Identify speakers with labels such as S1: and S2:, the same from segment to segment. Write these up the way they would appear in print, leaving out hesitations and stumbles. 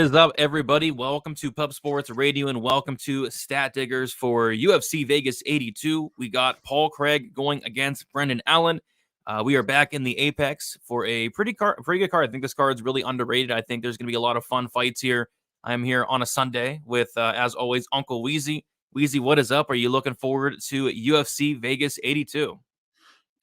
S1: is up, everybody? Welcome to Pub Sports Radio and welcome to Stat Diggers for UFC Vegas 82. We got Paul Craig going against Brendan Allen. We are back in the Apex for a pretty good card. I think this card is really underrated. I think there's going to be a lot of fun fights here. I'm here on a Sunday with, as always, Uncle Weezy. Weezy, what is up? Are you looking forward to UFC Vegas 82?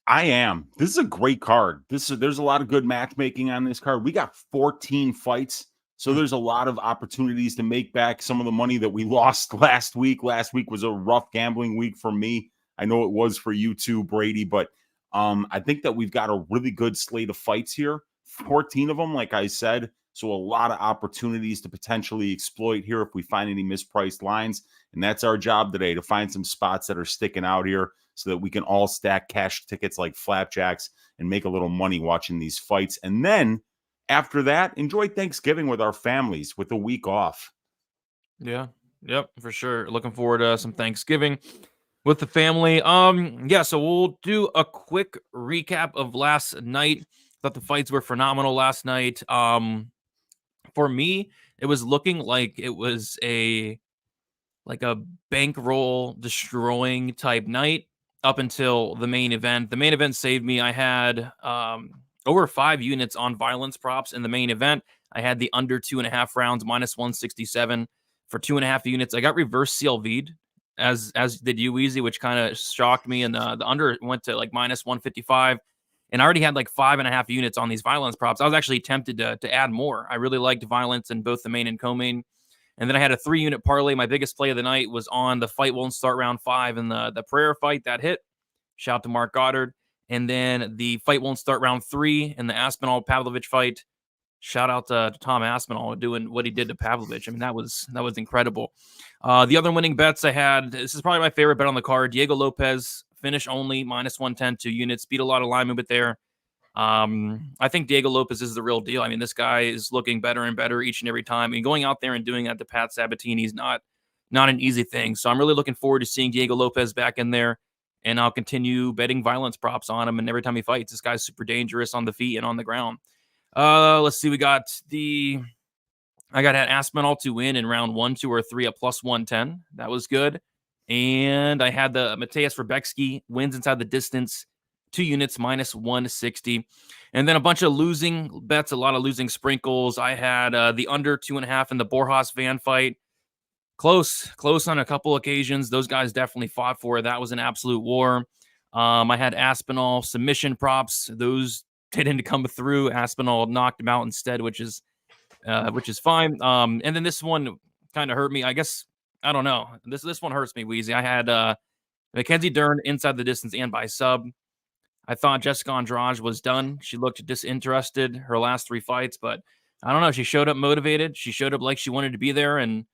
S2: I am. This is a great card. There's a lot of good matchmaking on this card. We got 14 fights, so there's a lot of opportunities to make back some of the money that we lost last week. Last week was a rough gambling week for me. I know it was for you too, Brady, but I think that we've got a really good slate of fights here. 14 of them, like I said, so a lot of opportunities to potentially exploit here if we find any mispriced lines, and that's our job today, to find some spots that are sticking out here, so that we can all stack cash tickets like flapjacks and make a little money watching these fights. And then after that, enjoy Thanksgiving with our families with a week off.
S1: Yeah, yep, for sure. Looking forward to some Thanksgiving with the family. So we'll do a quick recap of last night. Thought the fights were phenomenal last night. For me, it was looking like it was a bankroll destroying type night up until the main event. The main event saved me. I had over 5 units on violence props in the main event. I had the under 2.5 rounds, minus 167 for 2.5 units. I got reverse CLV'd, as did you, Weezy, which kind of shocked me. And the under went to like minus 155. And I already had like 5.5 units on these violence props. I was actually tempted to add more. I really liked violence in both the main and co-main. And then I had a 3-unit parlay. My biggest play of the night was on the fight won't start round 5 and the prayer fight that hit. Shout out to Mark Goddard. And then the fight won't start round 3 and the Aspinall-Pavlovich fight. Shout out to Tom Aspinall doing what he did to Pavlovich. I mean, that was incredible. The other winning bets I had, this is probably my favorite bet on the card, Diego Lopez, finish only, minus 110, 2 units. Beat a lot of line movement there. I think Diego Lopez is the real deal. I mean, this guy is looking better and better each and every time. I mean, going out there and doing that to Pat Sabatini is not an easy thing. So I'm really looking forward to seeing Diego Lopez back in there, and I'll continue betting violence props on him. And every time he fights, this guy's super dangerous on the feet and on the ground. Let's see. I got Aspinall to win in round 1, 2, or 3 at plus 110. That was good. And I had the Mateusz Rebecki wins inside the distance, 2 units, minus 160. And then a bunch of losing bets, a lot of losing sprinkles. I had the under 2.5 in the Borjas Van fight. Close on a couple occasions. Those guys definitely fought for it. That was an absolute war. I had Aspinall submission props. Those didn't come through. Aspinall knocked him out instead, which is fine. And then this one kind of hurt me. I guess, I don't know. This one hurts me, Weezy. I had Mackenzie Dern inside the distance and by sub. I thought Jessica Andrade was done. She looked disinterested her last 3 fights, but I don't know. She showed up motivated. She showed up like she wanted to be there, and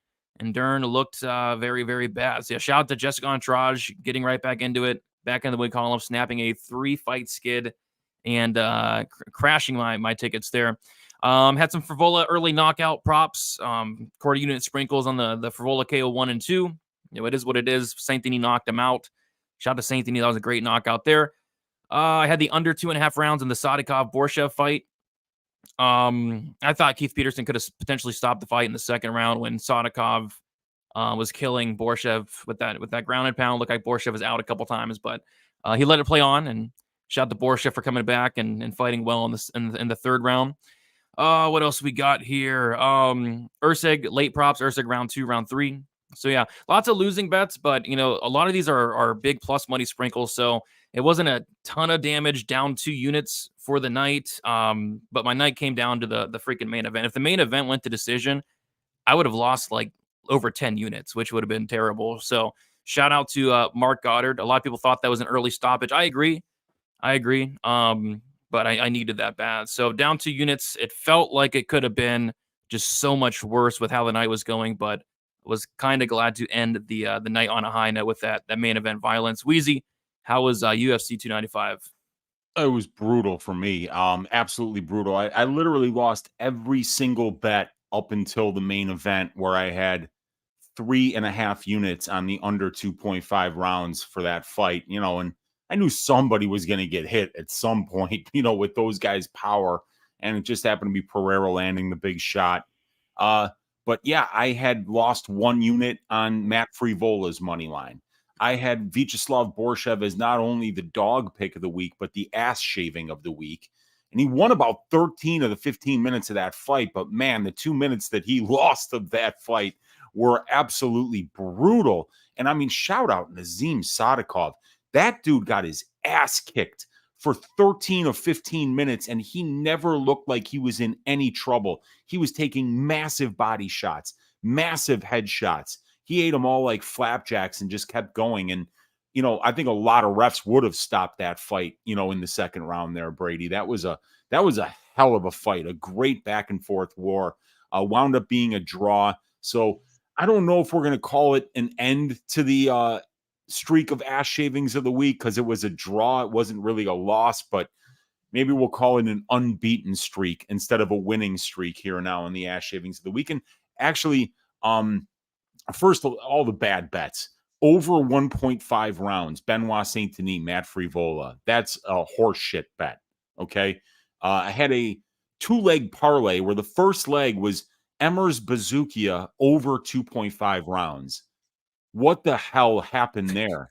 S1: Dern looked very, very bad. So yeah, shout out to Jessica Andrade getting right back into it, back in the win column, snapping a 3-fight skid and crashing my tickets there. Had some Frivola early knockout props, quarter unit sprinkles on the Frivola KO 1 and 2. You know, it is what it is. Saint-Denis knocked him out. Shout out to Saint-Denis. That was a great knockout there. I had the under 2.5 rounds in the Sadikov-Borshev fight. I thought Keith Peterson could have potentially stopped the fight in the second round when Sadikov was killing Borshev with that ground and pound. Looked like Borshev was out a couple times, but he let it play on. And shout out to Borshev for coming back and fighting well in the third round. What else we got here? Ursig late props. Ursig round 2, round 3. So yeah, lots of losing bets, but you know, a lot of these are big plus money sprinkles. So it wasn't a ton of damage, down 2 units for the night. But my night came down to the freaking main event. If the main event went to decision, I would have lost like over 10 units, which would have been terrible. So shout out to Mark Goddard. A lot of people thought that was an early stoppage. I agree. But I needed that bad. So down 2 units. It felt like it could have been just so much worse with how the night was going, but was kind of glad to end the night on a high note with that main event violence. Weezy, how was UFC 295?
S2: It was brutal for me. Absolutely brutal. I literally lost every single bet up until the main event, where I had 3.5 units on the under 2.5 rounds for that fight, you know, and I knew somebody was going to get hit at some point, you know, with those guys' power, and it just happened to be Pereira landing the big shot. But yeah, I had lost 1 unit on Matt Frivola's money line. I had Vyacheslav Borshev as not only the dog pick of the week, but the ass shaving of the week. And he won about 13 of the 15 minutes of that fight. But man, the 2 minutes that he lost of that fight were absolutely brutal. And I mean, shout out Nazim Sadikov. That dude got his ass kicked for 13 of 15 minutes, and he never looked like he was in any trouble. He was taking massive body shots, massive headshots. He ate them all like flapjacks and just kept going. And, you know, I think a lot of refs would have stopped that fight, you know, in the second round there, Brady. That was a hell of a fight, a great back and forth war. Wound up being a draw. So I don't know if we're going to call it an end to the streak of ass shavings of the week because it was a draw. It wasn't really a loss, but maybe we'll call it an unbeaten streak instead of a winning streak here now in the ass shavings of the week. And actually, first of all, the bad bets over 1.5 rounds. Benoit Saint Denis, Matt Frivola. That's a horse shit bet. Okay. I had a 2-leg parlay where the first leg was Emmers Bazookia over 2.5 rounds. What the hell happened there?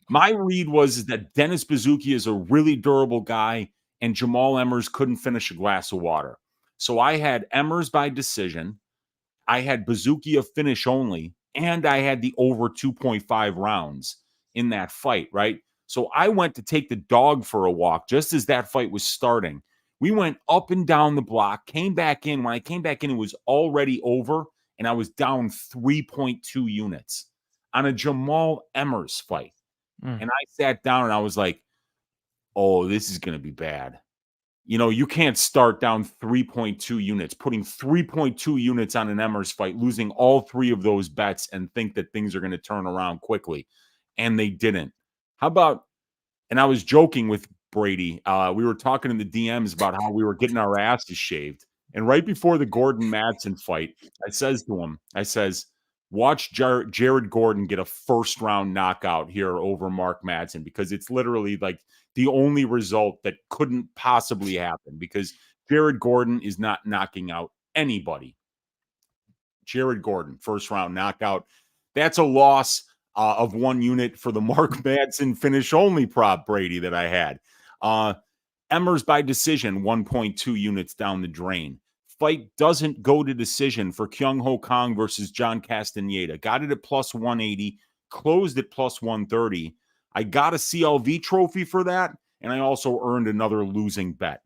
S2: My read was that Dennis Bazookia is a really durable guy and Jamal Emmers couldn't finish a glass of water. So I had Emmers by decision. I had Bazookia finish only, and I had the over 2.5 rounds in that fight, right? So I went to take the dog for a walk just as that fight was starting. We went up and down the block, came back in. When I came back in, it was already over, and I was down 3.2 units on a Jamal Emmers fight. And I sat down and I was like, oh, this is going to be bad. You know, you can't start down 3.2 units, putting 3.2 units on an Emmers fight, losing all 3 of those bets and think that things are going to turn around quickly. And they didn't. How about, and I was joking with Brady. We were talking in the DMs about how we were getting our asses shaved. And right before the Gordon Madsen fight, I says to him, watch Jared Gordon get a first round knockout here over Mark Madsen, because it's literally like the only result that couldn't possibly happen, because Jared Gordon is not knocking out anybody. Jared Gordon, first round knockout. That's a loss of 1 unit for the Mark Madsen finish only prop, Brady, that I had. Emmers by decision, 1.2 units down the drain. Fight doesn't go to decision for Kyung Ho Kong versus John Castaneda. Got it at plus 180, closed at plus 130. I got a CLV trophy for that, and I also earned another losing bet.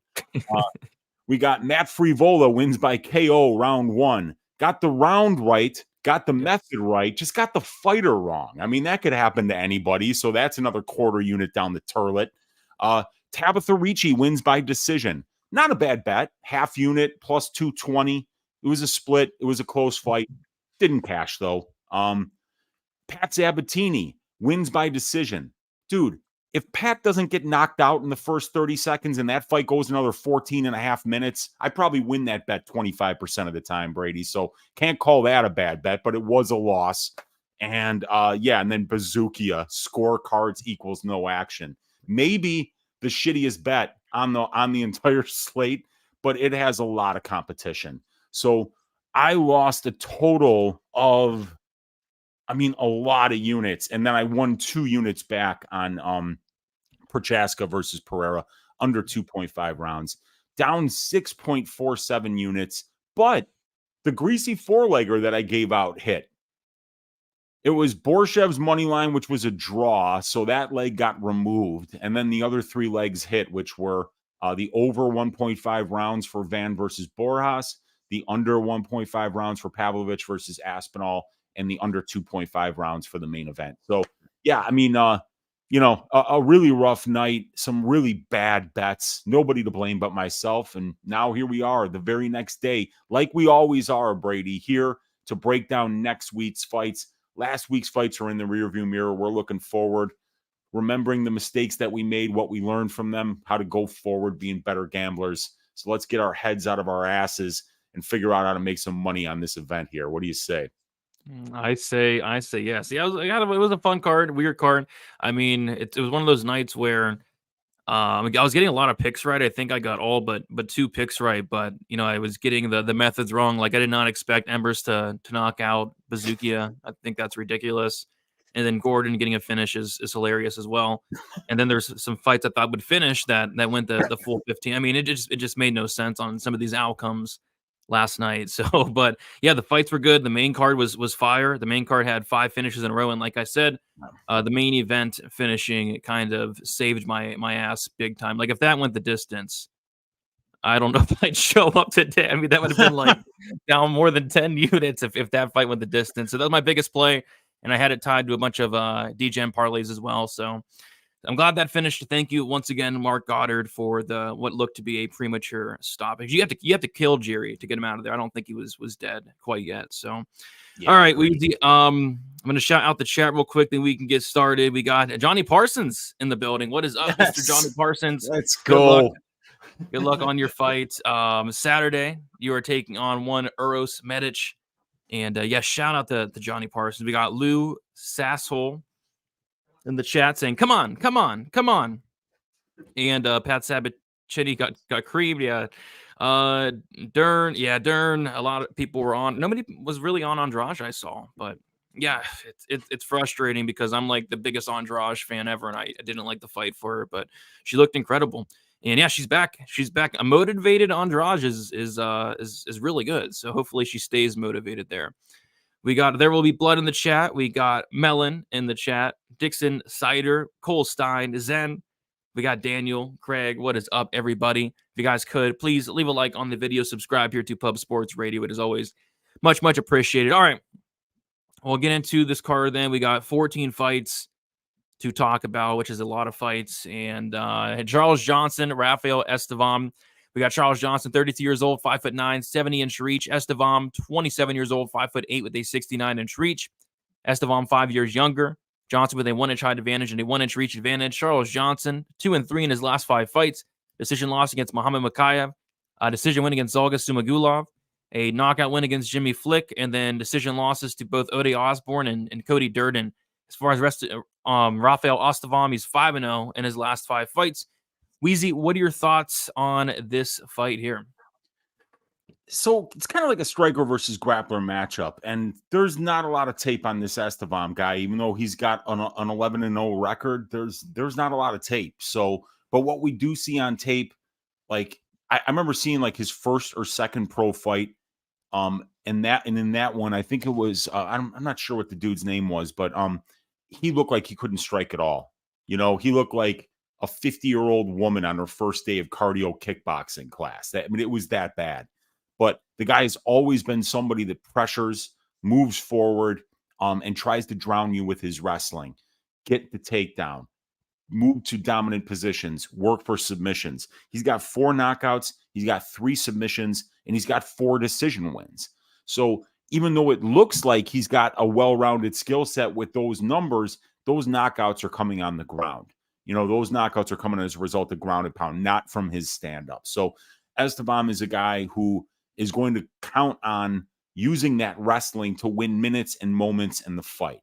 S2: We got Matt Frivola wins by KO round 1. Got the round right, got the method right, just got the fighter wrong. I mean, that could happen to anybody, so that's another quarter unit down the turlet. Tabitha Ricci wins by decision. Not a bad bet. Half unit plus 220. It was a split. It was a close fight. Didn't cash, though. Pat Sabatini wins by decision. Dude, if Pat doesn't get knocked out in the first 30 seconds and that fight goes another 14 and a half minutes, I probably win that bet 25% of the time, Brady. So can't call that a bad bet, but it was a loss. And and then Bazookia, scorecards equals no action. Maybe the shittiest bet on the entire slate, but it has a lot of competition. So I lost a total of, a lot of units, and then I won 2 units back on Prochaska versus Pereira under 2.5 rounds, down 6.47 units, but the greasy 4-legger that I gave out hit. It was Borshev's money line, which was a draw, so that leg got removed. And then the other 3 legs hit, which were the over 1.5 rounds for Van versus Borjas, the under 1.5 rounds for Pavlovich versus Aspinall, and the under 2.5 rounds for the main event. So, yeah, a really rough night, some really bad bets, nobody to blame but myself. And now here we are the very next day, like we always are, Brady, here to break down next week's fights. Last week's fights are in the rearview mirror. We're looking forward, remembering the mistakes that we made, what we learned from them, how to go forward, being better gamblers. So let's get our heads out of our asses and figure out how to make some money on this event here. What do you say?
S1: I say yes. Yeah, it was a fun card, weird card. I mean, it was one of those nights where I was getting a lot of picks right. I think I got all but 2 picks right, but I was getting the methods wrong. Like I did not expect Embers to knock out Bazookia. I think that's ridiculous. And then Gordon getting a finish is hilarious as well. And then there's some fights I thought would finish that went the full 15. I mean, it just made no sense on some of these outcomes last night. So, but yeah, the fights were good. The main card was fire. The main card had 5 finishes in a row, and like I said, the main event finishing kind of saved my ass big time. Like if that went the distance, I don't know if I'd show up today. I mean, that would have been like down more than 10 units if that fight went the distance. So that was my biggest play, and I had it tied to a bunch of DGen parlays as well. So I'm glad that finished. Thank you once again, Mark Goddard, for the what looked to be a premature stoppage. You have to kill Jerry to get him out of there. I don't think he was dead quite yet. So, yeah, all right, Weezy. I'm gonna shout out the chat real quick, then we can get started. We got Johnny Parsons in the building. What is up, Mr. Johnny Parsons?
S2: Let's go.
S1: Good luck on your fight. Saturday, you are taking on one Uroš Medić. And shout out to Johnny Parsons. We got Lou Sasshole in the chat saying, come on. And Pat Sabatini got creamed. Yeah. Dern. A lot of people were on. Nobody was really on Andrade, I saw. But yeah, it's frustrating because I'm like the biggest Andrade fan ever, and I didn't like the fight for her, but she looked incredible. And yeah, she's back. A motivated Andrade is really good. So hopefully she stays motivated there. We got There Will Be Blood in the chat. We got Melon in the chat. Dixon, Cider, Cole Stein, Zen. We got Daniel, Craig. What is up, everybody? If you guys could, please leave a like on the video. Subscribe here to Pub Sports Radio. It is always much, much appreciated. All right. We'll get into this card then. We got 14 fights to talk about, which is a lot of fights. And Charles Johnson, Rafael Estom. We got Charles Johnson, 32 years old, 5'9", 70-inch reach. Estom, 27 years old, 5'8", with a 69-inch reach. Estom, 5 years younger. Johnson with a 1-inch height advantage and a 1-inch reach advantage. Charles Johnson, 2-3 in his last 5 fights. Decision loss against Muhammad Makayev. A decision win against Zolga Sumagulov. A knockout win against Jimmy Flick. And then decision losses to both Ode Osborne and Cody Durden. As far as Rafael Estom, he's 5-0 in his last 5 fights. Weezy, what are your thoughts on this fight here?
S2: So it's kind of like a striker versus grappler matchup, and there's not a lot of tape on this Estom guy, even though he's got an 11-0 record. There's not a lot of tape. So, but what we do see on tape, like I remember seeing like his first or second pro fight, and in that one, I think it was I'm not sure what the dude's name was, but he looked like he couldn't strike at all. He looked like a 50-year-old woman on her first day of cardio kickboxing class. It was that bad. But the guy has always been somebody that pressures, moves forward, and tries to drown you with his wrestling. Get the takedown, move to dominant positions, work for submissions. He's got 4 knockouts, he's got 3 submissions, and he's got 4 decision wins. So even though it looks like he's got a well-rounded skill set with those numbers, those knockouts are coming on the ground. Those knockouts are coming as a result of ground and pound, not from his stand-up. So Estom is a guy who is going to count on using that wrestling to win minutes and moments in the fight.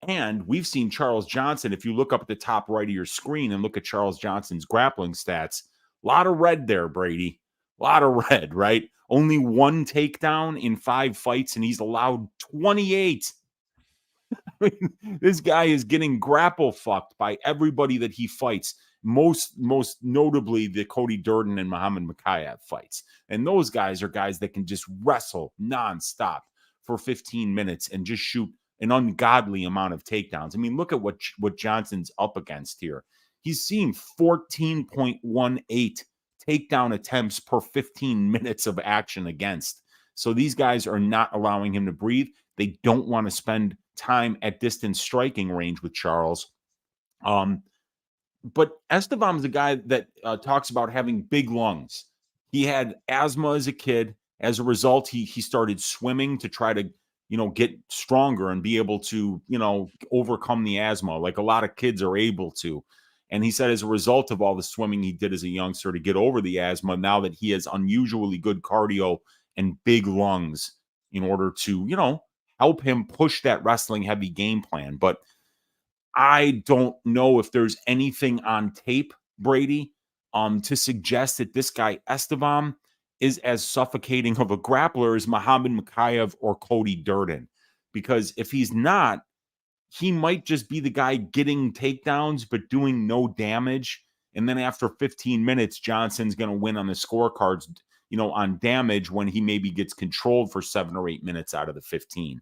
S2: And we've seen Charles Johnson, if you look up at the top right of your screen and look at Charles Johnson's grappling stats, a lot of red there, Brady. A lot of red, right? Only 1 takedown in 5 fights, and he's allowed 28. I mean, this guy is getting grapple fucked by everybody that he fights. Most notably the Cody Durden and Muhammad Makayev fights. And those guys are guys that can just wrestle nonstop for 15 minutes and just shoot an ungodly amount of takedowns. I mean, look at what Johnson's up against here. He's seeing 14.18 takedown attempts per 15 minutes of action against. So these guys are not allowing him to breathe. They don't want to spend time at distance striking range with Charles. But Estom is a guy that talks about having big lungs. He had asthma as a kid. As a result, he started swimming to try to, get stronger and be able to, overcome the asthma like a lot of kids are able to. And he said as a result of all the swimming he did as a youngster to get over the asthma, now that he has unusually good cardio and big lungs in order to, help him push that wrestling heavy game plan. But I don't know if there's anything on tape Brady, to suggest that this guy Estevam is as suffocating of a grappler as Muhammad Mokaev or Cody Durden. Because if he's not, he might just be the guy getting takedowns but doing no damage. And then after 15 minutes, Johnson's going to win on the scorecards, on damage when he maybe gets controlled for 7 or 8 minutes out of the 15.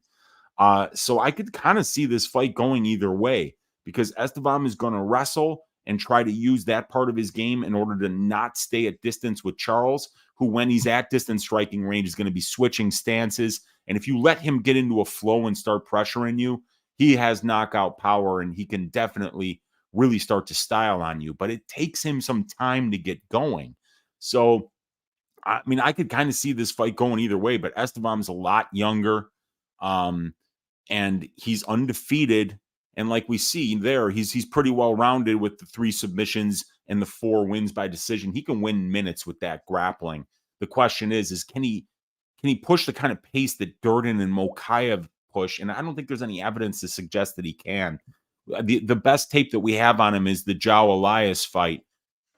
S2: So I could kind of see this fight going either way, because Estevam is going to wrestle and try to use that part of his game in order to not stay at distance with Charles, who, when he's at distance striking range, is going to be switching stances. And if you let him get into a flow and start pressuring you, he has knockout power and he can definitely really start to style on you. But it takes him some time to get going. So, I mean, I could kind of see this fight going either way, but Estevam's a lot younger, and he's undefeated. And like we see there, he's pretty well-rounded with the 3 submissions and the 4 wins by decision. He can win minutes with that grappling. The question is can he push the kind of pace that Durden and Mokaev push? And I don't think there's any evidence to suggest that he can. The best tape that we have on him is the João Elias fight.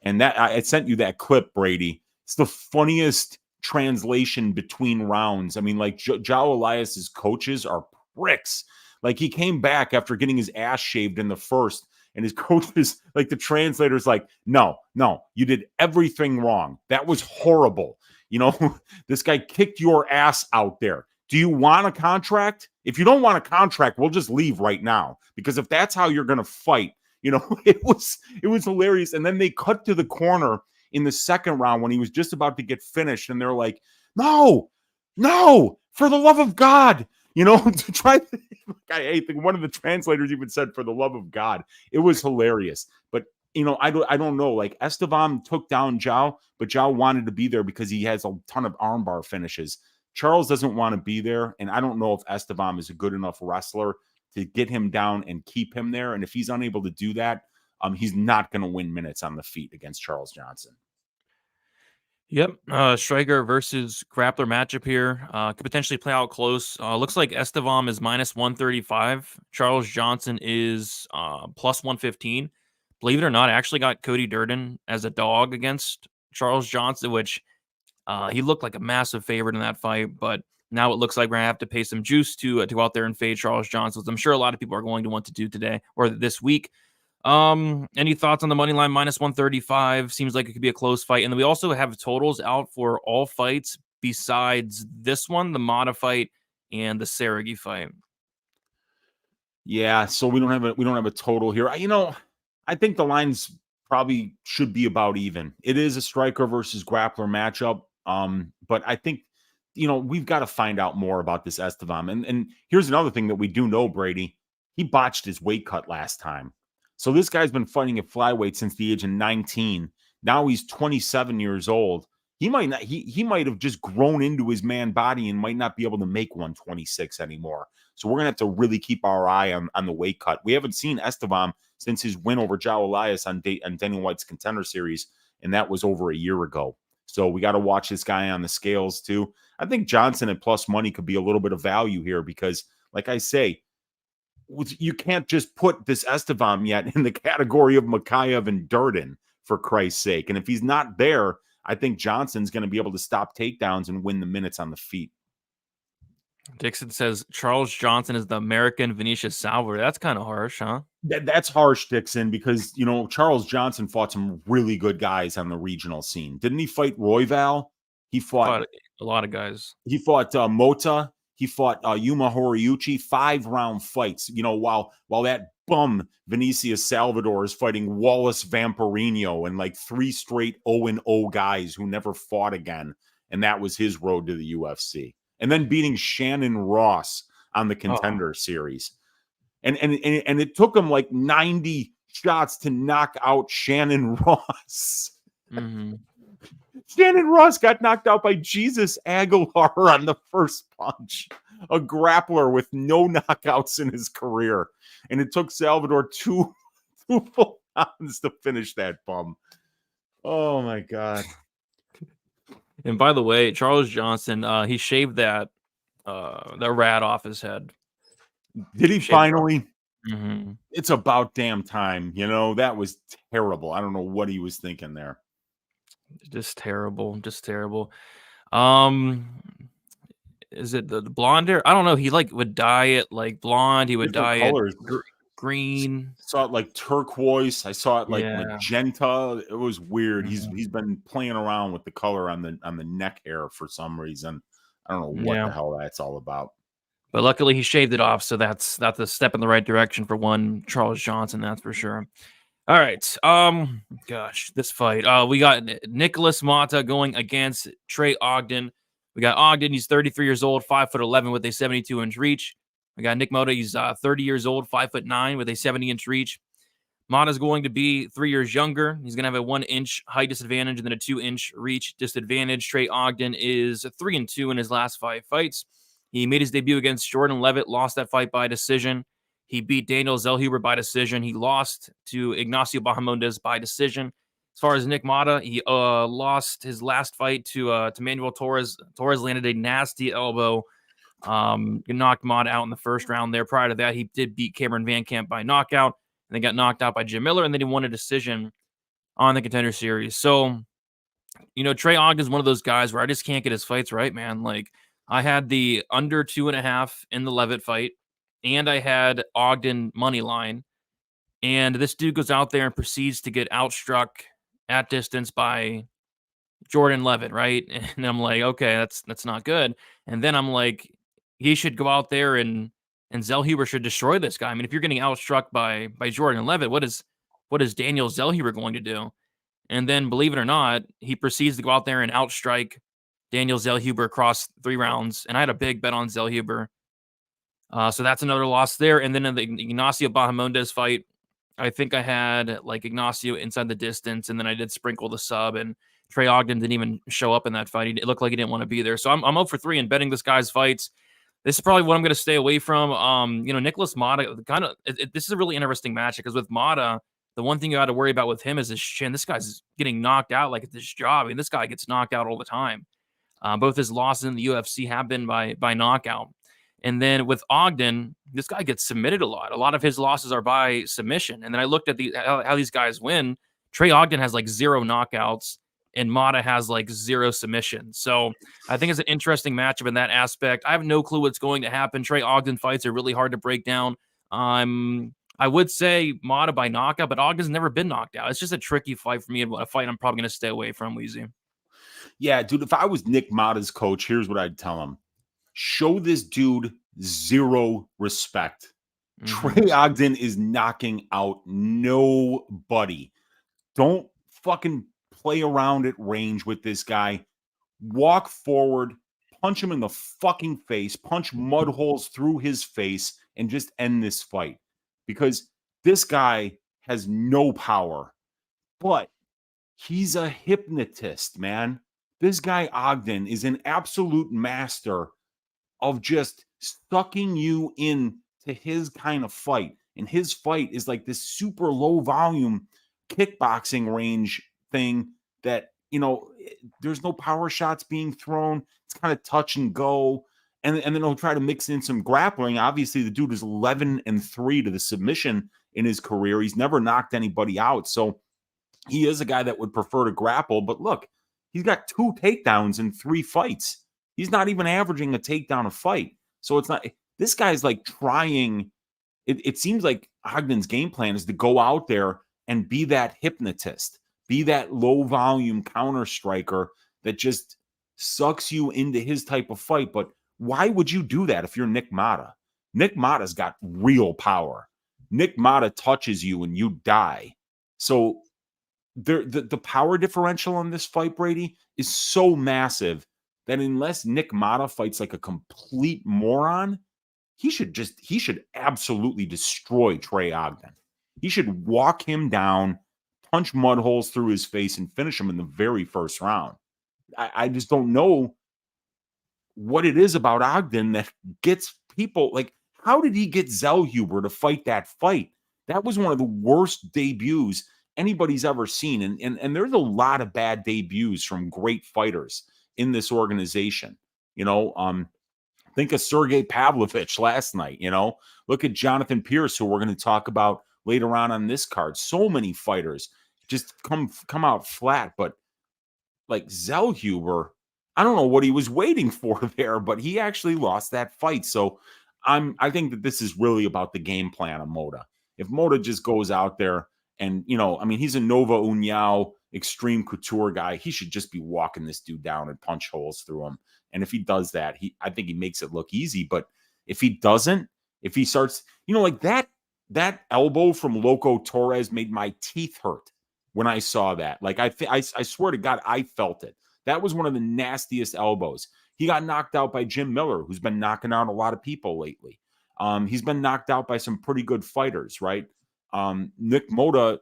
S2: And that I sent you that clip, Brady. It's the funniest translation between rounds. I mean, like João Elias's coaches are pricks. Like, he came back after getting his ass shaved in the first, and his coach is like, the translator's like, no, you did everything wrong. That was horrible. This guy kicked your ass out there. Do you want a contract? If you don't want a contract, we'll just leave right now. Because if that's how you're going to fight, it was hilarious. And then they cut to the corner in the second round when he was just about to get finished. And they're like, no, for the love of God. To try. I think one of the translators even said, "For the love of God." It was hilarious. But I don't know. Like, Estevam took down João, but João wanted to be there because he has a ton of armbar finishes. Charles doesn't want to be there, and I don't know if Estevam is a good enough wrestler to get him down and keep him there. And if he's unable to do that, he's not going to win minutes on the feet against Charles Johnson.
S1: Yep. Striker versus grappler matchup here. Could potentially play out close. Looks like Estevam is minus 135. Charles Johnson is plus 115. Believe it or not, I actually got Cody Durden as a dog against Charles Johnson, which he looked like a massive favorite in that fight. But now it looks like we're going to have to pay some juice to go out there and fade Charles Johnson, which I'm sure a lot of people are going to want to do today or this week. Any thoughts on the money line minus 135? Seems like it could be a close fight. And then we also have totals out for all fights besides this one, the Moda fight and the Sergey fight.
S2: Yeah, so we don't have a total here. I think the lines probably should be about even. It is a striker versus grappler matchup. But I think we've got to find out more about this Estevam. And here's another thing that we do know, Brady. He botched his weight cut last time. So this guy's been fighting at flyweight since the age of 19. Now he's 27 years old. He might not. He might have just grown into his man body and might not be able to make 126 anymore. So we're gonna have to really keep our eye on the weight cut. We haven't seen Estevam since his win over João Elias on Dana White's Contender Series, and that was over a year ago. So we got to watch this guy on the scales too. I think Johnson at plus money could be a little bit of value here because, like I say, you can't just put this Estevam yet in the category of Mokaev and Durden, for Christ's sake. And if he's not there, I think Johnson's going to be able to stop takedowns and win the minutes on the feet.
S1: Dixon says Charles Johnson is the American Vinicius Salvador. That's kind of harsh, huh?
S2: That's harsh, Dixon, because, Charles Johnson fought some really good guys on the regional scene. Didn't he fight Royval? He fought
S1: a lot of guys.
S2: He fought Moda. He fought Yuma Horiuchi, 5-round fights, while that bum Vinicius Salvador is fighting Wallace Vampirino and like 3 straight 0-0 guys who never fought again. And that was his road to the UFC. And then beating Shannon Ross on the Contender Series. And it took him like 90 shots to knock out Shannon Ross.
S1: Mm-hmm.
S2: Shannon Ross got knocked out by Jesus Aguilar on the first punch, a grappler with no knockouts in his career. And it took Salvador two full rounds to finish that bum. Oh, my God.
S1: And by the way, Charles Johnson, he shaved that rat off his head.
S2: Did he finally? It's about damn time. You know, that was terrible. I don't know what he was thinking there.
S1: Just terrible. Just terrible. Is it the blonde hair? I don't know. He like would dye it like blonde. He would
S2: Different
S1: dye it
S2: colors.
S1: green.
S2: Saw it like turquoise. I saw it like
S1: Yeah.
S2: magenta. It was weird.
S1: Mhm.
S2: He's been playing around with the color on the neck hair for some reason. I don't know what the hell that's all about.
S1: But luckily he shaved it off, so that's a step in the right direction for one Charles Johnson, that's for sure. All right. Gosh, this fight. We got Nicholas Moda going against Trey Ogden. We got Ogden, he's 33 years old, 5'11" with a 72-inch reach. We got Nick Moda, he's 30 years old, 5'9" with a 70-inch reach. Moda's going to be 3 years younger. He's going to have a 1-inch height disadvantage and then a 2-inch reach disadvantage. Trey Ogden is 3-2 in his last 5 fights. He made his debut against Jordan Leavitt, lost that fight by decision. He beat Daniel Zellhuber by decision. He lost to Ignacio Bahamondes by decision. As far as Nick Moda, he lost his last fight to Manuel Torres. Torres landed a nasty elbow, knocked Moda out in the first round there. Prior to that, he did beat Cameron Van Camp by knockout, and then got knocked out by Jim Miller, and then he won a decision on the Contender Series. So, you know, Trey Ogden is one of those guys where I just can't get his fights right, man. Like, I had the under 2.5 in the Leavitt fight, and I had Ogden money line. And this dude goes out there and proceeds to get outstruck at distance by Jordan Leavitt, right? And I'm like, okay, that's not good. And then I'm like, he should go out there and Zellhuber should destroy this guy. I mean, if you're getting outstruck by Jordan Leavitt, what is Daniel Zellhuber going to do? And then, believe it or not, he proceeds to go out there and outstrike Daniel Zellhuber across 3 rounds. And I had a big bet on Zellhuber. So that's another loss there. And then in the Ignacio Bahamondes fight, I think I had like Ignacio inside the distance, and then I did sprinkle the sub, and Trey Ogden didn't even show up in that fight. It looked like he didn't want to be there. So I'm 0 for 3 in betting this guy's fights. This is probably what I'm going to stay away from. You know, Nicholas Moda, this is a really interesting match because with Moda, the one thing you got to worry about with him is his chin. This guy's getting knocked out like it's his job. I mean, this guy gets knocked out all the time. Both his losses in the UFC have been by knockout. And then with Ogden, this guy gets submitted a lot. A lot of his losses are by submission. And then I looked at how these guys win. Trey Ogden has like 0 knockouts, and Moda has like 0 submissions. So I think it's an interesting matchup in that aspect. I have no clue what's going to happen. Trey Ogden fights are really hard to break down. I would say Moda by knockout, but Ogden's never been knocked out. It's just a tricky fight for me, and a fight I'm probably going to stay away from, Weezy.
S2: Yeah, dude, if I was Nick Moda's coach, here's what I'd tell him. Show this dude 0 respect. Trey Ogden is knocking out nobody. Don't fucking play around at range with this guy. Walk forward, punch him in the fucking face, punch mud holes through his face, and just end this fight. Because this guy has no power. But he's a hypnotist, man. This guy Ogden is an absolute master of just sucking you in to his kind of fight. And his fight is like this super low volume kickboxing range thing that, you know, there's no power shots being thrown. It's kind of touch and go. And then he'll try to mix in some grappling. Obviously, the dude is 11-3 to the submission in his career. He's never knocked anybody out. So he is a guy that would prefer to grapple. But look, he's got 2 takedowns in 3 fights. He's not even averaging a takedown a fight. So it's not, this guy's like trying, it seems like Ogden's game plan is to go out there and be that hypnotist, be that low volume counter striker that just sucks you into his type of fight. But why would you do that if you're Nick Moda? Nick Moda's got real power. Nick Moda touches you and you die. So the power differential on this fight, Brady, is so massive that unless Nick Moda fights like a complete moron, he should absolutely destroy Trey Ogden. He should walk him down, punch mud holes through his face, and finish him in the very first round. I just don't know what it is about Ogden that gets people, like, how did he get Zellhuber to fight that fight? That was one of the worst debuts anybody's ever seen. And there's a lot of bad debuts from great fighters in this organization. You know, Think of Sergey Pavlovich last night, Look at Jonathan Pearce, who we're going to talk about later on this card. So many fighters just come out flat, but like Zellhuber, I don't know what he was waiting for there, but he actually lost that fight. So I think that this is really about the game plan of Moda. If Moda just goes out there and, he's a Nova União extreme couture guy. He should just be walking this dude down and punch holes through him. And if he does that, I think he makes it look easy. But if he doesn't, if he starts, like that elbow from Loco Torres made my teeth hurt when I saw that. Like I swear to God, I felt it. That was one of the nastiest elbows. He got knocked out by Jim Miller, who's been knocking out a lot of people lately. He's been knocked out by some pretty good fighters, right? Nick Moda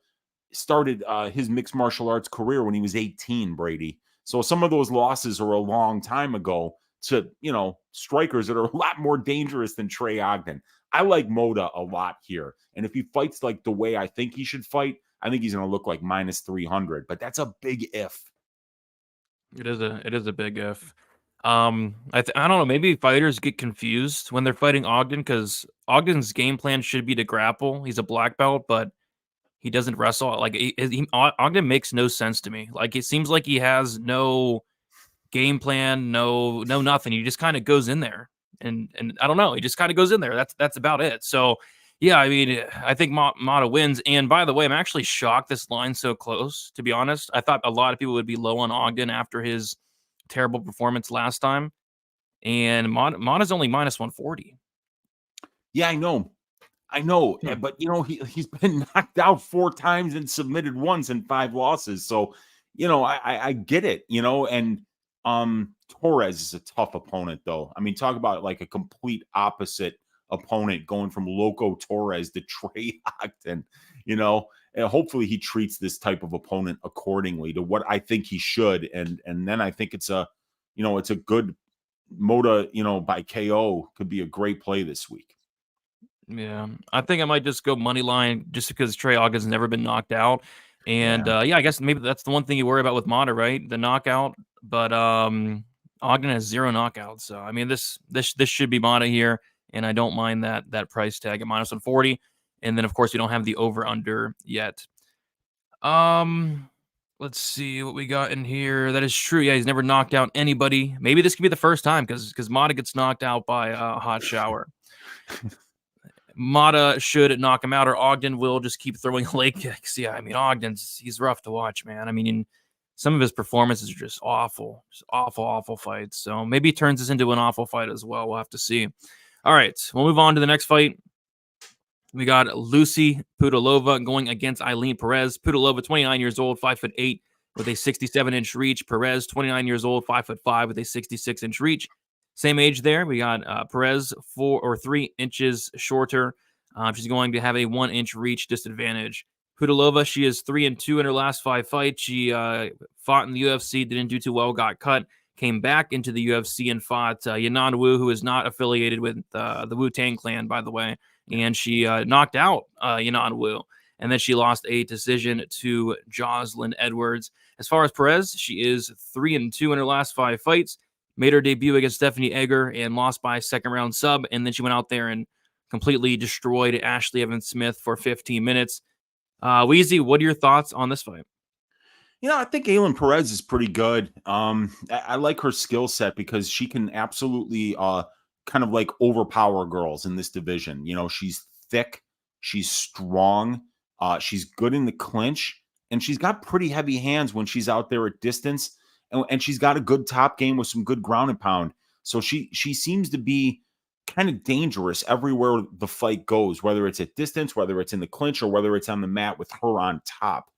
S2: started his mixed martial arts career when he was 18, Brady. So some of those losses are a long time ago to, strikers that are a lot more dangerous than Trey Ogden. I like Moda a lot here. And if he fights like the way I think he should fight, I think he's going to look like minus 300, but that's a big if.
S1: It is a big if. I don't know. Maybe fighters get confused when they're fighting Ogden because Ogden's game plan should be to grapple. He's a black belt, but he doesn't wrestle. Like Ogden makes no sense to me. Like it seems like he has no game plan, no nothing. He just kind of goes in there, and I don't know. He just kind of goes in there. That's about it. So yeah, I think Moda wins. And by the way, I'm actually shocked this line's so close. To be honest, I thought a lot of people would be low on Ogden after his terrible performance last time, and Moda's only minus 140.
S2: Yeah, I know, but he's been knocked out 4 times and submitted once in 5 losses. So, I get it, and Torres is a tough opponent though. I mean, talk about like a complete opposite opponent going from Loco Torres to Trey Ogden, and hopefully he treats this type of opponent accordingly to what I think he should. And then I think it's a good Moda, by KO could be a great play this week.
S1: Yeah, I think I might just go money line just because Trey Ogden's never been knocked out. And I guess maybe that's the one thing you worry about with Moda, right? The knockout. But Ogden has 0 knockouts. So I mean this should be Moda here. And I don't mind that price tag at minus 140. And then of course we don't have the over under yet. Let's see what we got in here. That is true. Yeah, he's never knocked out anybody. Maybe this could be the first time because Moda gets knocked out by a hot shower. Moda should knock him out, or Ogden will just keep throwing leg kicks. Yeah, I mean, he's rough to watch, man. I mean, some of his performances are just awful. Just awful fights. So maybe he turns this into an awful fight as well. We'll have to see. All right, we'll move on to the next fight. We got Lucy Pudilova going against Eileen Perez. Pudilova, 29 years old, 5'8", with a 67-inch reach. Perez, 29 years old, 5'5", with a 66-inch reach. Same age there. We got Perez 4 or 3 inches shorter. She's going to have a 1-inch reach disadvantage. Pudilova, she is 3-2 in her last 5 fights. She fought in the UFC, didn't do too well, got cut, came back into the UFC and fought Yanan Wu, who is not affiliated with the Wu-Tang Clan, by the way. And she knocked out Yanan Wu. And then she lost a decision to Jocelyn Edwards. As far as Perez, she is 3-2 in her last 5 fights. Made her debut against Stephanie Egger and lost by a second-round sub. And then she went out there and completely destroyed Ashley Evans-Smith for 15 minutes. Weezy, what are your thoughts on this fight?
S2: I think Aylin Perez is pretty good. I like her skill set because she can absolutely kind of like overpower girls in this division. She's thick, she's strong, she's good in the clinch, and she's got pretty heavy hands when she's out there at distance. And she's got a good top game with some good ground and pound. So she seems to be kind of dangerous everywhere the fight goes, whether it's at distance, whether it's in the clinch, or whether it's on the mat with her on top.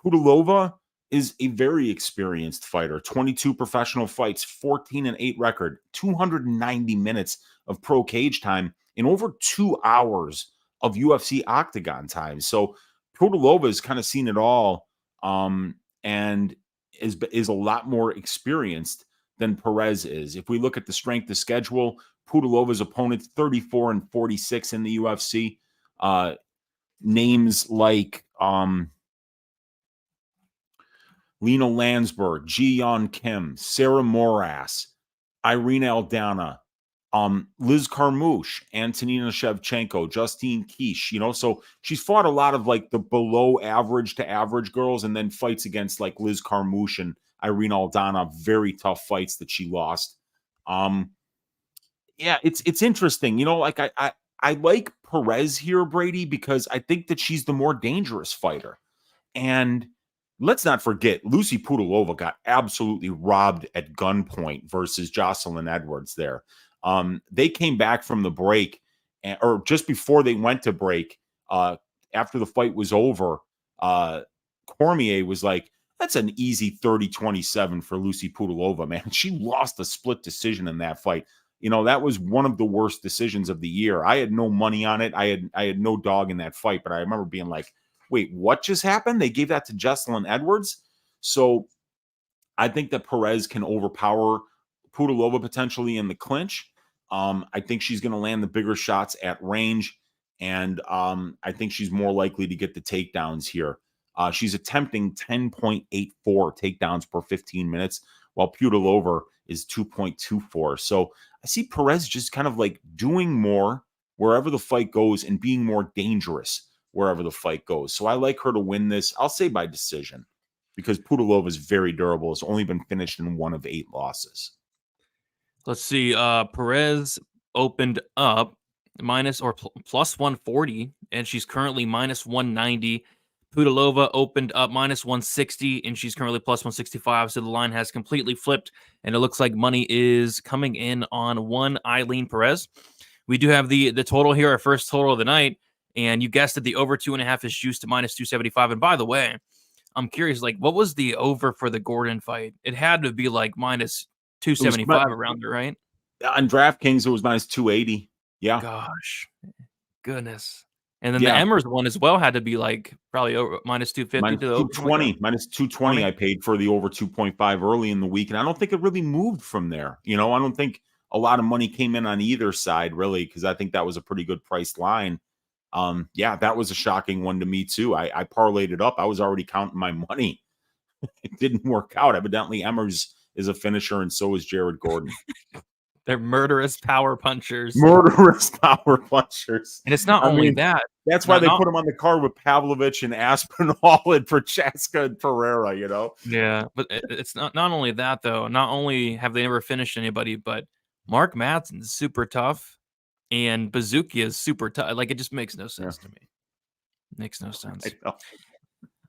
S2: Pudilova is a very experienced fighter, 22 professional fights, 14-8 record, 290 minutes of pro cage time, and over 2 hours of UFC octagon time. So Pudilova has kind of seen it all, and is a lot more experienced than Perez is. If we look at the strength of schedule, Pudilova's opponents 34-46 in the UFC. Names like Lena Landsberg, Ji Yeon Kim, Sarah Moras, Irene Aldana, Liz Carmouche, Antonina Shevchenko, Justine Kish, so she's fought a lot of like the below average to average girls, and then fights against like Liz Carmouche and Irene Aldana, very tough fights that she lost. Yeah, it's interesting. Like I like Perez here, Brady, because I think that she's the more dangerous fighter. And let's not forget, Lucy Pudilova got absolutely robbed at gunpoint versus Jocelyn Edwards there. They came back from the break, or just before they went to break, after the fight was over, Cormier was like, that's an easy 30-27 for Lucy Pudilova, man. She lost a split decision in that fight. That was one of the worst decisions of the year. I had no money on it. I had no dog in that fight, but I remember being like, wait, what just happened? They gave that to Jocelyn Edwards. So I think that Perez can overpower Pudilova potentially in the clinch. I think she's going to land the bigger shots at range. And I think she's more likely to get the takedowns here. She's attempting 10.84 takedowns per 15 minutes, while Pudilova is 2.24. So I see Perez just kind of like doing more wherever the fight goes and being more dangerous wherever the fight goes. So I like her to win this. I'll say by decision, because Pudilova is very durable. It's only been finished in 1 of 8 losses.
S1: Let's see. Perez opened up plus 140, and she's currently minus 190. Pudilova opened up minus 160, and she's currently plus 165. So the line has completely flipped, and it looks like money is coming in on one Eileen Perez. We do have the total here, our first total of the night, and you guessed it, the over 2.5 is juiced to minus 275. And by the way, I'm curious, like, what was the over for the Gordon fight? It had to be like minus 275 around there, right?
S2: On DraftKings, it was minus 280. Yeah.
S1: Gosh, goodness. And then the Emmers one as well had to be like probably over minus 250
S2: minus
S1: to the
S2: 220. Minus 220 I paid for the over 2.5 early in the week. And I don't think it really moved from there. I don't think a lot of money came in on either side, really, because I think that was a pretty good priced line. That was a shocking one to me, too. I parlayed it up. I was already counting my money. It didn't work out. Evidently, Emmers is a finisher, and so is Jared Gordon.
S1: They're murderous power punchers.
S2: Murderous power punchers.
S1: And it's not only that.
S2: That's why they put him on the card with Pavlovich and Aspinall and Prochaska and Pereira,
S1: Yeah, but it's not only that, though. Not only have they never finished anybody, but Mark Madsen's super tough, and Bazooki is super tough. Like, it just makes no sense to me. Makes no sense.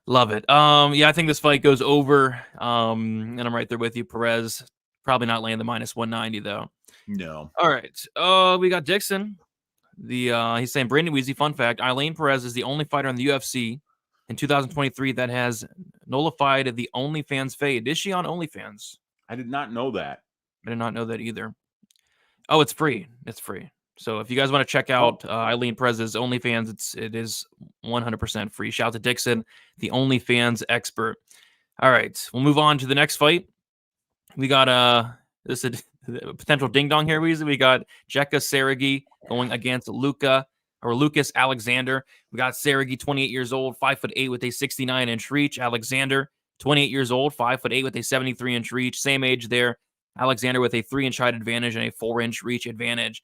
S1: Love it. I think this fight goes over, and I'm right there with you. Perez probably not laying the minus 190, though.
S2: No.
S1: All right. We got Dixon. He's saying, Brandon Weezy, fun fact, Eileen Perez is the only fighter in the UFC in 2023 that has nullified the OnlyFans fade. Is she on OnlyFans?
S2: I did not know that.
S1: I did not know that either. Oh, it's free. It's free. So if you guys want to check out Eileen Perez's OnlyFans, it is 100% free. Shout out to Dixon, the OnlyFans expert. All right, we'll move on to the next fight. We got this is a potential ding dong here. We got Jekka Seregi going against Lucas Alexander. We got Seregi, 28 years old, 5'8" with a 69-inch reach. Alexander, 28 years old, 5'8" with a 73-inch reach. Same age there. Alexander with a 3-inch height advantage and a 4-inch reach advantage.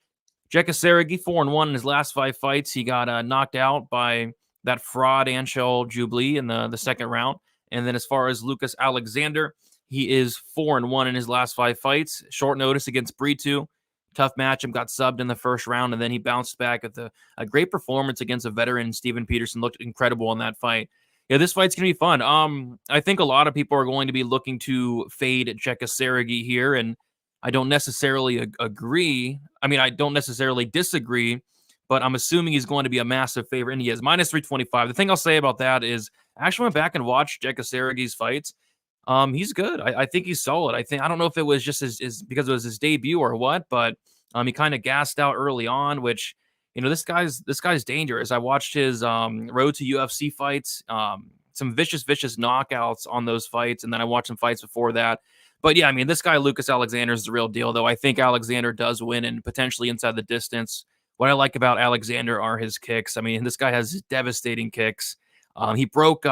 S1: Jekka Seregi, 4-1 in his last 5 fights. He got knocked out by that fraud Anshel Jubilee in the second round. And then as far as Lucas Alexander, he is 4-1 in his last 5 fights. Short notice against Brito. Tough matchup, got subbed in the first round, and then he bounced back with a great performance against a veteran. Steven Peterson looked incredible in that fight. Yeah, this fight's going to be fun. I think a lot of people are going to be looking to fade Jekka Seregi here, and I don't necessarily agree. I mean, I don't necessarily disagree, but I'm assuming he's going to be a massive favorite, and he is minus 325. The thing I'll say about that is I actually went back and watched Jekka Seregi's fights. He's good. I think he's solid. I don't know if it was just his because it was his debut or what, but he kind of gassed out early on, which, this guy's dangerous. I watched his road to UFC fights, some vicious knockouts on those fights, and then I watched some fights before that. But yeah, I mean, this guy Lucas Alexander is the real deal, though. I think Alexander does win and potentially inside the distance. What I like about Alexander are his kicks. I mean, this guy has devastating kicks. He broke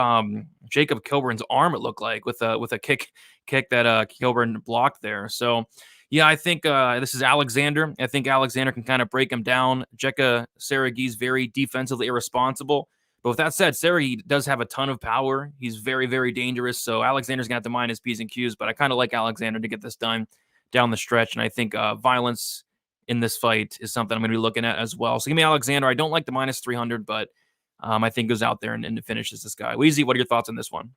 S1: Jacob Kilburn's arm, it looked like, with a kick that Kilburn blocked there. So Yeah, I think this is Alexander. I think Alexander can kind of break him down. Jekka Saragi's very defensively irresponsible. But with that said, Saragi does have a ton of power. He's very, very dangerous. So Alexander's going to have to mind his P's and Q's. But I kind of like Alexander to get this done down the stretch. And I think violence in this fight is something I'm going to be looking at as well. So give me Alexander. I don't like the minus 300, but I think goes out there and finishes this guy. Weezy, what are your thoughts on this one?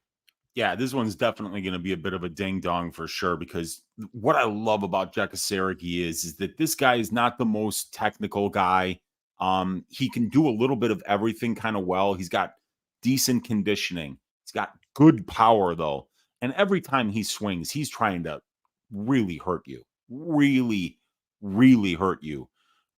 S2: Yeah, this one's definitely going to be a bit of a ding dong for sure, because what I love about Jekka Saragi is that this guy is not the most technical guy. He can do a little bit of everything kind of well. He's got decent conditioning. He's got good power though. And every time he swings, he's trying to really hurt you. Really, really hurt you.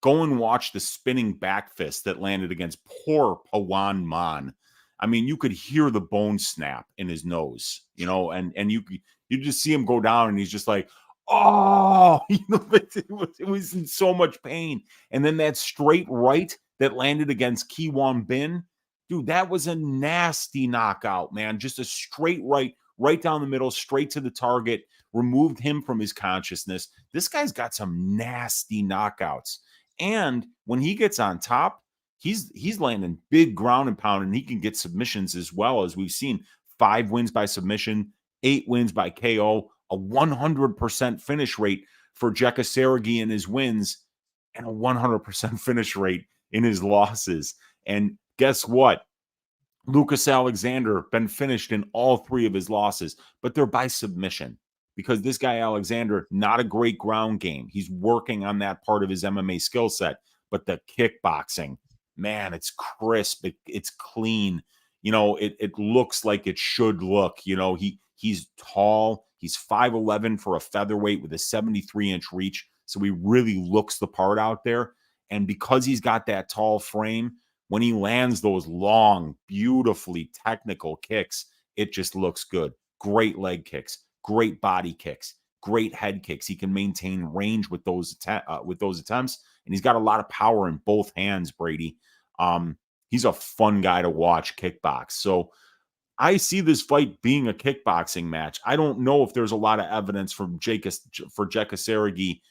S2: Go and watch the spinning back fist that landed against poor Pawan Man. I mean, you could hear the bone snap in his nose, you know, and you just see him go down and he's just like, oh, you know, it was in so much pain. And then that straight right that landed against Kiwan Bin, dude, that was a nasty knockout, man. Just a straight right down the middle, straight to the target, removed him from his consciousness. This guy's got some nasty knockouts. And when he gets on top, he's landing big ground and pound, and he can get submissions as well. As we've seen, 5 wins by submission, 8 wins by KO, a 100% finish rate for Jekka Saragi in his wins, and a 100% finish rate in his losses. And guess what? Lucas Alexander been finished in all 3 of his losses, but they're by submission, because this guy Alexander, not a great ground game. He's working on that part of his MMA skill set, but the kickboxing, man, it's crisp. It's clean. You know, it looks like it should look. You know, he's tall. He's 5'11" for a featherweight with a 73-inch reach. So he really looks the part out there. And because he's got that tall frame, when he lands those long, beautifully technical kicks, it just looks good. Great leg kicks, great body kicks, great head kicks. He can maintain range with those attempts. And he's got a lot of power in both hands, Brady. He's a fun guy to watch kickbox. So I see this fight being a kickboxing match. I don't know if there's a lot of evidence for Jekka Saragi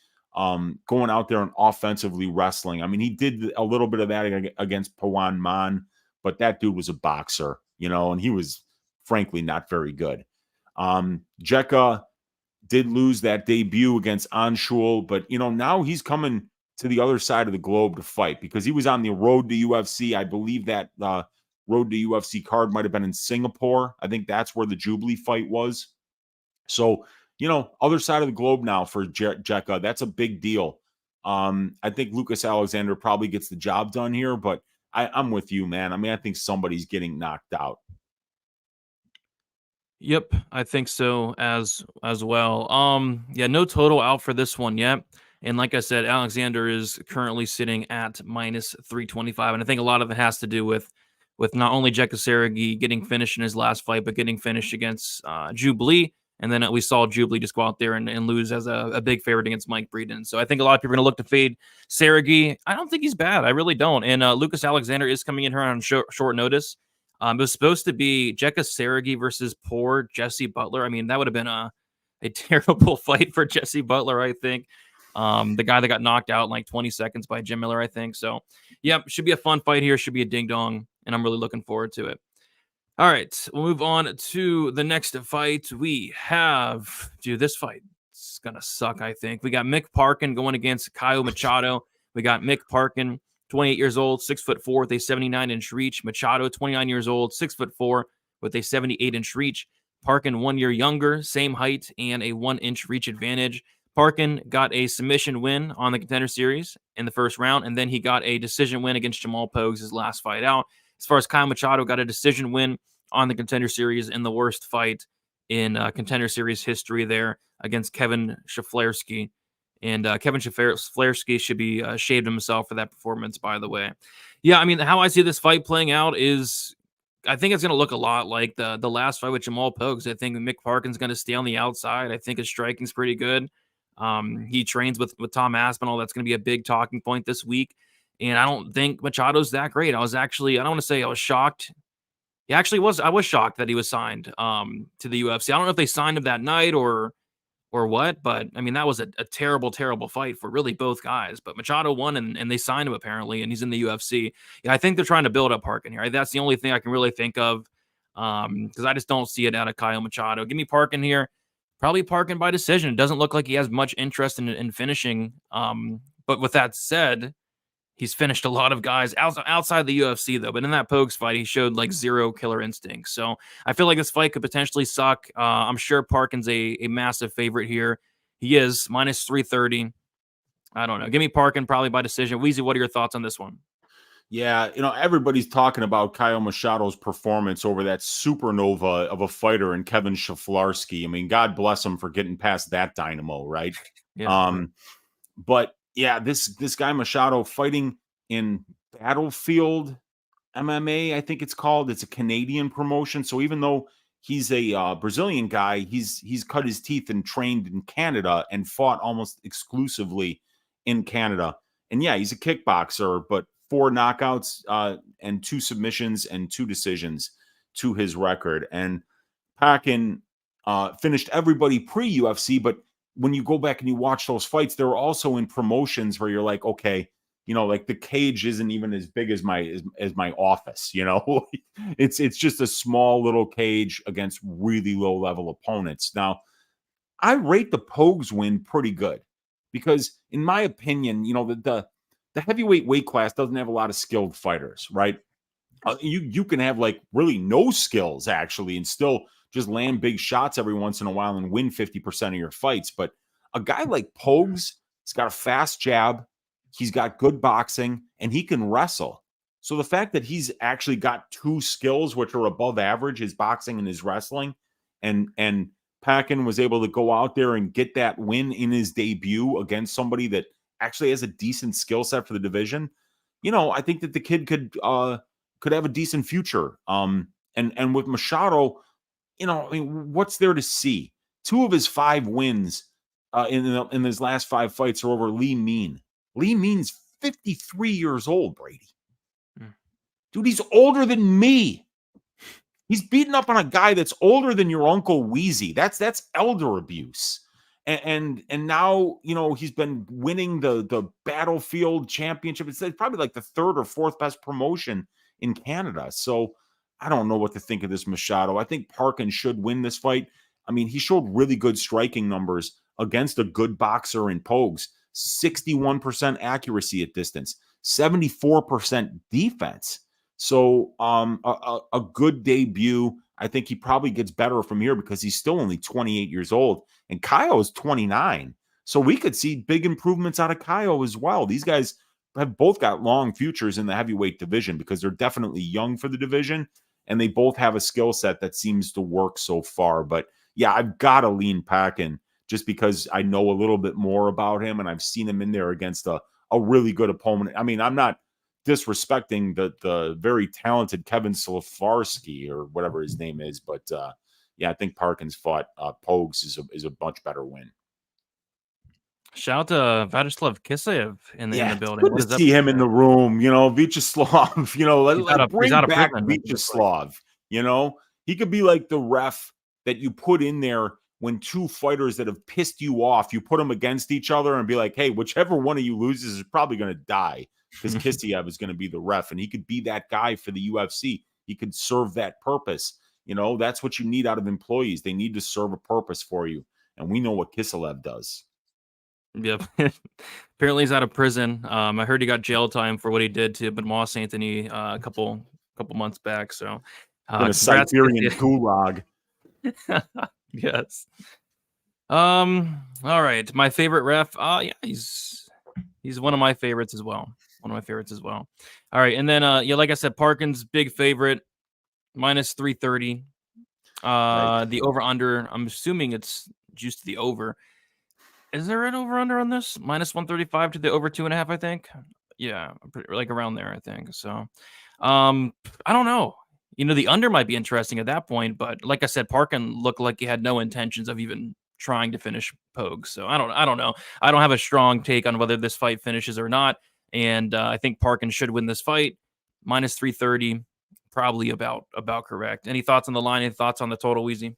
S2: going out there and offensively wrestling. I mean, he did a little bit of that against Pawan Man, but that dude was a boxer, you know, and he was frankly not very good. Jekka did lose that debut against Anshul, but, you know, now he's coming to the other side of the globe to fight, because he was on the road to UFC. I believe that road to UFC card might have been in Singapore. I think that's where the Jubilee fight was. So, you know, other side of the globe now for Jekka. That's a big deal. I think Lucas Alexander probably gets the job done here, but I'm with you, man. I mean, I think somebody's getting knocked out.
S1: Yep, I think so as well. Yeah, no total out for this one yet. And like I said, Alexander is currently sitting at minus 325. And I think a lot of it has to do with not only Jekka Saragi getting finished in his last fight, but getting finished against Jubilee. And then we saw Jubilee just go out there and lose as a big favorite against Mike Breeden. So I think a lot of people are going to look to fade Saragi. I don't think he's bad. I really don't. And Lucas Alexander is coming in here on short notice. It was supposed to be Jekka Saragi versus poor Jesse Butler. I mean, that would have been a terrible fight for Jesse Butler, I think. The guy that got knocked out in like 20 seconds by Jim Miller, I think. So, yeah, should be a fun fight here. Should be a ding-dong, and I'm really looking forward to it. All right, we'll move on to the next fight. We have, dude, this fight is going to suck, I think. We got Mick Parkin going against Caio Machado. We got Mick Parkin, 28 years old, 6'4" with a 79-inch reach. Machado, 29 years old, 6'4" with a 78-inch reach. Parkin 1 year younger, same height, and a 1-inch reach advantage. Parkin got a submission win on the Contender Series in the first round, and then he got a decision win against Jamal Pogues his last fight out. As far as Caio Machado, got a decision win on the Contender Series in the worst fight in Contender Series history there against Kevin Shaflarsky. And Kevin Shaflarsky should be shaved himself for that performance, by the way. Yeah, I mean, how I see this fight playing out is I think it's going to look a lot like the last fight with Jamal Pogues. I think Mick Parkin's going to stay on the outside. I think his striking's pretty good. He trains with Tom Aspinall. That's going to be a big talking point this week. And I don't think Machado's that great. I was actually, I don't want to say I was shocked. I was shocked that he was signed to the UFC. I don't know if they signed him that night or or what, but I mean, that was a terrible, terrible fight for really both guys. But Machado won, and they signed him apparently, and he's in the UFC. Yeah, I think they're trying to build up Parkin here. That's the only thing I can really think of, because I just don't see it out of Kyle Machado. Give me Parkin here. Probably Parkin by decision. It doesn't look like he has much interest in finishing. But with that said, he's finished a lot of guys outside the UFC, though. But in that Pogues fight, he showed like zero killer instinct. So I feel like this fight could potentially suck. I'm sure Parkin's a massive favorite here. He is minus 330. I don't know. Give me Parkin probably by decision. Weezy, what are your thoughts on this one?
S2: Yeah, everybody's talking about Kyle Machado's performance over that supernova of a fighter in Kevin Shaflarski. I mean, God bless him for getting past that dynamo, right?
S1: Yeah.
S2: But yeah, this guy Machado fighting in Battlefield MMA, I think it's called. It's a Canadian promotion. So even though he's a Brazilian guy, he's cut his teeth and trained in Canada and fought almost exclusively in Canada. And yeah, he's a kickboxer, but 4 knockouts and 2 submissions and 2 decisions to his record. And Packin finished everybody pre-UFC, but when you go back and you watch those fights, they're also in promotions where you're like, okay, like the cage isn't even as big as my office, it's just a small little cage against really low level opponents. Now, I rate the Pogues win pretty good because in my opinion, the heavyweight weight class doesn't have a lot of skilled fighters, right? You can have like really no skills actually and still just land big shots every once in a while and win 50% of your fights. But a guy like Pogues, he's got a fast jab, he's got good boxing, and he can wrestle. So the fact that he's actually got 2 skills which are above average, his boxing and his wrestling, and Packin was able to go out there and get that win in his debut against somebody that actually has a decent skill set for the division. I think that the kid could have a decent future. And with Machado, I mean, what's there to see? 2 of his 5 wins in his last 5 fights are over Lee Mean. Lee Mean's 53 years old, Brady. Dude, he's older than me. He's beating up on a guy that's older than your Uncle Weezy. That's elder abuse. And now, he's been winning the Battlefield Championship. It's probably like the 3rd or 4th best promotion in Canada. So I don't know what to think of this Machado. I think Parkin should win this fight. I mean, he showed really good striking numbers against a good boxer in Pogues. 61% accuracy at distance, 74% defense. So a good debut. I think he probably gets better from here because he's still only 28 years old. And Kyle is 29. So we could see big improvements out of Kyle as well. These guys have both got long futures in the heavyweight division because they're definitely young for the division. And they both have a skill set that seems to work so far. But yeah, I've got to lean Packin just because I know a little bit more about him and I've seen him in there against a really good opponent. I mean, I'm not disrespecting the very talented Kevin Szaflarski or whatever his name is, but yeah, I think Parkin's fought Pogues is a much better win.
S1: Shout out to Vladislav Kisev in the building.
S2: Good to see him in the room. Vyacheslav, bring back Vyacheslav. He could be like the ref that you put in there when 2 fighters that have pissed you off, you put them against each other and be like, hey, whichever one of you loses is probably going to die because Kisev is going to be the ref. And he could be that guy for the UFC. He could serve that purpose. That's what you need out of employees. They need to serve a purpose for you. And we know what Kisev does.
S1: Yep. Apparently he's out of prison. I heard he got jail time for what he did to Benoit Saint-Denis a couple months back. So
S2: a Siberian gulag.
S1: Yes. All right. My favorite ref. Yeah, he's one of my favorites as well. All right. And then like I said, Parkin's big favorite, minus 330. Right. The over under, I'm assuming it's juiced to the over. Is there an over under on this? Minus 135 to the over 2.5, I think. Yeah, like around there, I think. So I don't know. The under might be interesting at that point, but like I said, Parkin looked like he had no intentions of even trying to finish Pogue. So I don't know. I don't have a strong take on whether this fight finishes or not. And I think Parkin should win this fight. Minus 330, probably about correct. Any thoughts on the line? Any thoughts on the total, Weezy?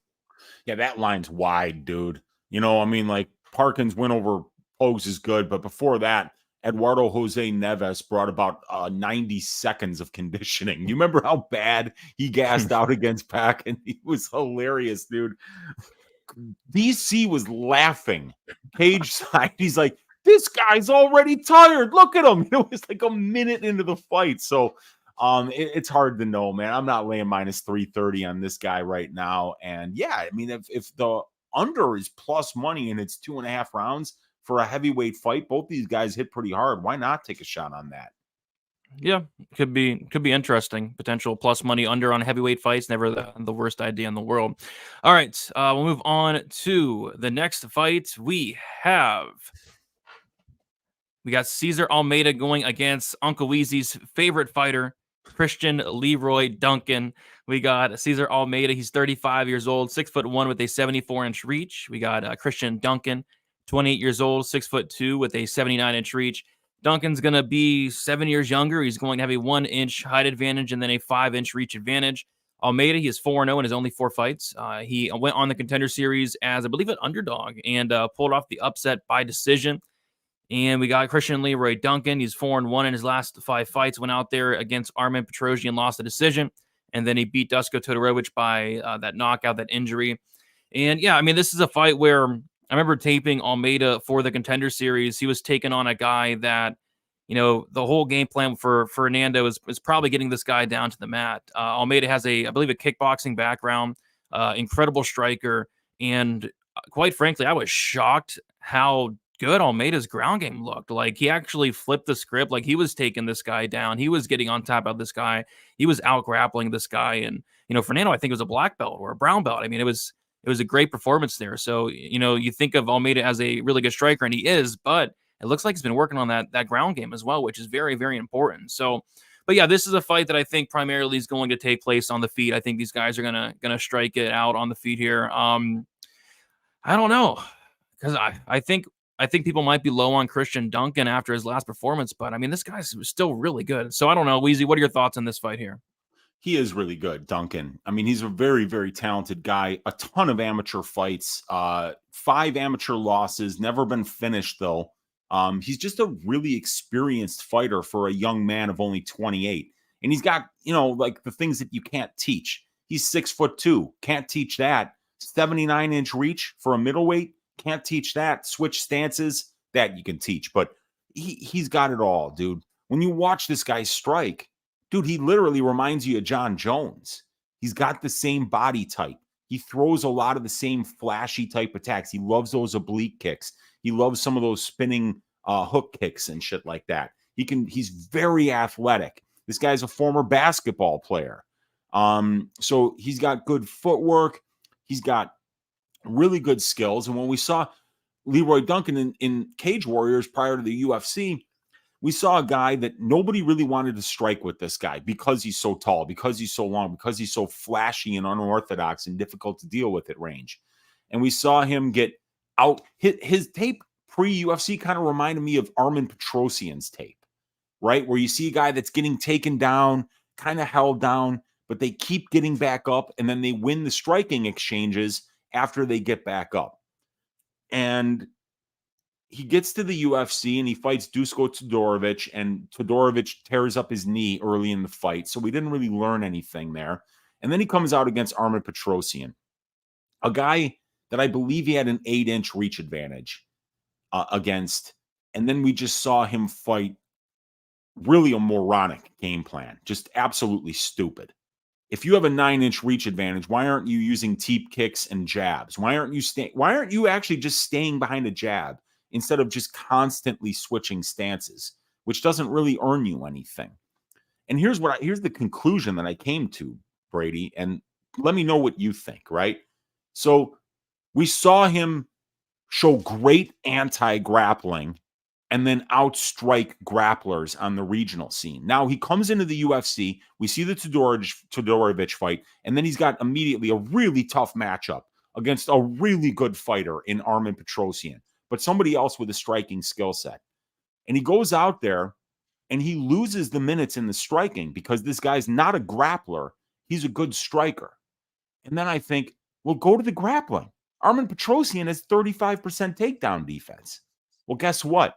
S2: Yeah, that line's wide, dude. You know, I mean, like Parkins win over Pogues is good, but before that, Eduardo Jose Neves brought about 90 seconds of conditioning. You remember how bad he gassed out against Pac? And he was hilarious, dude. DC was laughing. Cage side, he's like, this guy's already tired. Look at him. It was like a minute into the fight. So it's hard to know, man. I'm not laying minus 330 on this guy right now. And yeah, I mean, if the under is plus money and it's 2.5 rounds for a heavyweight fight, both these guys hit pretty hard. Why not take a shot on that?
S1: Yeah, could be interesting. Potential plus money under on heavyweight fights, never the worst idea in the world. All right, we'll move on to the next fight. We got César Almeida going against Uncle Weezy's favorite fighter, Christian Leroy Duncan. We got César Almeida. He's 35 years old, 6'1" with a 74-inch reach. We got Christian Duncan, 28 years old, 6'2" with a 79-inch reach. Duncan's going to be 7 years younger. He's going to have a 1-inch height advantage and then a 5-inch reach advantage. Almeida, he is 4-0 in his only 4 fights. He went on the Contender Series as, I believe, an underdog and pulled off the upset by decision. And we got Christian Leroy Duncan. He's 4-1 in his last 5 fights. Went out there against Armen Petrosyan, lost the decision. And then he beat Dusko Todorovic by that knockout, that injury. And yeah, I mean, this is a fight where I remember taping Almeida for the Contender Series. He was taking on a guy that, you know, the whole game plan for Fernando is probably getting this guy down to the mat. Almeida has I believe, a kickboxing background, incredible striker. And quite frankly, I was shocked how good Almeida's ground game looked. Like, he actually flipped the script. Like, he was taking this guy down. He was getting on top of this guy. He was out grappling this guy. And, you know, Fernando, I think, was a black belt or a brown belt. I mean, it was a great performance there. So, you know, you think of Almeida as a really good striker, and he is, but it looks like he's been working on that ground game as well, which is very, very important. So, but yeah, this is a fight that I think primarily is going to take place on the feet. I think these guys are gonna strike it out on the feet here. I don't know, because I think people might be low on Christian Duncan after his last performance, but I mean, this guy's still really good. So I don't know, Weezy, what are your thoughts on this fight here?
S2: He is really good, Duncan. I mean, he's a very, very talented guy. A ton of amateur fights, 5 amateur losses, never been finished though. He's just a really experienced fighter for a young man of only 28. And he's got, you know, like the things that you can't teach. He's 6'2", can't teach that. 79-inch reach for a middleweight, can't teach that. Switch stances, that you can teach. But he's got it all, dude. When you watch this guy strike, dude, he literally reminds you of John Jones. He's got the same body type. He throws a lot of the same flashy type attacks. He loves those oblique kicks. He loves some of those spinning hook kicks and shit like that. He's very athletic. This guy's a former basketball player. So he's got good footwork. He's got really good skills. And when we saw Leroy Duncan in Cage Warriors prior to the UFC, we saw a guy that nobody really wanted to strike with this guy because he's so tall, because he's so long, because he's so flashy and unorthodox and difficult to deal with at range. And we saw him get out. His tape pre-UFC kind of reminded me of Armen Petrosyan's tape, right? Where you see a guy that's getting taken down, kind of held down, but they keep getting back up, and then they win the striking exchanges after they get back up. And he gets to the UFC and he fights Dusko Todorovic, and Todorovic tears up his knee early in the fight. So we didn't really learn anything there. And then he comes out against Armen Petrosyan, a guy that I believe he had an 8-inch reach advantage against. And then we just saw him fight really a moronic game plan, just absolutely stupid. If you have a 9-inch reach advantage, why aren't you using teep kicks and jabs? Why aren't you actually just staying behind a jab instead of just constantly switching stances, which doesn't really earn you anything? And here's the conclusion that I came to, Brady, and let me know what you think, right? So we saw him show great anti-grappling and then outstrike grapplers on the regional scene. Now he comes into the UFC, we see the Todorovic fight, and then he's got immediately a really tough matchup against a really good fighter in Armen Petrosyan, but somebody else with a striking skill set. And he goes out there and he loses the minutes in the striking because this guy's not a grappler. He's a good striker. And then I think, well, go to the grappling. Armin Petrosyan has 35% takedown defense. Well, guess what?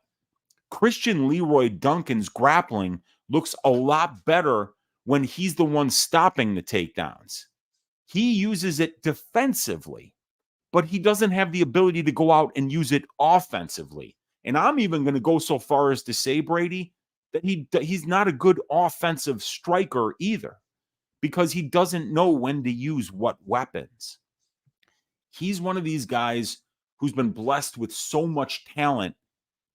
S2: Christian Leroy Duncan's grappling looks a lot better when he's the one stopping the takedowns. He uses it defensively, but he doesn't have the ability to go out and use it offensively. And I'm even going to go so far as to say, Brady, that he's not a good offensive striker either, because he doesn't know when to use what weapons. He's one of these guys who's been blessed with so much talent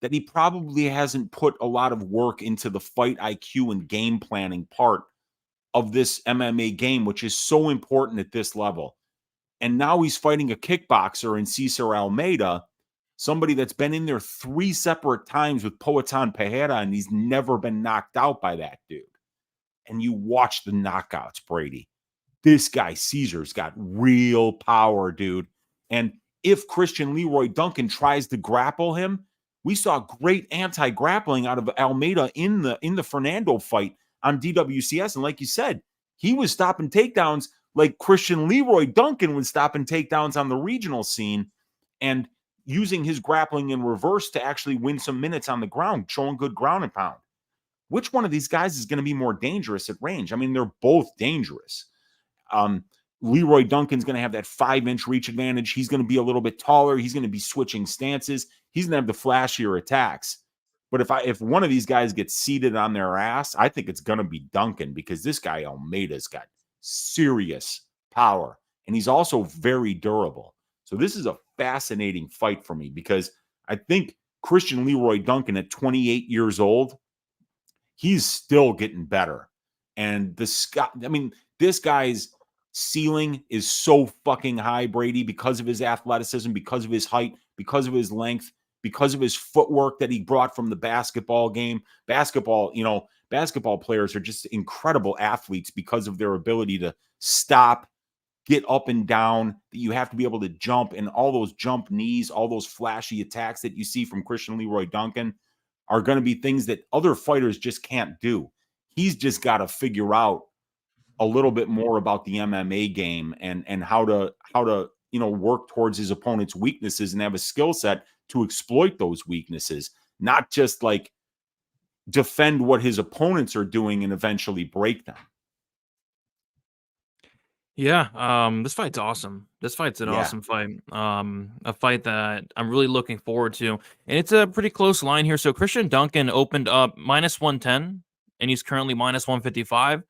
S2: that he probably hasn't put a lot of work into the fight IQ and game planning part of this MMA game, which is so important at this level. And now he's fighting a kickboxer in César Almeida, somebody that's been in there 3 separate times with Poatan Pinheiro, and he's never been knocked out by that dude. And you watch the knockouts, Brady. This guy, César's got real power, dude. And if Christian Leroy Duncan tries to grapple him, we saw great anti-grappling out of Almeida in the Fernando fight on DWCS. And like you said, he was stopping takedowns like Christian Leroy Duncan was stopping takedowns on the regional scene and using his grappling in reverse to actually win some minutes on the ground, showing good ground and pound. Which one of these guys is going to be more dangerous at range? I mean, they're both dangerous. Leroy Duncan's going to have that 5-inch reach advantage. He's going to be a little bit taller. He's going to be switching stances. He's going to have the flashier attacks. But if one of these guys gets seated on their ass, I think it's going to be Duncan, because this guy Almeida's got serious power, and he's also very durable. So this is a fascinating fight for me, because I think Christian Leroy Duncan at 28 years old, he's still getting better. And this guy's ceiling is so fucking high, Brady, because of his athleticism, because of his height, because of his length, because of his footwork that he brought from the basketball game. Basketball players are just incredible athletes because of their ability to stop, get up and down, that you have to be able to jump, and all those jump knees, all those flashy attacks that you see from Christian Leroy Duncan are going to be things that other fighters just can't do. He's just got to figure out a little bit more about the MMA game and how to work towards his opponent's weaknesses and have a skill set to exploit those weaknesses, not just like defend what his opponents are doing and eventually break them.
S1: Yeah, this fight's awesome. This fight's an awesome fight. A fight that I'm really looking forward to. And it's a pretty close line here. So Christian Duncan opened up -110, and he's currently -155.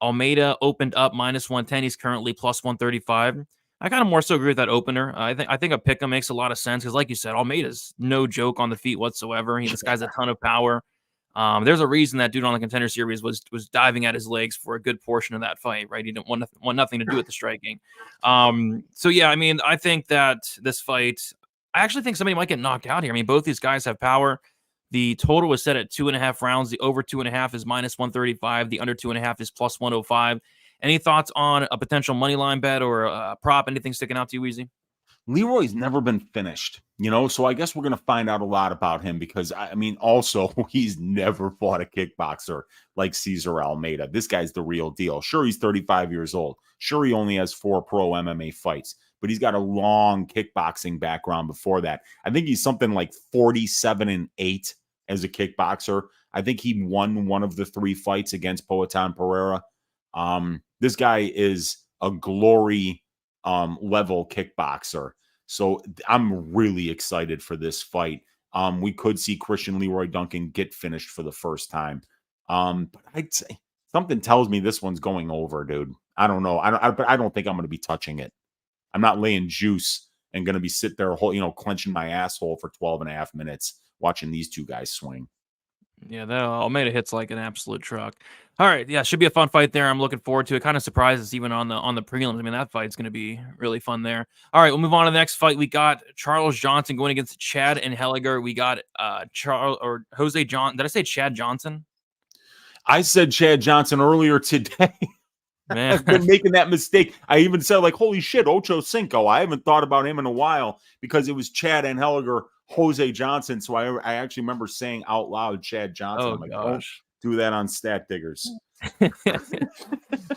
S1: Almeida opened up -110. He's currently +135. I kind of more so agree with that opener. I think a pick'em makes a lot of sense, because, like you said, Almeida's no joke on the feet whatsoever. This guy's a ton of power. There's a reason that dude on the Contender Series was diving at his legs for a good portion of that fight, right? He didn't want nothing to do with the striking. So yeah, I mean, I think that this fight, I actually think somebody might get knocked out here. I mean, both these guys have power. The total was set at 2.5 rounds. The over 2.5 is -135. The under 2.5 is +105. Any thoughts on a potential money line bet or a prop? Anything sticking out to you, Weezy?
S2: Leroy's never been finished, so I guess we're going to find out a lot about him, because, I mean, also, he's never fought a kickboxer like César Almeida. This guy's the real deal. Sure, he's 35 years old. Sure, he only has 4 pro MMA fights, but he's got a long kickboxing background before that. I think he's something like 47-8 as a kickboxer. I think he won one of the 3 fights against Poatan Pinheiro. This guy is a glory level kickboxer. So I'm really excited for this fight. We could see Christian Leroy Duncan get finished for the first time. But I'd say something tells me this one's going over, dude. I don't know. I don't think I'm going to be touching it. I'm not laying juice and going to be sit there, clenching my asshole for 12.5 minutes watching these two guys swing.
S1: Yeah, that Almeida hits like an absolute truck. All right, yeah, should be a fun fight there. I'm looking forward to it. Kind of surprised it's even on the prelims. I mean, that fight's going to be really fun there. All right, we'll move on to the next fight. We got Charles Johnson going against Chad Anheliger. We got Jose John. Did I say Chad Johnson?
S2: I said Chad Johnson earlier today. Man, I've been making that mistake. I even said, like, holy shit, Ocho Cinco. I haven't thought about him in a while because it was Chad Anheliger, Jose Johnson. So I actually remember saying out loud Chad Johnson.
S1: Oh,
S2: I'm like,
S1: gosh.
S2: do that on Stat Diggers.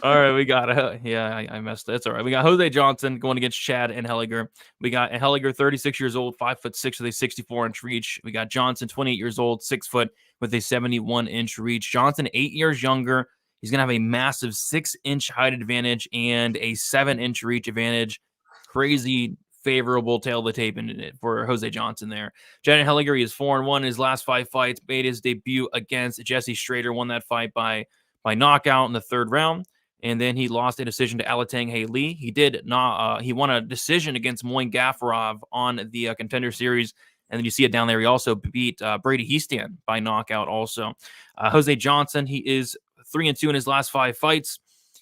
S1: All right, we got I messed it. It's all right. We got Jose Johnson going against Chad Anheliger. We got Anheliger, 36 years old, 5'6" with a 64-inch reach. We got Johnson, 28 years old, 6 foot with a 71-inch reach. Johnson, 8 years younger. He's gonna have a massive 6-inch height advantage and a 7-inch reach advantage. Crazy favorable tail of the tape in it for Jose Johnson there. Chad Anheliger, he is 4-1 in his last 5 fights. Made his debut against Jesse Strader. Won that fight by knockout in the 3rd round. And then he lost a decision to Alatang Lee. He did not. He won a decision against Moin Gafarov on the Contender Series. And then you see it down there. He also beat Brady Heastan by knockout also. Jose Johnson, he is 3-2 in his last 5 fights.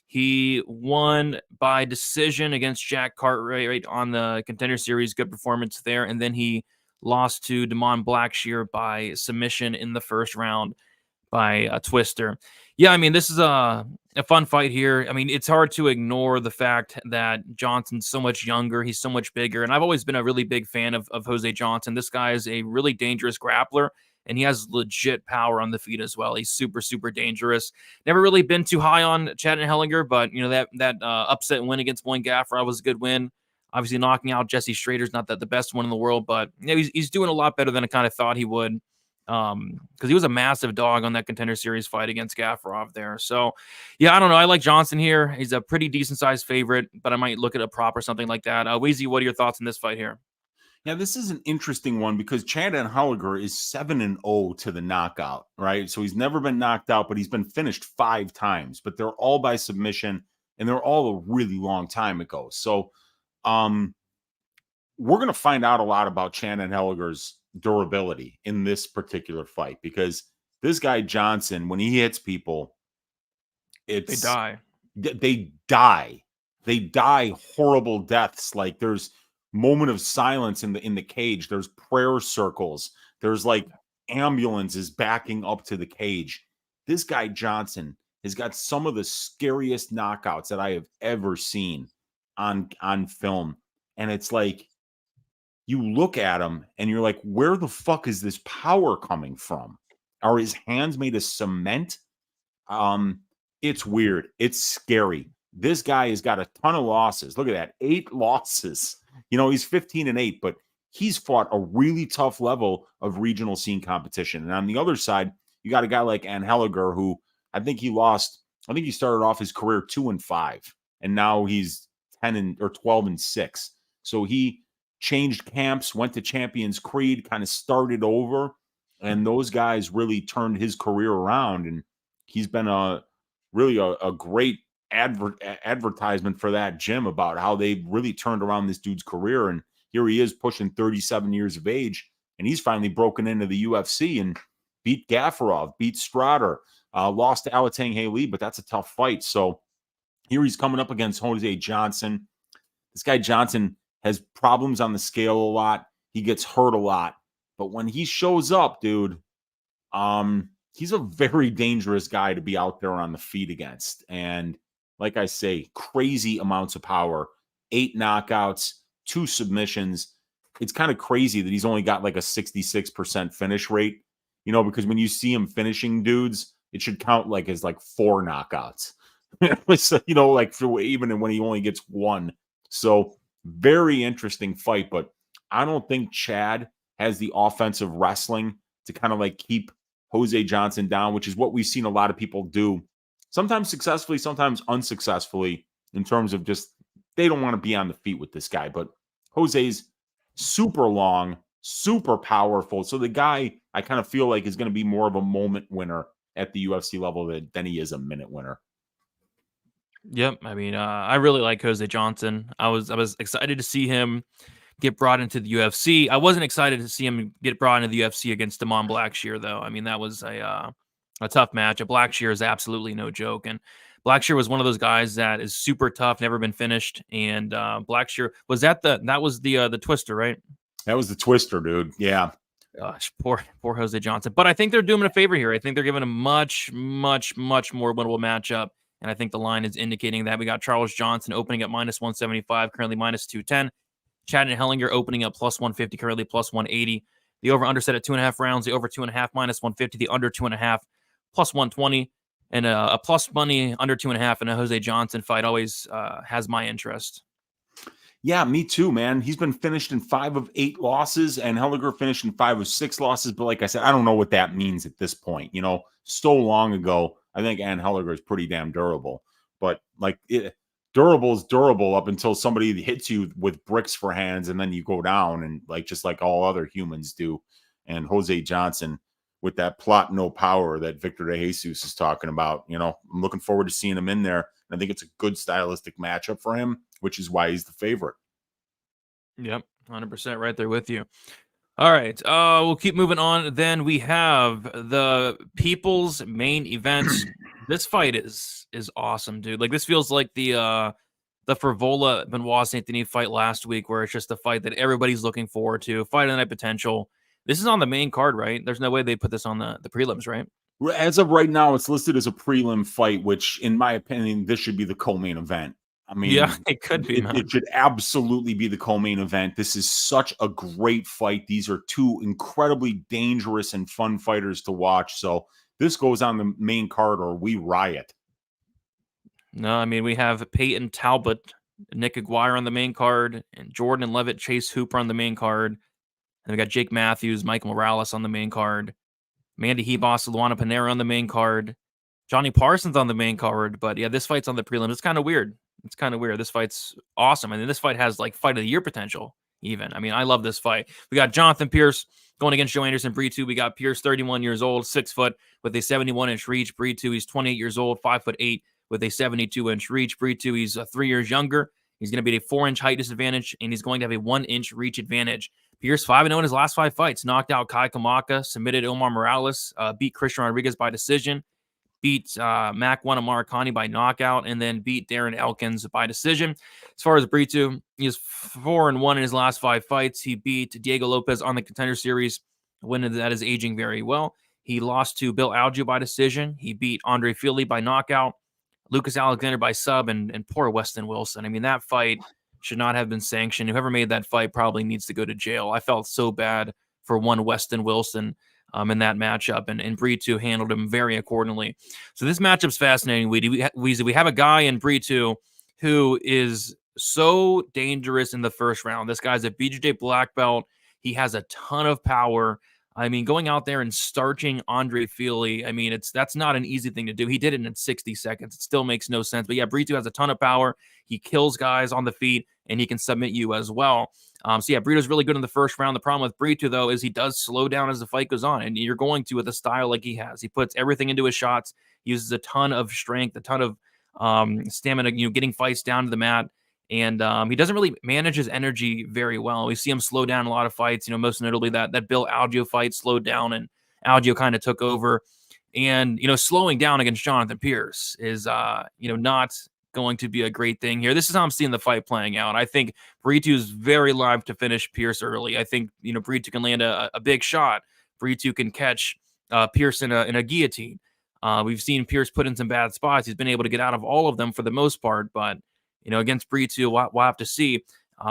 S1: He won by decision against Jack Cartwright on the Contender Series. Good performance there. And then he lost to Damon Blackshear by submission in the 1st round by a twister. Yeah, I mean, this is a fun fight here. I mean, it's hard to ignore the fact that Johnson's so much younger. He's so much bigger. And I've always been a really big fan of Jose Johnson. This guy is a really dangerous grappler, and he has legit power on the feet as well. He's super, super dangerous. Never really been too high on Chad Anheliger, but, you know, that upset win against Moin Gafarov was a good win. Obviously, knocking out Jesse Strader's not the best one in the world, but you know, he's doing a lot better than I kind of thought he would. Because he was a massive dog on that Contender Series fight against Gafarov there. So, yeah, I don't know. I like Johnson here. He's a pretty decent-sized favorite, but I might look at a prop or something like that. Weezy, what are your thoughts on this fight here?
S2: Yeah, this is an interesting one because Chad Anheliger is 7-0 to the knockout, right? So he's never been knocked out, but he's been finished 5 times. But they're all by submission, and they're all a really long time ago. So, we're going to find out a lot about Chad Anheliger's durability in this particular fight because this guy Johnson, when he hits people, they die horrible deaths. Like there's moment of silence in the cage. There's prayer circles. There's like ambulances backing up to the cage. This guy Johnson has got some of the scariest knockouts that I have ever seen on film, and it's like you look at him and you're like, where the fuck is this power coming from? Are his hands made of cement? It's weird. It's scary. This guy has got a ton of losses. Look at that. 8 losses. You know, he's 15-8, but he's fought a really tough level of regional scene competition. And on the other side, you got a guy like Anheliger, who I think he started off his career 2-5, and now he's 12-6. So he changed camps, went to Champions Creed, kind of started over, and those guys really turned his career around. And he's been a great advertisement for that gym about how they really turned around this dude's career. And here he is pushing 37 years of age, and he's finally broken into the UFC and beat Gafarov, beat Strader, lost to Alatang Lee, but that's a tough fight. So here he's coming up against Jose Johnson. This guy Johnson has problems on the scale a lot. He gets hurt a lot. But when he shows up, dude, he's a very dangerous guy to be out there on the feet against. And like I say, crazy amounts of power, 8 knockouts, 2 submissions. It's kind of crazy that he's only got like a 66% finish rate, you know, because when you see him finishing dudes, it should count like as like 4 knockouts, you know, like for even when he only gets 1. So very interesting fight, but I don't think Chad has the offensive wrestling to kind of like keep Jose Johnson down, which is what we've seen a lot of people do, sometimes successfully, sometimes unsuccessfully, in terms of just they don't want to be on the feet with this guy. But Jose's super long, super powerful. So the guy I kind of feel like is going to be more of a moment winner at the UFC level than he is a minute winner.
S1: Yep. I mean, I really like Jose Johnson. I was excited to see him get brought into the UFC. I wasn't excited to see him get brought into the UFC against Damon Blackshear, though. I mean, that was a tough match. A Blackshear is absolutely no joke. And Blackshear was one of those guys that is super tough, never been finished. And Blackshear, was that was the twister, right?
S2: That was the twister, dude. Yeah.
S1: Gosh, poor Jose Johnson. But I think they're doing him a favor here. I think they're giving him a much, much, much more winnable matchup. And I think the line is indicating that. We got Charles Johnson opening at -175, currently -210. Chad Anheliger opening up +150, currently +180. The over-under set at 2.5 rounds. The over 2.5 -150. The under 2.5 plus 120, and a plus money under 2.5 in a Jose Johnson fight always has my interest.
S2: Yeah, me too, man. He's been finished in 5 of 8 losses, and Anheliger finished in 5 of 6 losses. But like I said, I don't know what that means at this point. You know, so long ago, I think Anheliger is pretty damn durable. But like, durable is durable up until somebody hits you with bricks for hands, and then you go down, and like just like all other humans do. And Jose Johnson with that plot no power that Victor De Jesus is talking about. You know, I'm looking forward to seeing him in there. I think it's a good stylistic matchup for him, which is why he's the favorite.
S1: Yep, 100% right there with you. All right, we'll keep moving on. Then we have the People's main event. This fight is awesome, dude. Like, this feels like the Frevola Benoit Saint Denis fight last week, where it's just a fight that everybody's looking forward to. Fight of the night potential. This is on the main card, right? There's no way they put this on the prelims, right?
S2: As of right now, it's listed as a prelim fight, which, in my opinion, this should be the co-main event. I mean,
S1: yeah, it could be.
S2: It should absolutely be the co-main event. This is such a great fight. These are two incredibly dangerous and fun fighters to watch. So this goes on the main card, or we riot.
S1: No, I mean, we have Payton, Talbott, Nick Aguirre on the main card, and Jordan and Leavitt, Chase Hooper on the main card. And we got Jake Matthews, Michael Morales on the main card. Mandy Hebos, Luana Pinheiro on the main card. Johnny Parsons on the main card. But yeah, this fight's on the prelims. It's kind of weird. This fight's awesome. I mean, this fight has like fight of the year potential, even. I mean, I love this fight. We got Jonathan Pearce going against Joanderson Brito. We got Pearce, 31 years old, 6 foot with a 71-inch reach. Brito, he's 28 years old, 5'8" with a 72-inch reach. Brito, he's 3 years younger. He's going to be at a 4-inch height disadvantage, and he's going to have a 1-inch reach advantage. Pearce 5-0 in his last 5 fights. Knocked out Kai Kamaka, submitted Omar Morales, beat Christian Rodriguez by decision, beat Mac Wanamarikani by knockout, and then beat Darren Elkins by decision. As far as Brito, he is 4-1 in his last 5 fights. He beat Diego Lopez on the Contender Series, a win that is aging very well. He lost to Bill Algeo by decision. He beat Andre Fili by knockout, Lucas Alexander by sub, and poor Weston Wilson. I mean, that fight should not have been sanctioned. Whoever made that fight probably needs to go to jail. I felt so bad for one Weston Wilson in that matchup, and Brito handled him very accordingly. So this matchup's fascinating, Weezy. We have a guy in Brito who is so dangerous in the first round. This guy's a BJJ black belt. He has a ton of power. I mean, going out there and starching Andre Fili, I mean, that's not an easy thing to do. He did it in 60 seconds. It still makes no sense. But yeah, Brito has a ton of power. He kills guys on the feet, and he can submit you as well. So yeah, Brito's really good in the first round. The problem with Brito, though, is he does slow down as the fight goes on, and you're going to with a style like he has. He puts everything into his shots. He uses a ton of strength, a ton of stamina, getting fights down to the mat. And he doesn't really manage his energy very well. We see him slow down a lot of fights, most notably that Bill Algeo fight slowed down and Algeo kind of took over. And, slowing down against Jonathan Pearce is, not going to be a great thing here. This is how I'm seeing the fight playing out. I think Brito is very live to finish Pearce early. I think, Brito can land a big shot. Brito can catch Pearce in a guillotine. We've seen Pearce put in some bad spots. He's been able to get out of all of them for the most part, but against Brito, we'll have to see.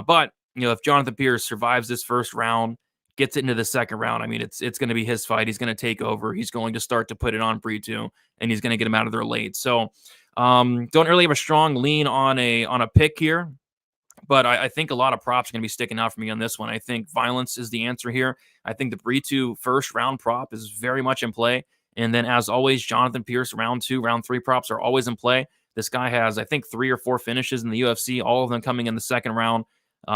S1: But, if Jonathan Pearce survives this first round, gets it into the second round, I mean, it's going to be his fight. He's going to take over. He's going to start to put it on Brito, and he's going to get him out of there late. So, don't really have a strong lean on a pick here, but I think a lot of props are going to be sticking out for me on this one. I think violence is the answer here. I think the Brito first round prop is very much in play. And then, as always, Jonathan Pearce round 2, round 3 props are always in play. This guy has, I think, 3 or 4 finishes in the UFC, all of them coming in the second round.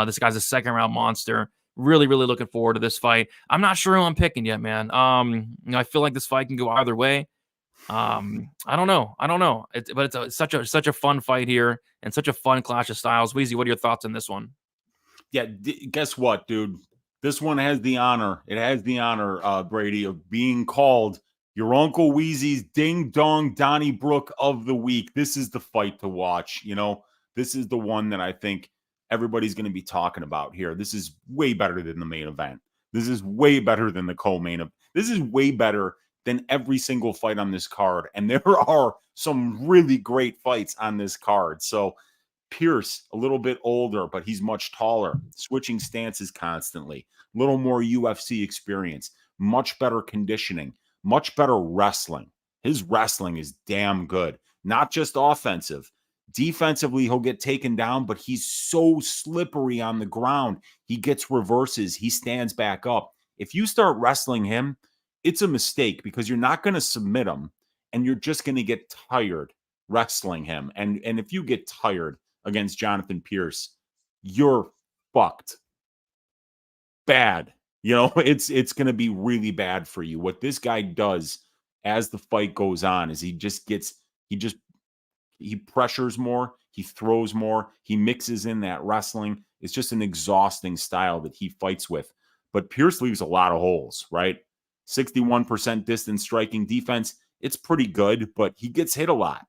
S1: This guy's a second-round monster. Really, really looking forward to this fight. I'm not sure who I'm picking yet, man. I feel like this fight can go either way. I don't know. But it's such a fun fight here and such a fun clash of styles. Weezy, what are your thoughts on this one?
S2: Yeah, guess what, dude? This one has the honor. It has the honor, Brady, of being called your Uncle Weezy's Ding Dong Donnybrook of the week. This is the fight to watch. This is the one that I think everybody's going to be talking about here. This is way better than the main event. This is way better than the co-main event. This is way better than every single fight on this card. And there are some really great fights on this card. So Pearce, a little bit older, but he's much taller, switching stances constantly, a little more UFC experience, much better conditioning, much better wrestling. His wrestling is damn good. Not just offensive. Defensively, he'll get taken down, but he's so slippery on the ground. He gets reverses. He stands back up. If you start wrestling him, it's a mistake because you're not going to submit him, and you're just going to get tired wrestling him. And if you get tired against Jonathan Pearce, you're fucked. Bad. You know, it's going to be really bad for you. What this guy does as the fight goes on is he pressures more, he throws more, he mixes in that wrestling. It's just an exhausting style that he fights with. But Pearce leaves a lot of holes, right? 61% distance striking defense. It's pretty good, but he gets hit a lot.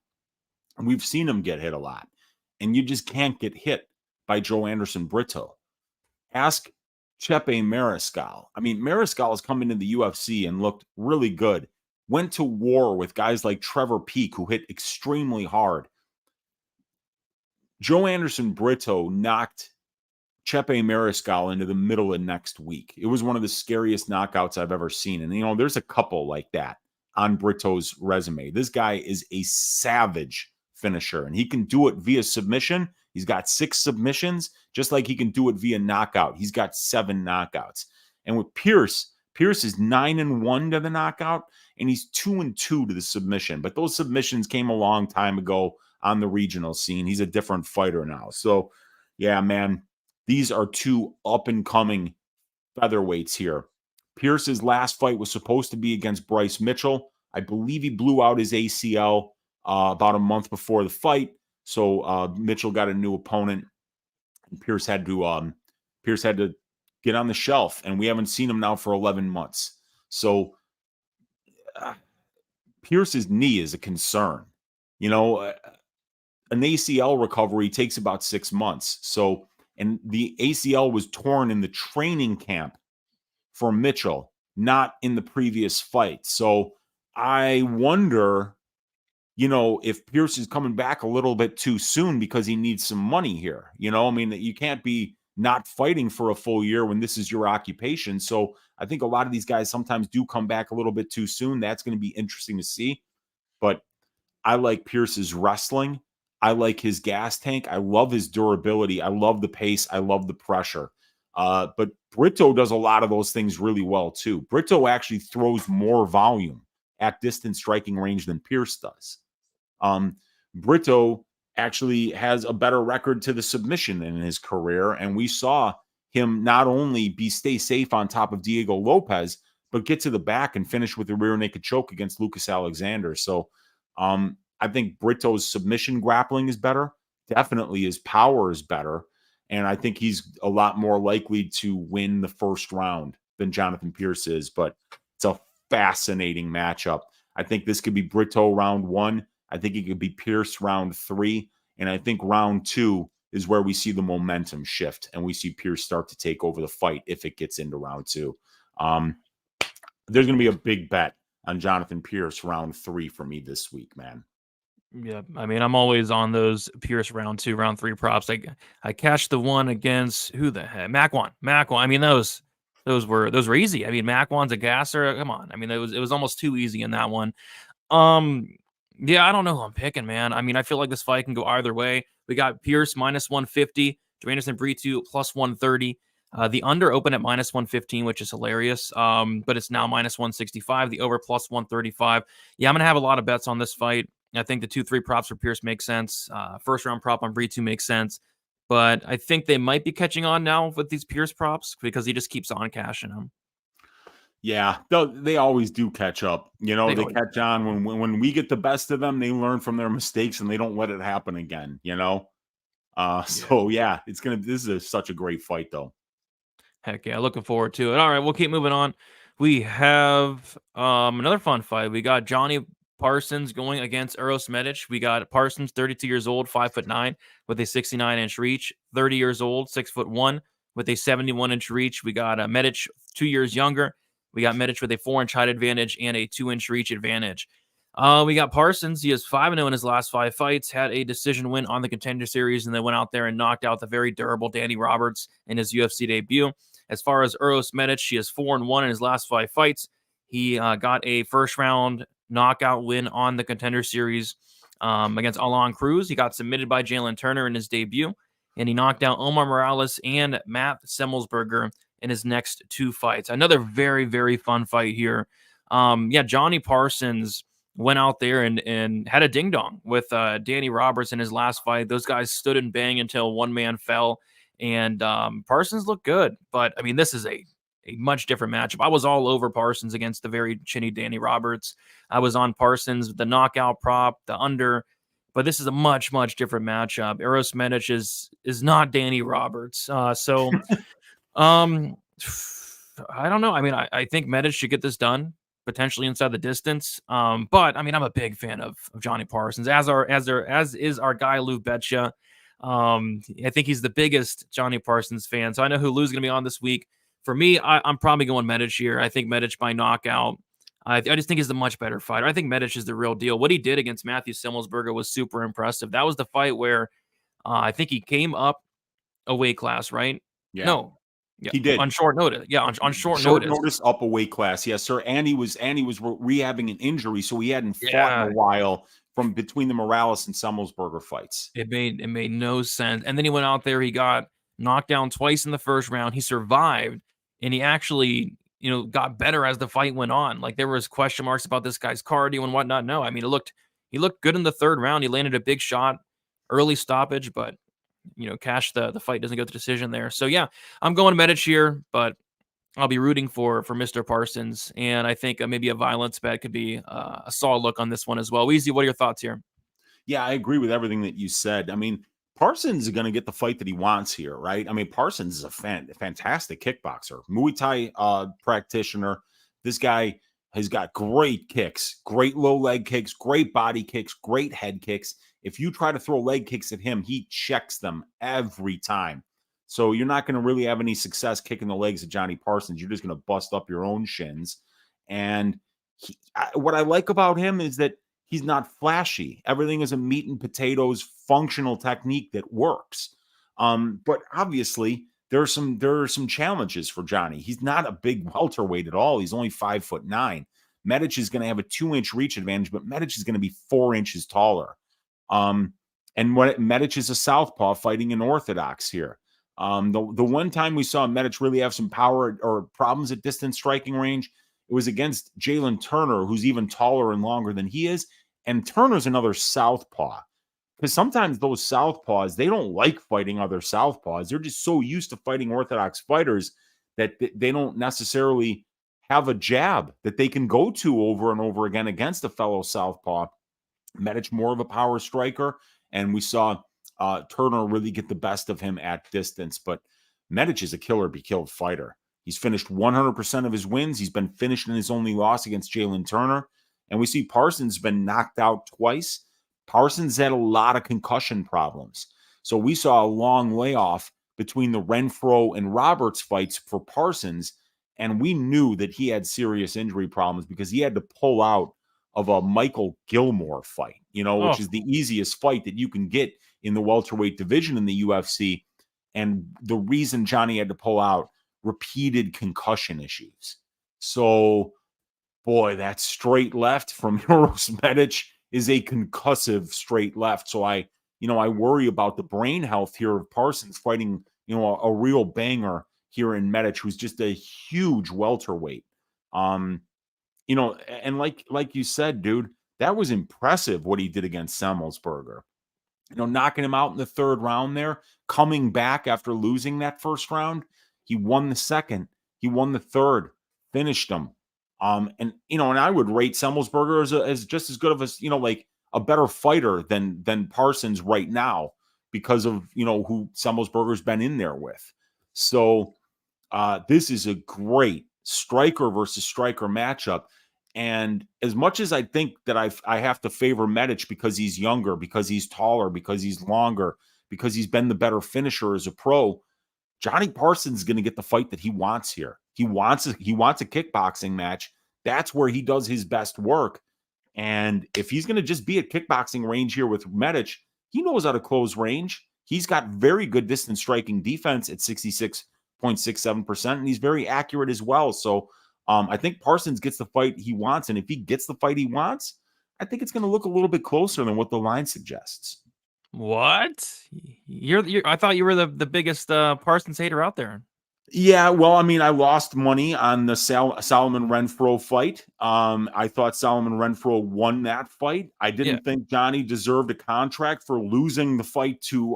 S2: And we've seen him get hit a lot. And you just can't get hit by Joanderson Brito. Ask Chepe Mariscal. I mean, Mariscal has come into the UFC and looked really good. Went to war with guys like Trevor Peek, who hit extremely hard. Joanderson Brito knocked Chepe Mariscal into the middle of next week. It was one of the scariest knockouts I've ever seen. And, you know, there's a couple like that on Brito's resume. This guy is a savage finisher, and he can do it via submission. He's got 6 submissions, just like he can do it via knockout. He's got 7 knockouts. And with Pearce is 9-1 to the knockout, and he's 2-2 to the submission. But those submissions came a long time ago on the regional scene. He's a different fighter now. So, yeah, man, these are 2 up-and-coming featherweights here. Pearce's last fight was supposed to be against Bryce Mitchell. I believe he blew out his ACL about a month before the fight. So Mitchell got a new opponent. And Pearce had to get on the shelf, and we haven't seen him now for 11 months. So Pearce's knee is a concern. You know, an ACL recovery takes about 6 months. So, and the ACL was torn in the training camp for Mitchell, not in the previous fight. So I wonder, you know, if Pearce is coming back a little bit too soon because he needs some money here. You know, I mean, you can't be not fighting for a full year when this is your occupation. So I think a lot of these guys sometimes do come back a little bit too soon. That's going to be interesting to see. But I like Pearce's wrestling. I like his gas tank. I love his durability. I love the pace. I love the pressure. But Brito does a lot of those things really well too. Brito actually throws more volume at distance striking range than Pearce does. Brito actually has a better record to the submission in his career, and we saw him not only stay safe on top of Diego Lopez, but get to the back and finish with a rear naked choke against Lucas Alexander. So I think Brito's submission grappling is better. Definitely his power is better. And I think he's a lot more likely to win the first round than Jonathan Pearce is. But it's a fascinating matchup. I think this could be Brito round 1. I think it could be Pearce round 3. And I think round 2 is where we see the momentum shift and we see Pearce start to take over the fight if it gets into round 2. There's going to be a big bet on Jonathan Pearce round 3 for me this week, man.
S1: Yeah, I mean, I'm always on those Pearce round 2, round 3 props. I cashed the one against who the heck? Makwan. I mean, those were easy. I mean, Makwan's a gasser. Come on. I mean, it was almost too easy in that one. Yeah, I don't know who I'm picking, man. I mean, I feel like this fight can go either way. We got Pearce minus 150, Joanderson Brito plus 130. The under opened at minus 115, which is hilarious. But it's now minus 165. The over plus 135. Yeah, I'm gonna have a lot of bets on this fight. I think the 2-3 props for Pearce make sense. First round prop on Brito makes sense. But I think they might be catching on now with these Pearce props because he just keeps on cashing them.
S2: Yeah, they always do catch up. You know, they catch on when we get the best of them. They learn from their mistakes and they don't let it happen again. You know, so yeah, this is such a great fight, though.
S1: Heck yeah, looking forward to it. All right, we'll keep moving on. We have another fun fight. We got Jonny Parsons going against Uroš Medić. We got Parsons, 32 years old, 5'9", with a 69-inch reach. 30 years old, 6'1", with a 71-inch reach. We got Medić, 2 years younger. We got Medić with a 4-inch height advantage and a 2-inch reach advantage. We got Parsons. He is 5-0 in his last 5 fights, had a decision win on the Contender Series, and then went out there and knocked out the very durable Danny Roberts in his UFC debut. As far as Uroš Medić, he is 4-1 in his last 5 fights. He got a first-round knockout win on the Contender Series against Alan Cruz. He got submitted by Jalen Turner in his debut, and he knocked out Omar Morales and Matt Semmelsberger in his next 2 fights. Another very, very fun fight here. Johnny Parsons went out there and had a ding-dong with Danny Roberts in his last fight. Those guys stood and banged until one man fell, and Parsons looked good. But, I mean, this is a much different matchup. I was all over Parsons against the very chinny Danny Roberts. I was on Parsons, the knockout prop, the under, but this is a much, much different matchup. Uroš Medić is not Danny Roberts. I don't know. I mean, I think Medić should get this done, potentially inside the distance. But I mean, I'm a big fan of Johnny Parsons, as is our guy Lou Betcha. I think he's the biggest Johnny Parsons fan. So I know who Lou's going to be on this week. For me, I'm probably going Medić here. I think Medić by knockout. I just think he's the much better fighter. I think Medić is the real deal. What he did against Matthew Semmelsberger was super impressive. That was the fight where I think he came up a weight class, right?
S2: Yeah.
S1: No. Yeah,
S2: he did
S1: on short notice. Yeah, on short notice.
S2: Up a weight class. Yes, sir. And he was rehabbing an injury, so he hadn't fought in a while from between the Morales and Semmelsberger fights.
S1: It made no sense. And then he went out there. He got knocked down twice in the first round. He survived, and he actually got better as the fight went on. Like, there was question marks about this guy's cardio and whatnot. No, I mean, he looked good in the third round. He landed a big shot, early stoppage, but Cash, the fight doesn't go to decision there. So yeah, I'm going Medić here, but I'll be rooting for Mr. Parsons, and I think maybe a violence bet could be a solid look on this one as well. Weezy, what are your thoughts here?
S2: Yeah, I agree with everything that you said. I mean, Parsons is going to get the fight that he wants here, right? I mean, Parsons is a fantastic kickboxer, Muay Thai practitioner. This guy has got great kicks, great low leg kicks, great body kicks, great head kicks. If you try to throw leg kicks at him, he checks them every time. So you're not going to really have any success kicking the legs of Johnny Parsons. You're just going to bust up your own shins. And what I like about him is that he's not flashy. Everything is a meat and potatoes functional technique that works. But obviously there are some challenges for Johnny. He's not a big welterweight at all. He's only 5'9". Medić is going to have a 2-inch reach advantage, but Medić is going to be 4 inches taller. And Medić is a southpaw fighting an orthodox here. The one time we saw Medić really have some power or problems at distance striking range, it was against Jalen Turner, who's even taller and longer than he is. And Turner's another southpaw, because sometimes those southpaws, they don't like fighting other southpaws. They're just so used to fighting orthodox fighters that they don't necessarily have a jab that they can go to over and over again against a fellow southpaw. Medić more of a power striker, and we saw Turner really get the best of him at distance. But Medić is a killer be killed fighter. He's finished 100% of his wins. He's been finished in his only loss against Jalen Turner. And we see Parsons been knocked out twice. Parsons had a lot of concussion problems. So we saw a long layoff between the Renfro and Roberts fights for Parsons. And we knew that he had serious injury problems because he had to pull out of a Michael Gilmore fight, which is the easiest fight that you can get in the welterweight division in the UFC. And the reason Johnny had to pull out, repeated concussion issues. So, boy, that straight left from Uroš Medić is a concussive straight left. So I worry about the brain health here of Parsons fighting, a real banger here in Medić, who's just a huge welterweight. And like you said, dude, that was impressive what he did against Semmelsberger. Knocking him out in the third round there, coming back after losing that first round. He won the second. He won the third, finished him. And I would rate Semmelsberger as just as good of a better fighter than Parsons right now because of, who Semmelsberger's been in there with. So this is a great striker versus striker matchup. And as much as I think that I have to favor Medić because he's younger, because he's taller, because he's longer, because he's been the better finisher as a pro, Johnny Parsons is going to get the fight that he wants here. He wants a kickboxing match. That's where he does his best work. And if he's going to just be at kickboxing range here with Medić, he knows how to close range. He's got very good distance striking defense at 66.67%, and he's very accurate as well. So I think Parsons gets the fight he wants, and if he gets the fight he wants, I think it's going to look a little bit closer than what the line suggests.
S1: What? You're I thought you were the biggest Parsons hater out there.
S2: Yeah, well, I mean, I lost money on the Solomon Renfro fight. I thought Solomon Renfro won that fight. I didn't think Jonny deserved a contract for losing the fight to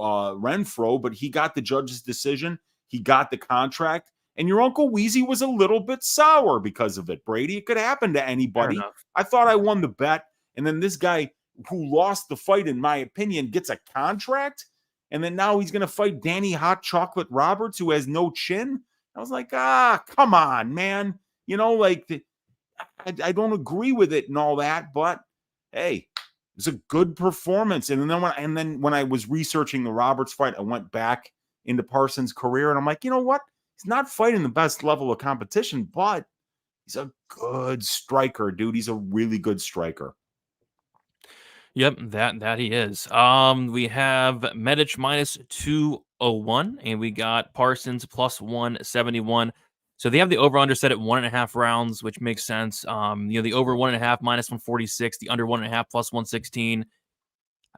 S2: Renfro, but he got the judge's decision. He got the contract. And your Uncle Weezy was a little bit sour because of it, Brady. It could happen to anybody. I thought I won the bet. And then this guy who lost the fight, in my opinion, gets a contract. And then now he's going to fight Danny Hot Chocolate Roberts, who has no chin. I was like, come on, man. You know, like, I don't agree with it and all that, but hey, it's a good performance. And then when I was researching the Roberts fight, I went back into Parsons' career, and I'm like, you know what? He's not fighting the best level of competition, but he's a good striker, dude. He's a really good striker.
S1: Yep, that he is. We have Medić minus 201, and we got Parsons plus 171. So they have the over under set at 1.5 rounds, which makes sense. The over 1.5 minus 146, the under 1.5 plus 116.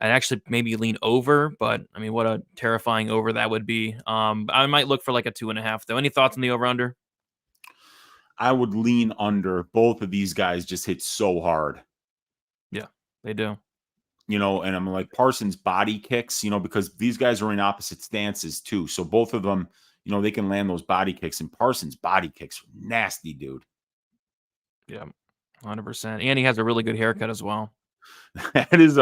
S1: I'd actually maybe lean over, but I mean, what a terrifying over that would be. I might look for like a 2.5 though. Any thoughts on the over under?
S2: I would lean under. Both of these guys just hit so hard.
S1: Yeah, they do.
S2: You know, and I'm like, Parsons body kicks, you know, because these guys are in opposite stances too. So both of them, you know, they can land those body kicks, and Parsons body kicks are nasty, dude.
S1: Yeah, 100%. And he has a really good haircut as well.
S2: That is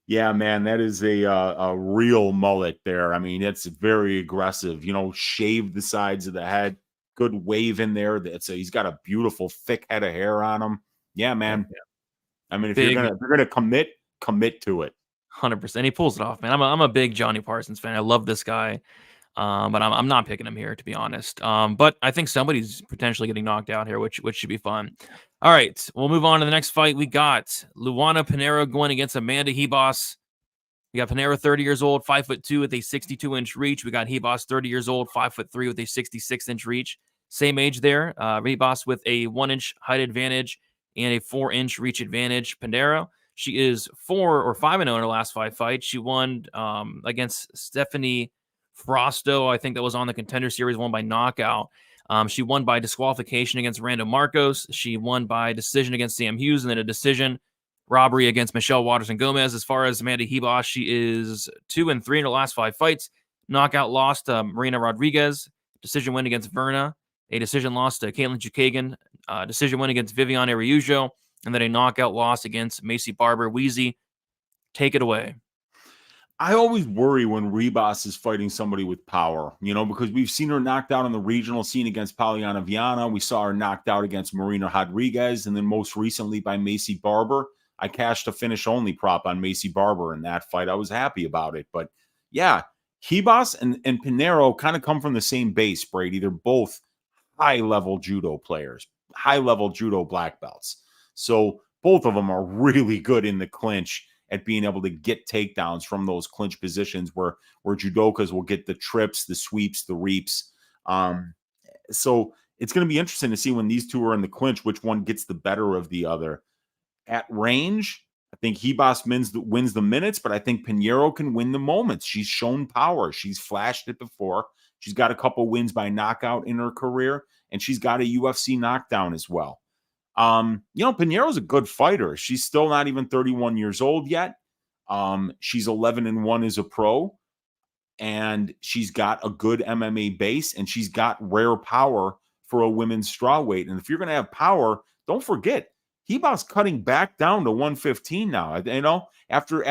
S2: man, that is a real mullet there. I mean, it's very aggressive, you know, shaved the sides of the head, good wave in there. He's got a beautiful thick head of hair on him. Yeah, man. Yeah. I mean, if you're gonna commit to it.
S1: 100%. He pulls it off, man. I'm a big Jonny Parsons fan. I love this guy. But I'm not picking him here, to be honest. But I think somebody's potentially getting knocked out here, which should be fun. All right, we'll move on to the next fight. We got Luana Pinheiro going against Amanda Ribas. We got Pinheiro, 30 years old, 5'2" with a 62-inch reach. We got Ribas, 30 years old, 5'3" with a 66-inch reach. Same age there. Ribas with a 1-inch height advantage and a 4-inch reach advantage. Pinheiro, she is 5-0 in her last 5 fights. She won against Stephanie Frosto, I think that was on the Contender Series, won by knockout. She won by disqualification against Rando Marcos. She won by decision against Sam Hughes, and then a decision robbery against Michelle Waterson-Gomez. As far as Amanda Ribas, she is 2-3 in her last 5 fights. Knockout loss to Marina Rodriguez. Decision win against Verna. A decision loss to Caitlin Chukagan. Decision win against Viviane Araújo. And then a knockout loss against Macy Barber. Weezy, take it away.
S2: I always worry when Ribas is fighting somebody with power, you know, because we've seen her knocked out on the regional scene against Poliana Viana. We saw her knocked out against Marina Rodriguez, and then most recently by Macy Barber. I cashed a finish-only prop on Macy Barber in that fight. I was happy about it. But, yeah, Ribas and Pinheiro kind of come from the same base, Brady. They're both high-level judo players, high-level judo black belts. So both of them are really good in the clinch at being able to get takedowns from those clinch positions where judokas will get the trips, the sweeps, the reaps. So it's going to be interesting to see when these two are in the clinch, which one gets the better of the other. At range, I think Ribas wins the minutes, but I think Pinheiro can win the moments. She's shown power. She's flashed it before. She's got a couple wins by knockout in her career, and she's got a UFC knockdown as well. Pinheiro's a good fighter. She's still not even 31 years old yet. She's 11-1 as a pro, and she's got a good MMA base, and she's got rare power for a women's strawweight. And if you're going to have power, don't forget, Ribas cutting back down to 115 now. You know, after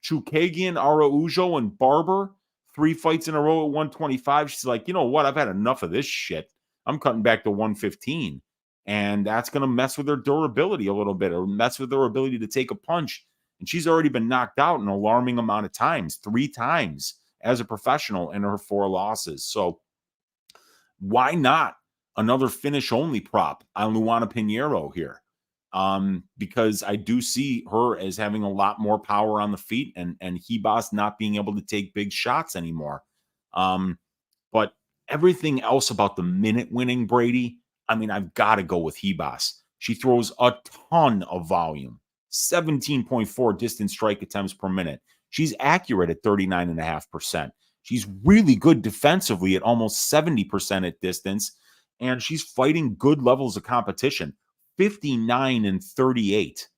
S2: Chukagian, Araújo, and Barber, 3 fights in a row at 125, she's like, you know what? I've had enough of this shit. I'm cutting back to 115. And that's going to mess with her durability a little bit, or mess with her ability to take a punch. And she's already been knocked out an alarming amount of times, 3 times as a professional in her 4 losses. So why not another finish-only prop on Luana Pinheiro here? Because I do see her as having a lot more power on the feet, and Ribas not being able to take big shots anymore. But everything else about the minute winning, Brady, I mean, I've got to go with Ribas. She throws a ton of volume, 17.4 distance strike attempts per minute. She's accurate at 39.5%. She's really good defensively at almost 70% at distance, and she's fighting good levels of competition. 59 and 38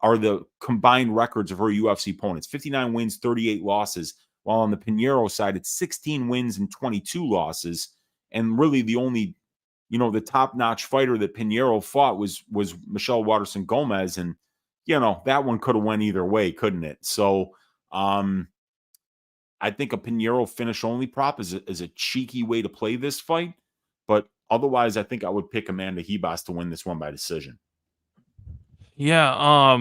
S2: are the combined records of her UFC opponents. 59 wins, 38 losses, while on the Pinheiro side, it's 16 wins and 22 losses. And really the only, the top-notch fighter that Pinheiro fought was Michelle Waterson Gomez. And, that one could have went either way, couldn't it? So I think a Pinheiro finish-only prop is a cheeky way to play this fight. But otherwise, I think I would pick Amanda Ribas to win this one by decision.
S1: Yeah,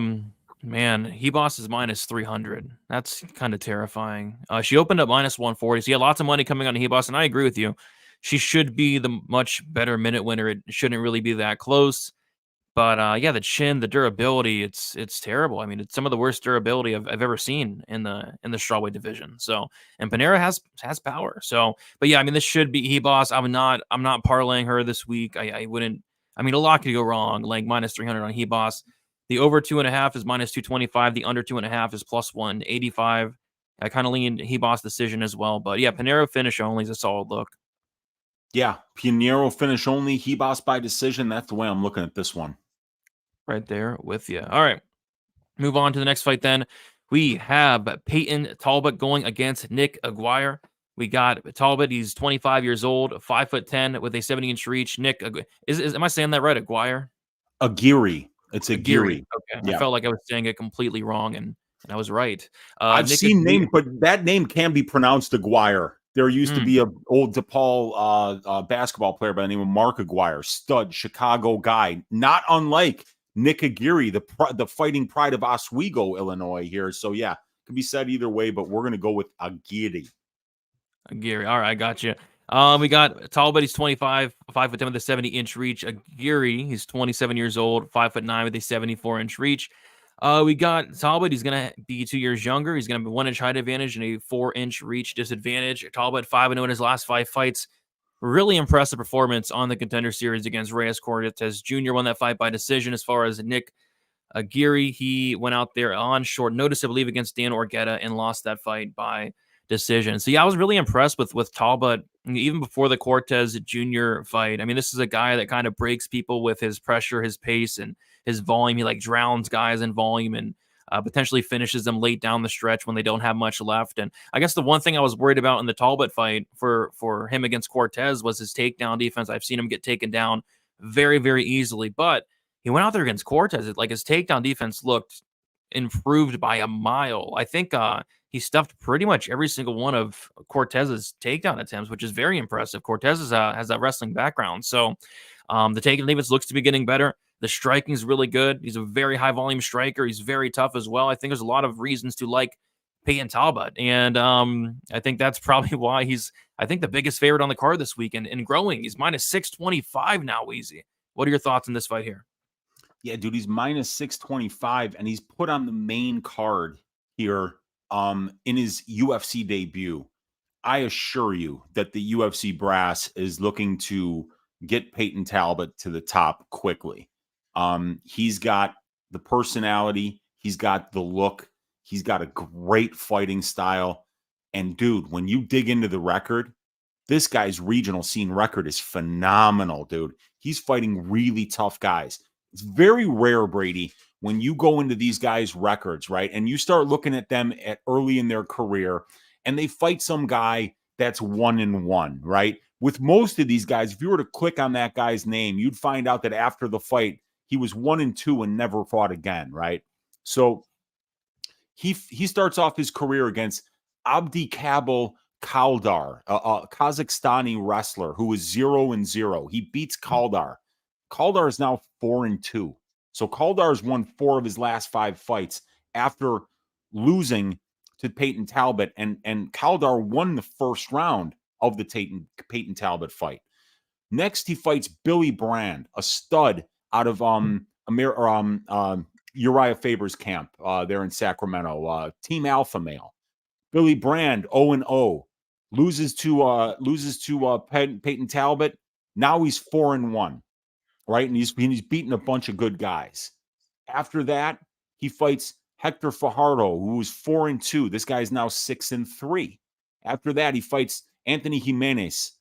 S1: man, Ribas is minus 300. That's kind of terrifying. She opened up minus 140. So yeah, lots of money coming on Ribas, and I agree with you. She should be the much better minute winner. It shouldn't really be that close. But yeah, the chin, the durability, it's terrible. I mean, it's some of the worst durability I've ever seen in the strawweight division. So, and Pinheiro has power. So, but yeah, I mean, this should be Ribas. I'm not parlaying her this week. I wouldn't. I mean, a lot could go wrong. Like minus 300 on Ribas. The over 2.5 is minus 225. The under 2.5 is plus 185. I kind of lean Ribas decision as well. But yeah, Pinheiro finish only is a solid look.
S2: Yeah, Pinheiro finish only, Ribas by decision. That's the way I'm looking at this one.
S1: Right there with you. All right. Move on to the next fight then. We have Payton Talbott going against Nick Aguirre. We got Talbott. He's 25 years old, 5'10" with a 70-inch reach. Nick, am I saying that right? Aguirre?
S2: Aguirre. It's Aguirre.
S1: Okay. Yeah. I felt like I was saying it completely wrong, and I was right.
S2: I've seen names, but that name can be pronounced Aguirre. There used to be an old DePaul basketball player by the name of Mark Aguirre, stud Chicago guy, not unlike Nick Aguirre, the fighting pride of Oswego, Illinois here. So yeah, could be said either way, but we're going to go with Aguirre.
S1: Aguirre. All right, I got you. We got Talbott. He's 25, 5'10" with a 70-inch reach. Aguirre, he's 27 years old, 5'9" with a 74-inch reach. We got Talbott. He's going to be 2 years younger. He's going to have a 1-inch height advantage and a 4-inch reach disadvantage. Talbott 5-0 in his last 5 fights. Really impressive performance on the Contender Series against Reyes Cortez Jr. Won that fight by decision. As far as Nick Aguirre, he went out there on short notice, I believe, against Dan Orgetta and lost that fight by decision. So yeah, I was really impressed with Talbott even before the Cortez Jr. fight. I mean, this is a guy that kind of breaks people with his pressure, his pace, and his volume. He like drowns guys in volume and potentially finishes them late down the stretch when they don't have much left. And I guess the one thing I was worried about in the Talbott fight for him against Cortez was his takedown defense. I've seen him get taken down very, very easily, but he went out there against Cortez. Like his takedown defense looked improved by a mile. I think he stuffed pretty much every single one of Cortez's takedown attempts, which is very impressive. Cortez has that wrestling background. So the takedown defense looks to be getting better. The striking is really good. He's a very high volume striker. He's very tough as well. I think there's a lot of reasons to like Payton Talbott. And I think that's probably why he's, I think, the biggest favorite on the card this weekend and growing. He's minus 625 now, Weezy. What are your thoughts on this fight here?
S2: Yeah, dude, he's minus 625, and he's put on the main card here in his UFC debut. I assure you that the UFC brass is looking to get Payton Talbott to the top quickly. He's got the personality. He's got the look. He's got a great fighting style. And dude, when you dig into the record, this guy's regional scene record is phenomenal, dude. He's fighting really tough guys. It's very rare, Brady, when you go into these guys' records, right? And you start looking at them at early in their career and they fight some guy that's 1-1, right? With most of these guys, if you were to click on that guy's name, you'd find out that after the fight, he was 1-2 and never fought again, right? So he starts off his career against Abdikabel Kaldar, a Kazakhstani wrestler who was 0-0. He beats Kaldar. Kaldar is now 4-2. So Kaldar's won 4 of his last 5 fights after losing to Payton Talbott, and Kaldar won the first round of the Payton Talbot fight. Next, he fights Billy Brand, a stud out of Uriah Faber's camp there in Sacramento, Team Alpha Male. Billy Brand 0-0, loses to Payton Talbot. Now he's 4-1. right? And he's beaten a bunch of good guys. After that, he fights Hector Fajardo, who was 4-2. This guy is now 6-3. After that, he fights Anthony Jimenez,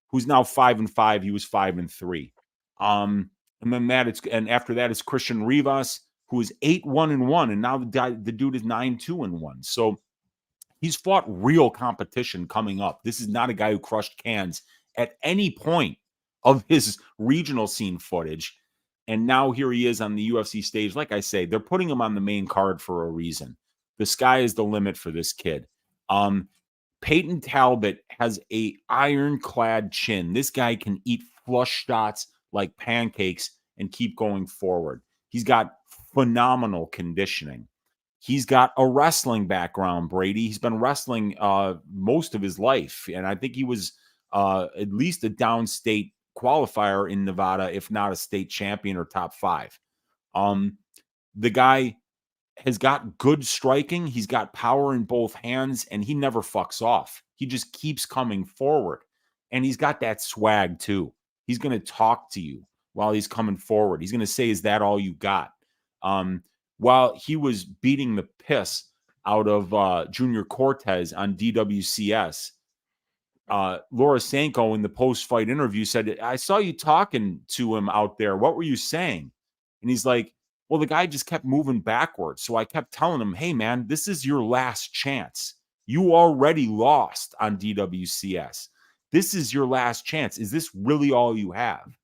S2: who's now 5-5. He was 5-3. And then after that is Christian Ribas, who is 8-1-1, and now the dude is 9-2-1. So he's fought real competition coming up. This is not a guy who crushed cans at any point of his regional scene footage. And now here he is on the UFC stage. Like I say, they're putting him on the main card for a reason. The sky is the limit for this kid. Payton Talbott has a ironclad chin. This guy can eat flush shots like pancakes and keep going forward. He's got phenomenal conditioning. He's got a wrestling background, Brady. He's been wrestling most of his life. And I think he was at least a downstate qualifier in Nevada, if not a state champion or top 5. The guy has got good striking. He's got power in both hands, and he never fucks off. He just keeps coming forward. And he's got that swag too. He's going to talk to you while he's coming forward. He's going to say, "Is that all you got?" While he was beating the piss out of Junior Cortez on DWCS, Laura Sanko in the post-fight interview said, "I saw you talking to him out there. What were you saying?" And he's like, "Well, the guy just kept moving backwards. So I kept telling him, hey, man, this is your last chance. You already lost on DWCS. This is your last chance. Is this really all you have?"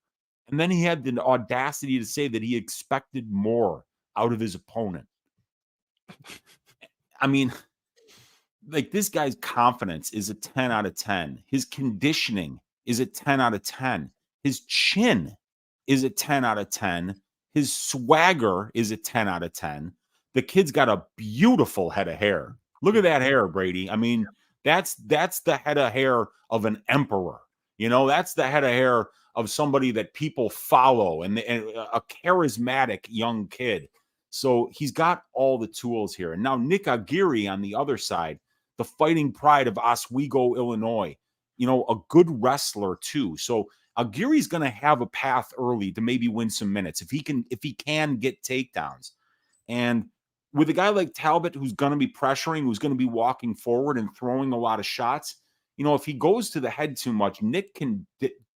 S2: And then he had the audacity to say that he expected more out of his opponent. I mean, like, this guy's confidence is a 10 out of 10. His conditioning is a 10 out of 10. His chin is a 10 out of 10. His swagger is a 10 out of 10. The kid's got a beautiful head of hair. Look at that hair, Brady. I mean, that's the head of hair of an emperor. You know, that's the head of hair of somebody that people follow, and a charismatic young kid. So he's got all the tools here. And now Nick Aguirre on the other side, the fighting pride of Oswego, Illinois, you know, a good wrestler too. So Aguirre's going to have a path early to maybe win some minutes if he can get takedowns. And with a guy like Talbott, who's going to be pressuring, who's going to be walking forward and throwing a lot of shots, you know, if he goes to the head too much, Nick can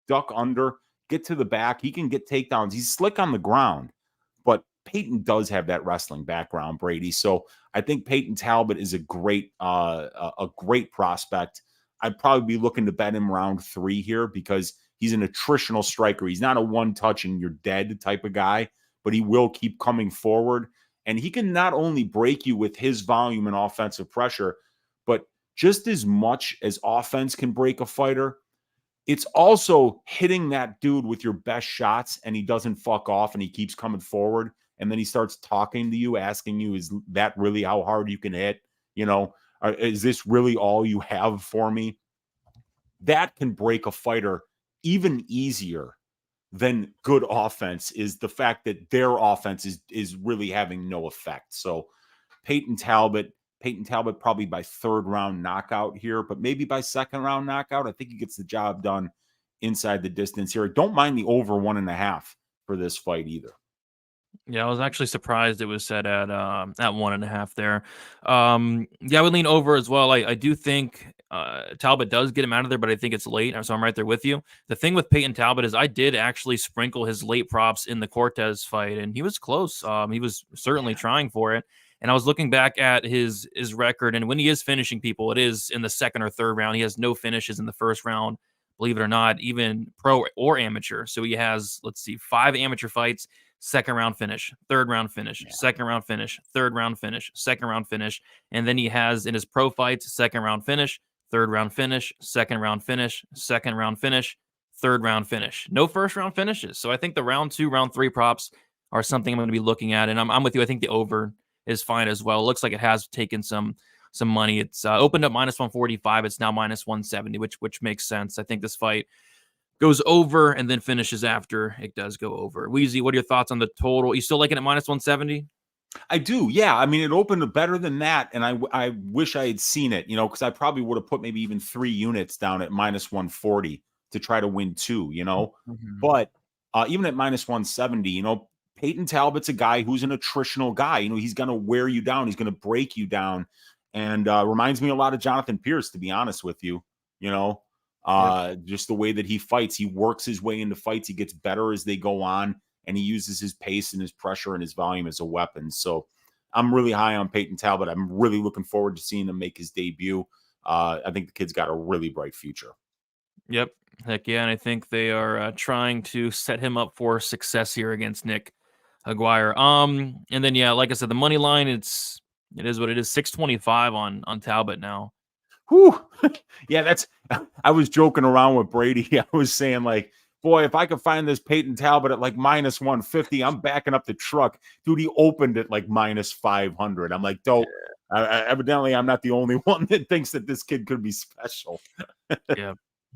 S2: duck under, get to the back. He can get takedowns. He's slick on the ground, but Payton does have that wrestling background, Brady. So I think Payton Talbott is a great prospect. I'd probably be looking to bet him round 3 here because he's an attritional striker. He's not a one-touch and you're dead type of guy, but he will keep coming forward. And he can not only break you with his volume and offensive pressure, but just as much as offense can break a fighter, it's also hitting that dude with your best shots and he doesn't fuck off and he keeps coming forward. And then he starts talking to you, asking you, is that really how hard you can hit? You know, is this really all you have for me? That can break a fighter even easier than good offense, is the fact that their offense is really having no effect. So Payton Talbott probably by 3rd round knockout here, but maybe by 2nd round knockout. I think he gets the job done inside the distance here. Don't mind the over 1.5 for this fight either.
S1: Yeah, I was actually surprised it was set at 1.5 there. Yeah, I would lean over as well. I do think Talbot does get him out of there, but I think it's late, so I'm right there with you. The thing with Payton Talbot is I did actually sprinkle his late props in the Cortez fight, and he was close. He was certainly trying for it. And I was looking back at his record, and when he is finishing people, it is in the 2nd or 3rd round. He has no finishes in the 1st round, believe it or not, even pro or amateur. So he has, 5 amateur fights, 2nd round finish, 3rd round finish, 2nd round finish, 3rd round finish, 2nd round finish. And then he has in his pro fights, 2nd round finish, 3rd round finish, 2nd round finish, 2nd round finish, 3rd round finish. No 1st round finishes. So I think the round 2, round 3 props are something I'm going to be looking at. And I'm with you. I think the over is fine as well. It looks like it has taken some money. It's opened up minus 145. It's now minus 170, which makes sense. I think this fight goes over and then finishes after it does go over. Weezy, what are your thoughts on the total? You still liking it minus 170?
S2: I do, yeah. I mean, it opened better than that, and I wish I had seen it, you know, because I probably would have put maybe even 3 units down at minus 140 to try to win 2, you know.
S1: Mm-hmm.
S2: But even at minus 170, you know, Payton Talbott's a guy who's an attritional guy. You know, he's going to wear you down. He's going to break you down. And reminds me a lot of Jonathan Pearce, to be honest with you. You know, just the way that he fights. He works his way into fights. He gets better as they go on. And he uses his pace and his pressure and his volume as a weapon. So I'm really high on Payton Talbott. I'm really looking forward to seeing him make his debut. I think the kid's got a really bright future.
S1: Yep. Heck yeah. And I think they are trying to set him up for success here against Nick Aguirre. And then, yeah, like I said, the money line, it is what it is. 625 on Talbot now.
S2: Whew. Yeah, I was joking around with Brady. I was saying, like, boy, if I could find this Payton Talbott at like minus 150, I'm backing up the truck. Dude, he opened at like minus 500. I'm like, dope. Evidently, I'm not the only one that thinks that this kid could be special.
S1: Yeah.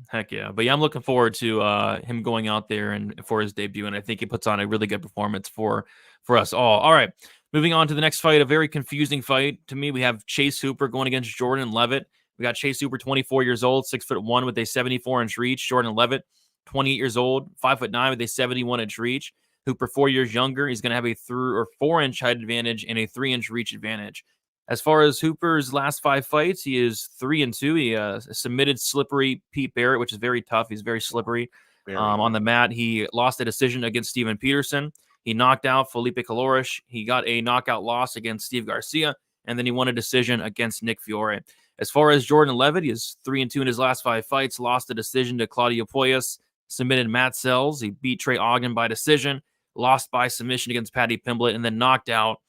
S1: Heck yeah. But yeah, I'm looking forward to him going out there and for his debut. And I think he puts on a really good performance for us all. All right. Moving on to the next fight, a very confusing fight to me. We have Chase Hooper going against Jordan Leavitt. We got Chase Hooper, 24 years old, 6'1" with a 74-inch reach. Jordan Leavitt, 28 years old, 5'9" with a 71-inch reach. Hooper, 4 years younger. He's going to have a 3 or 4-inch height advantage and a 3-inch reach advantage. As far as Hooper's last 5 fights, he is 3-2. He submitted slippery Pete Barrett, which is very tough. He's very slippery on the mat. He lost a decision against Steven Peterson. He knocked out Felipe Uroš. He got a knockout loss against Steve Garcia, and then he won a decision against Nick Fiore. As far as Jordan Leavitt, he is 3-2 in his last 5 fights, lost a decision to Claudio Poyas, submitted Matt Sells. He beat Trey Ogden by decision, lost by submission against Paddy Pimblett, and then knocked out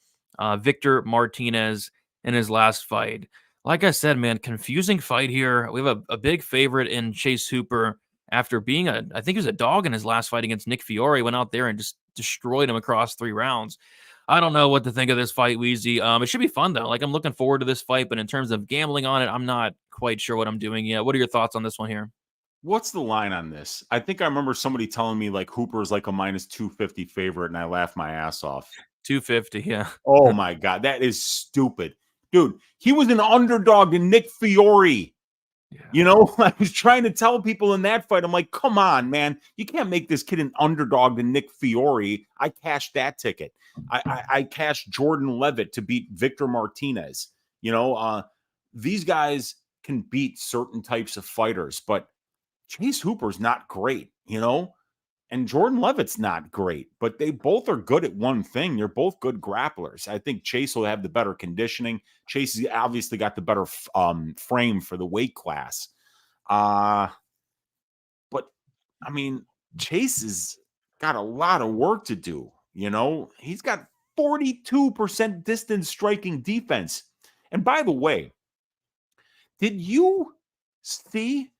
S1: Victor Martinez in his last fight. Like I said, man, confusing fight here. We have a big favorite in Chase Hooper after being I think he was a dog in his last fight against Nick Fiore. Went out there and just destroyed him across 3 rounds. I don't know what to think of this fight, Weezy. It should be fun, though. Like, I'm looking forward to this fight, but in terms of gambling on it, I'm not quite sure what I'm doing yet. What are your thoughts on this one here?
S2: What's the line on this? I think I remember somebody telling me, like, Hooper is like a minus 250 favorite, and I laughed my ass off.
S1: 250, yeah.
S2: Oh, my God. That is stupid. Dude, he was an underdog to Nick Fiore. Yeah. You know, I was trying to tell people in that fight, I'm like, come on, man. You can't make this kid an underdog to Nick Fiore. I cashed that ticket. I cashed Jordan Leavitt to beat Victor Martinez. You know, these guys can beat certain types of fighters, but Chase Hooper's not great, you know? And Jordan Leavitt's not great, but they both are good at one thing. They're both good grapplers. I think Chase will have the better conditioning. Chase has obviously got the better frame for the weight class. But, I mean, Chase has got a lot of work to do, you know? He's got 42% distance striking defense. And by the way, did you see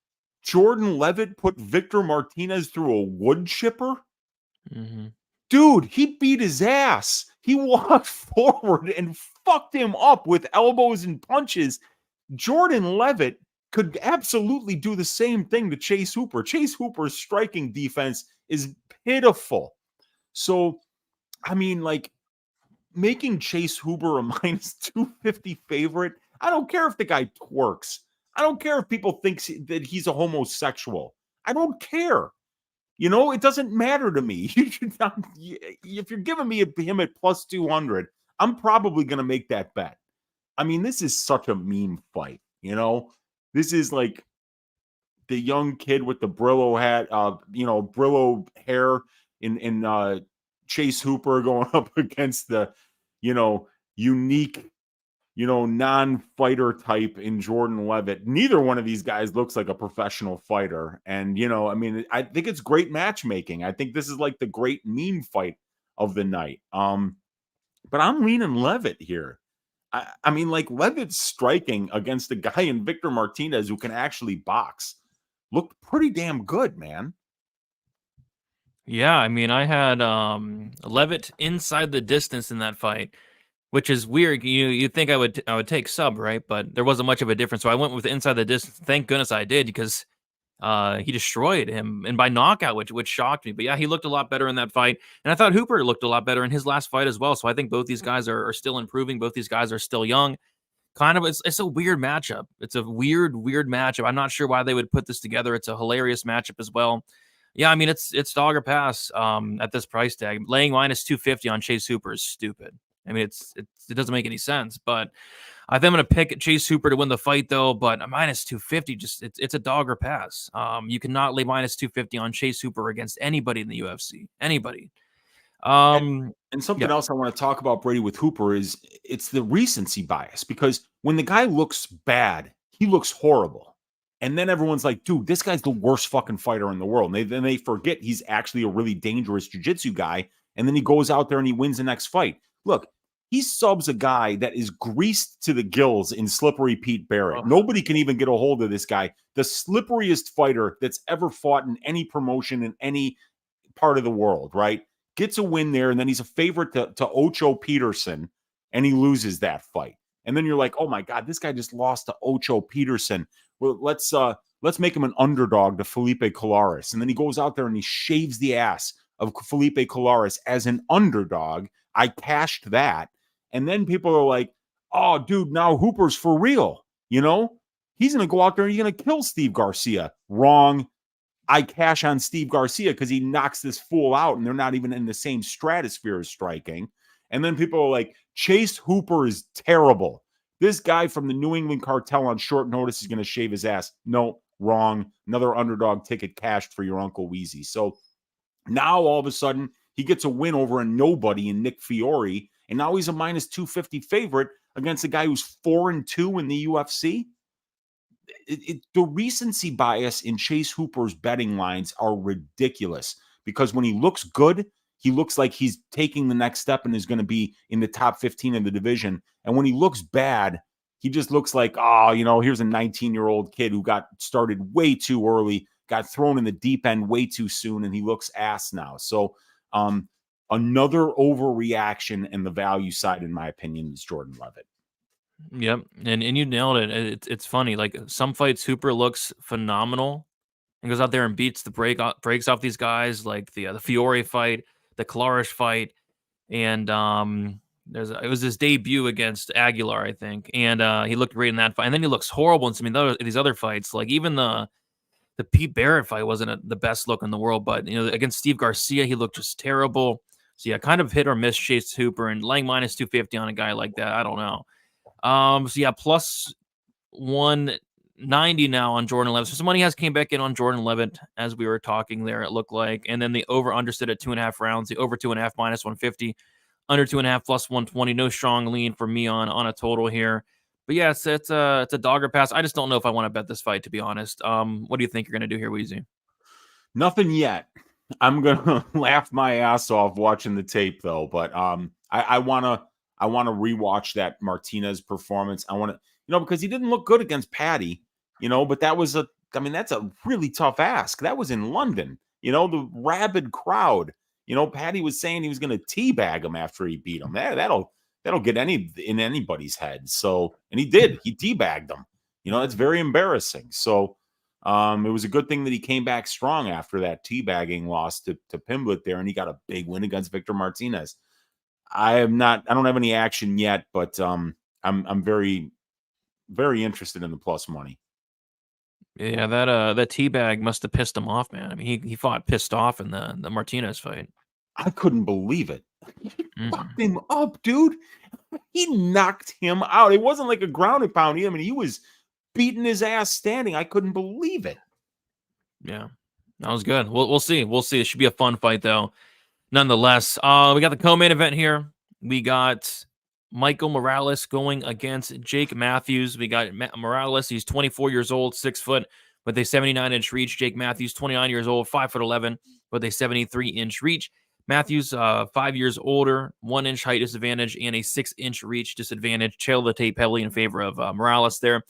S2: Jordan Leavitt put Victor Martinez through a wood chipper?
S1: Mm-hmm.
S2: Dude, he beat his ass. He walked forward and fucked him up with elbows and punches. Jordan Leavitt could absolutely do the same thing to Chase Hooper. Chase Hooper's striking defense is pitiful. So, I mean, like, making Chase Hooper a minus 250 favorite, I don't care if the guy twerks. I don't care if people think that he's a homosexual. I don't care. You know, it doesn't matter to me. If you're giving me him at plus 200, I'm probably going to make that bet. I mean, this is such a meme fight, you know? This is like the young kid with the Brillo hat, Brillo hair in Chase Hooper going up against the, unique, non-fighter type in Jordan Leavitt. Neither one of these guys looks like a professional fighter. And, I think it's great matchmaking. I think this is like the great meme fight of the night. But I'm leaning Leavitt here. I mean, like, Leavitt's striking against a guy in Victor Martinez who can actually box looked pretty damn good, man.
S1: Yeah, I mean, I had Leavitt inside the distance in that fight, which is weird. You'd think I would take sub, right? But there wasn't much of a difference. So I went with inside the distance. Thank goodness I did, because he destroyed him, and by knockout, which shocked me. But yeah, he looked a lot better in that fight. And I thought Hooper looked a lot better in his last fight as well. So I think both these guys are still improving. Both these guys are still young. Kind of, it's a weird matchup. It's a weird matchup. I'm not sure why they would put this together. It's a hilarious matchup as well. Yeah, I mean it's dog or pass at this price tag. Laying minus 250 on Chase Hooper is stupid. I mean it doesn't make any sense. But I think I'm going to pick Chase Hooper to win the fight though. But a minus 250, just it's a dog or pass. You cannot lay minus 250 on Chase Hooper against anybody in the UFC. Anybody.
S2: And something else I want to talk about, Brady, with Hooper is it's the recency bias, because when the guy looks bad, he looks horrible. And then everyone's like, dude, this guy's the worst fucking fighter in the world. And then they forget he's actually a really dangerous jiu-jitsu guy. And then he goes out there and he wins the next fight. Look, he subs a guy that is greased to the gills in Slippery Pete Barrett.
S1: Oh.
S2: Nobody can even get a hold of this guy. The slipperiest fighter that's ever fought in any promotion in any part of the world, right? Gets a win there, and then he's a favorite to Ocho Peterson, and he loses that fight. And then you're like, oh my God, this guy just lost to Ocho Peterson. Well, let's make him an underdog to Felipe Colares. And then he goes out there and he shaves the ass of Felipe Colares as an underdog. I cashed that. And then people are like, oh, dude, now Hooper's for real. You know, he's going to go out there and he's going to kill Steve Garcia. Wrong. I cash on Steve Garcia because he knocks this fool out and they're not even in the same stratosphere as striking. And then people are like, Chase Hooper is terrible. This guy from the New England cartel on short notice is going to shave his ass. No, wrong. Another underdog ticket cashed for your Uncle Weezy. So now all of a sudden he gets a win over a nobody in Nick Fiore. And now he's a minus 250 favorite against a guy who's 4-2 in the UFC. The recency bias in Chase Hooper's betting lines are ridiculous, because when he looks good, he looks like he's taking the next step and is going to be in the top 15 of the division. And when he looks bad, he just looks like, oh, you know, here's a 19-year-old kid who got started way too early, got thrown in the deep end way too soon, and he looks ass now. So another overreaction, and the value side, in my opinion, is Jordan Leavitt.
S1: Yep, and you nailed it. It's funny. Like some fights, Hooper looks phenomenal and goes out there and beats the breaks off these guys, like the Fiore fight, the Colares fight, and it was his debut against Aguilar, I think, and he looked great in that fight. And then he looks horrible in some of these other fights. Like even the Pete Barrett fight wasn't the best look in the world, but you know, against Steve Garcia, he looked just terrible. So yeah, kind of hit or miss Chase Hooper, and laying minus 250 on a guy like that, I don't know. So yeah, plus 190 now on Jordan Leavitt. So some money has came back in on Jordan Leavitt as we were talking there, it looked like. And then the over understood at 2.5 rounds, the over 2.5 minus 150, under 2.5 plus 120. No strong lean for me on a total here. But yeah, it's a dogger pass. I just don't know if I want to bet this fight, to be honest. What do you think you're gonna do here, Weezy?
S2: Nothing yet. I'm gonna laugh my ass off watching the tape though, but I wanna rewatch that Martinez performance. I want to, you know, because he didn't look good against Patty, you know, but that's a really tough ask. That was in London, you know, the rabid crowd. You know, Patty was saying he was going to teabag him after he beat him. That'll get in anybody's head. So, and he did. He teabagged him. You know, that's very embarrassing. So, it was a good thing that he came back strong after that teabagging loss to Pimblett there, and he got a big win against Victor Martinez. I don't have any action yet, but I'm very, very interested in the plus money.
S1: Yeah, that teabag must have pissed him off, man. I mean, he fought pissed off in the Martinez fight.
S2: I couldn't believe it. He fucked him up, dude. He knocked him out. It wasn't like a ground and pound. I mean, he was beating his ass standing. I couldn't believe it.
S1: Yeah, that was good. We'll see. We'll see. It should be a fun fight, though. Nonetheless, we got the co-main event here. We got Michael Morales going against Jake Matthews. We got Morales. He's 24 years old, 6 foot, with a 79-inch reach. Jake Matthews, 29 years old, 5'11", with a 73-inch reach. Matthews, 5 years older, 1-inch height disadvantage, and a 6-inch reach disadvantage. Trail the tape heavily in favor of Morales there.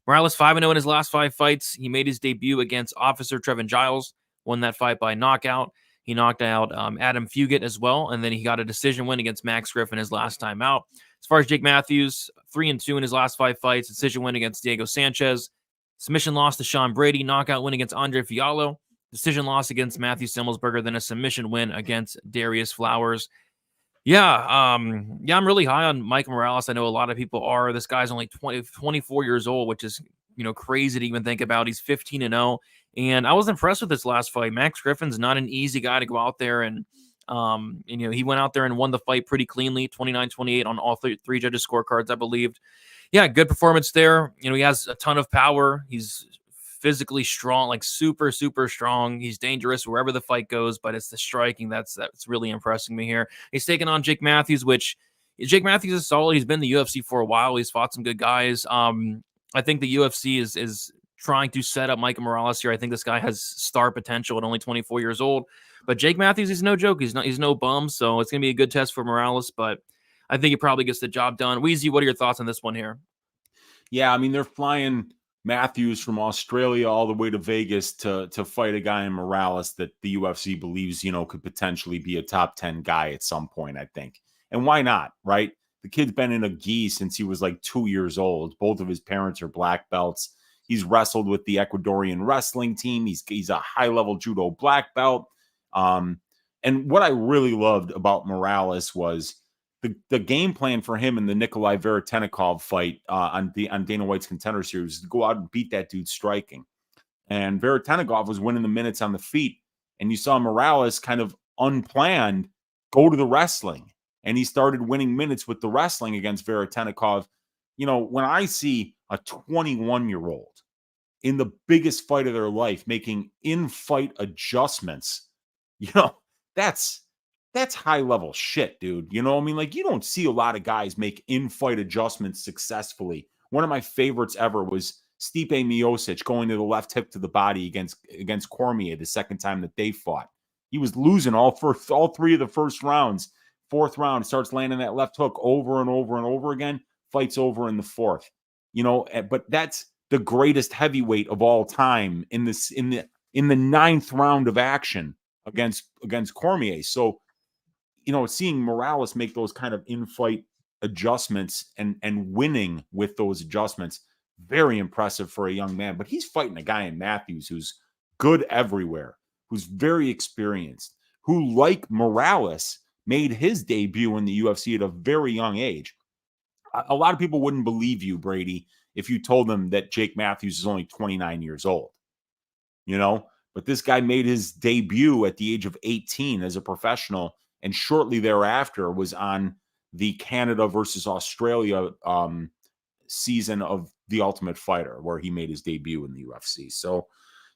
S1: Morales 5-0 in his last 5 fights. He made his debut against Officer Trevin Giles, won that fight by knockout. He knocked out Adam Fugit as well, and then he got a decision win against Max Griffin his last time out. As far as Jake Matthews, 3-2 in his last 5 fights, decision win against Diego Sanchez, submission loss to Sean Brady, knockout win against Andre Fiallo, decision loss against Matthew Simmelsberger, then a submission win against Darius Flowers. I'm really high on Mike Morales. I know a lot of people are. This guy's only 24 years old, which is, you know, crazy to even think about. He's 15-0 And I was impressed with this last fight. Max Griffin's not an easy guy to go out there and, he went out there and won the fight pretty cleanly, 29-28 on all three judges' scorecards, I believed. Yeah, good performance there. He has a ton of power. He's physically strong, like super, super strong. He's dangerous wherever the fight goes, but it's the striking that's really impressing me here. He's taking on Jake Matthews, which Jake Matthews is solid. He's been in the UFC for a while. He's fought some good guys. I think the UFC is trying to set up Michael Morales here. I think this guy has star potential at only 24 years old. But Jake Matthews, he's no joke. He's no bum, so it's going to be a good test for Morales, but I think he probably gets the job done. Weezy, what are your thoughts on this one here?
S2: Yeah, I mean, they're flying Matthews from Australia all the way to Vegas to fight a guy in Morales that the UFC believes, could potentially be a top 10 guy at some point, I think. And why not, right? The kid's been in a gi since he was like 2 years old. Both of his parents are black belts. He's wrestled with the Ecuadorian wrestling team. He's a high-level judo black belt. And what I really loved about Morales was the game plan for him in the Nikolai Veretennikov fight on Dana White's Contender Series is to go out and beat that dude striking. And Veretennikov was winning the minutes on the feet. And you saw Morales kind of unplanned go to the wrestling. And he started winning minutes with the wrestling against Veretennikov. When I see a 21-year-old in the biggest fight of their life making in-fight adjustments, that's high-level shit, dude. You don't see a lot of guys make in-fight adjustments successfully. One of my favorites ever was Stipe Miocic going to the left hip to the body against Cormier the second time that they fought. He was losing all three of the first rounds. Fourth round, starts landing that left hook over and over and over again. Fights over in the fourth. But that's the greatest heavyweight of all time in the ninth round of action against Cormier. So, seeing Morales make those kind of in-fight adjustments and winning with those adjustments, very impressive for a young man. But he's fighting a guy in Matthews who's good everywhere, who's very experienced, who, like Morales, made his debut in the UFC at a very young age. A lot of people wouldn't believe you, Brady, if you told them that Jake Matthews is only 29 years old. But this guy made his debut at the age of 18 as a professional, and shortly thereafter was on the Canada versus Australia season of The Ultimate Fighter, where he made his debut in the UFC. So,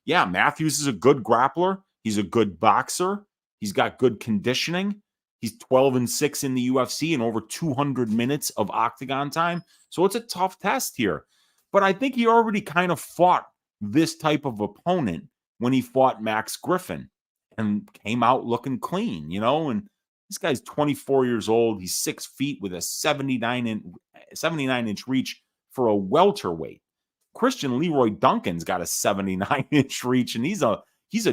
S2: yeah, Matthews is a good grappler. He's a good boxer. He's got good conditioning. He's 12-6 in the UFC and over 200 minutes of octagon time. So it's a tough test here. But I think he already kind of fought this type of opponent when he fought Max Griffin and came out looking clean, and this guy's 24 years old. He's 6 feet with a 79-inch reach for a welterweight. Christian Leroy Duncan's got a 79-inch reach, and he's a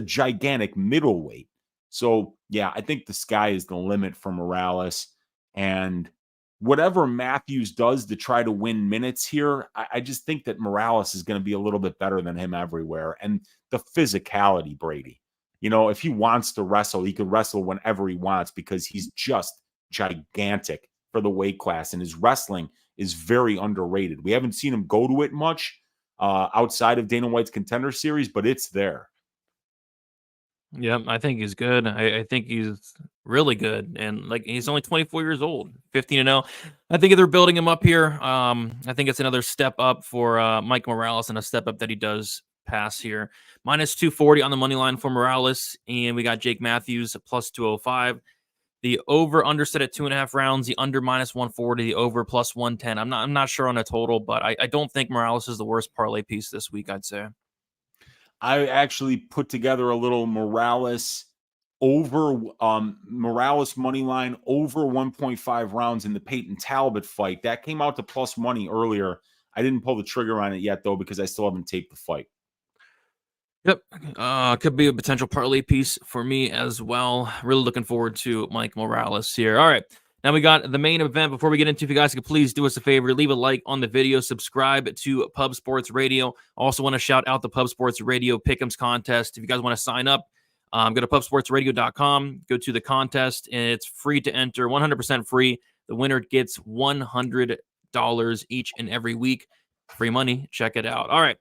S2: gigantic middleweight. So, yeah, I think the sky is the limit for Morales. And whatever Matthews does to try to win minutes here, I just think that Morales is going to be a little bit better than him everywhere. And the physicality, Brady. If he wants to wrestle, he could wrestle whenever he wants because he's just gigantic for the weight class. And his wrestling is very underrated. We haven't seen him go to it much outside of Dana White's Contender Series, but it's there.
S1: Yeah, I think he's good. I think he's really good. And he's only 24 years old, 15-0. I think they're building him up here. I think it's another step up for Mike Morales and a step up that he does pass here. Minus 240 on the money line for Morales. And we got Jake Matthews plus 205. The over under set at 2.5 rounds, the under minus 140, the over plus 110. I'm not sure on a total, but I don't think Morales is the worst parlay piece this week, I'd say.
S2: I actually put together a little Morales money line over 1.5 rounds in the Payton Talbott fight. That came out to plus money earlier. I didn't pull the trigger on it yet, though, because I still haven't taped the fight.
S1: Yep. Could be a potential parlay piece for me as well. Really looking forward to Mike Morales here. All right. Now we got the main event. Before we get into, if you guys could please do us a favor, leave a like on the video, subscribe to Pub Sports Radio. Also want to shout out the Pub Sports Radio Pick'ems contest. If you guys want to sign up, go to pubsportsradio.com, go to the contest, and it's free to enter, 100% free. The winner gets $100 each and every week. Free money. Check it out. All right.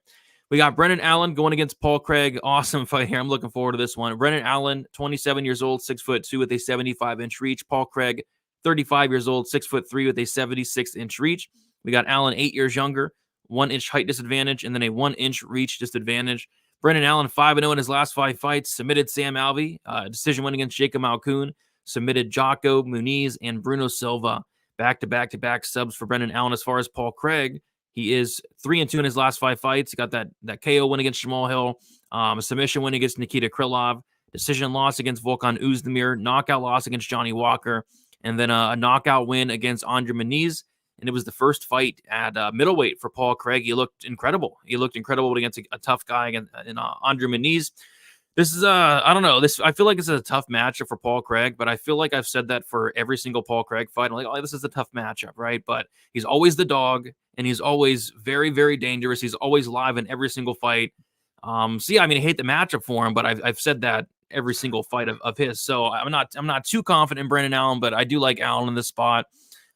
S1: We got Brendan Allen going against Paul Craig. Awesome fight here. I'm looking forward to this one. Brendan Allen, 27 years old, 6'2" with a 75-inch reach. Paul Craig, 35 years old, 6'3" with a 76-inch reach. We got Allen 8 years younger, 1-inch height disadvantage, and then a 1-inch reach disadvantage. Brendan Allen, 5-0 in his last 5 fights. Submitted Sam Alvey, decision win against Jacob Malkoun. Submitted Jocko, Muniz, and Bruno Silva. Back-to-back subs for Brendan Allen. As far as Paul Craig, he is 3-2 in his last 5 fights. He got that KO win against Jamal Hill, a submission win against Nikita Krylov, decision loss against Volkan Oezdemir, knockout loss against Johnny Walker, and then a knockout win against Andre Muniz. And it was the first fight at middleweight for Paul Craig. He looked incredible. He looked incredible against a tough guy in Andre Muniz. This is I don't know. I feel like this is a tough matchup for Paul Craig, but I feel like I've said that for every single Paul Craig fight. I'm like, oh, this is a tough matchup, right? But he's always the dog, and he's always very, very dangerous. He's always live in every single fight. So yeah, I mean, I hate the matchup for him, but I've said that every single fight of his. So I'm not too confident in Brendan Allen, but I do like Allen in this spot.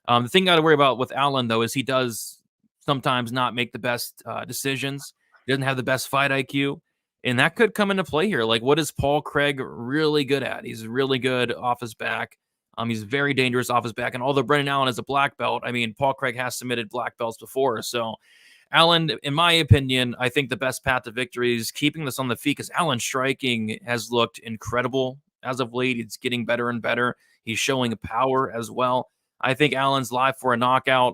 S1: The thing I got to worry about with Allen, though, is he does sometimes not make the best decisions. He doesn't have the best fight IQ. And that could come into play here. Like, what is Paul Craig really good at? He's really good off his back. He's very dangerous off his back. And although Brendan Allen is a black belt, I mean, Paul Craig has submitted black belts before. So Allen, in my opinion, I think the best path to victory is keeping this on the feet, because Allen's striking has looked incredible as of late. It's getting better and better. He's showing power as well. I think Allen's live for a knockout.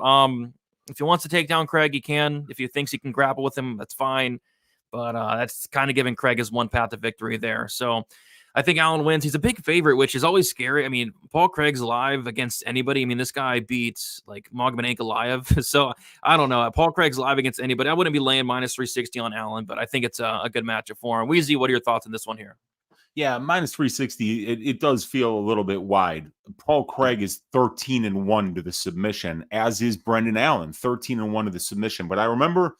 S1: If he wants to take down Craig, he can. If he thinks he can grapple with him, that's fine. But that's kind of giving Craig his one path to victory there. So I think Allen wins. He's a big favorite, which is always scary. I mean, Paul Craig's live against anybody. I mean, this guy beats like Magomed Ankalaev. So I don't know. Paul Craig's live against anybody. I wouldn't be laying minus 360 on Allen, but I think it's a good matchup for him. Weezy, what are your thoughts on this one here?
S2: Yeah, minus 360, it does feel a little bit wide. Paul Craig is 13-1 to the submission, as is Brendan Allen, 13-1 to the submission. But I remember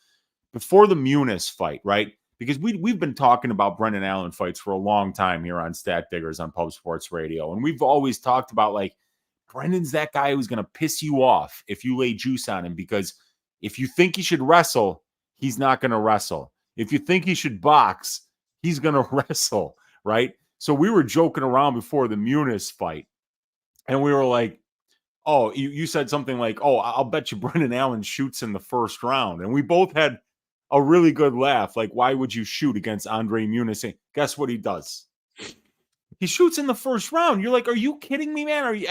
S2: before the Muniz fight, right? Because we've been talking about Brendan Allen fights for a long time here on Stat Diggers on Pub Sports Radio. And we've always talked about, like, Brendan's that guy who's going to piss you off if you lay juice on him, because if you think he should wrestle, he's not going to wrestle. If you think he should box, he's going to wrestle, right? So we were joking around before the Muniz fight, and we were like, oh, you said something like, oh, I'll bet you Brendan Allen shoots in the first round. And we both had a really good laugh. Like, why would you shoot against Andre Muniz? Guess what he does? He shoots in the first round. You're like, are you kidding me, man?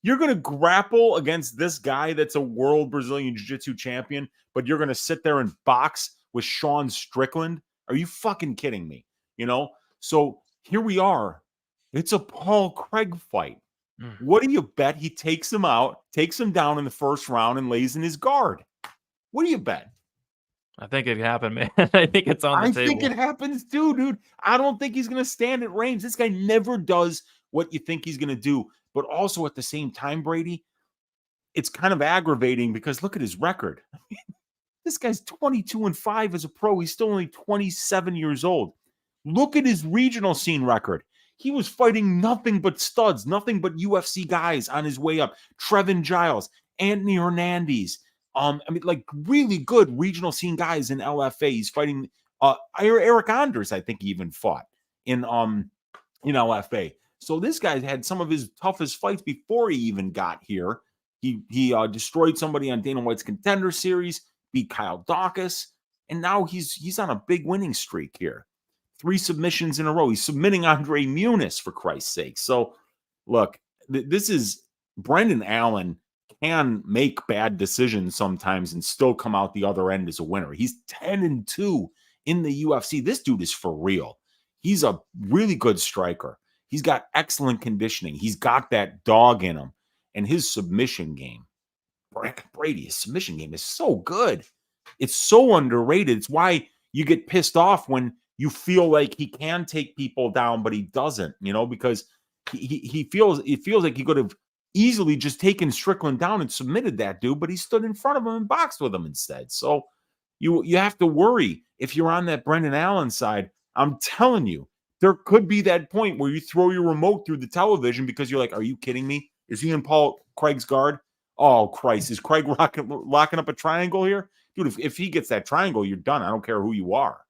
S2: You're going to grapple against this guy that's a world Brazilian Jiu-Jitsu champion, but you're going to sit there and box with Sean Strickland? Are you fucking kidding me? You know? So here we are. It's a Paul Craig fight. What do you bet he takes him out, takes him down in the first round, and lays in his guard? What do you bet?
S1: I think it happened, man. I think it's on the table.
S2: I think it happens too, dude. I don't think he's going to stand at range. This guy never does what you think he's going to do. But also at the same time, Brady, it's kind of aggravating because look at his record. This guy's 22-5 as a pro. He's still only 27 years old. Look at his regional scene record. He was fighting nothing but studs, nothing but UFC guys on his way up. Trevin Giles, Anthony Hernandez. I mean, like, really good regional scene guys in LFA. He's fighting Eric Anders, I think he even fought in LFA. So this guy had some of his toughest fights before he even got here. He destroyed somebody on Dana White's Contender Series, beat Kyle Dawkins, and now he's on a big winning streak here. 3 submissions in a row. He's submitting Andre Muniz, for Christ's sake. So, look, this is Brendan Allen can make bad decisions sometimes and still come out the other end as a winner. He's 10-2 in the UFC. This dude is for real. He's a really good striker. He's got excellent conditioning. He's got that dog in him. And his submission game, Brady, his submission game is so good. It's so underrated. It's why you get pissed off when you feel like he can take people down, but he doesn't, because it feels like he could have easily just taken Strickland down and submitted that dude, but he stood in front of him and boxed with him instead. So you have to worry if you're on that Brendan Allen side. I'm telling you, there could be that point where you throw your remote through the television because you're like, are you kidding me? Is he in Paul Craig's guard? Oh, Christ. Is Craig locking up a triangle here? dude, if he gets that triangle, you're done. I don't care who you are.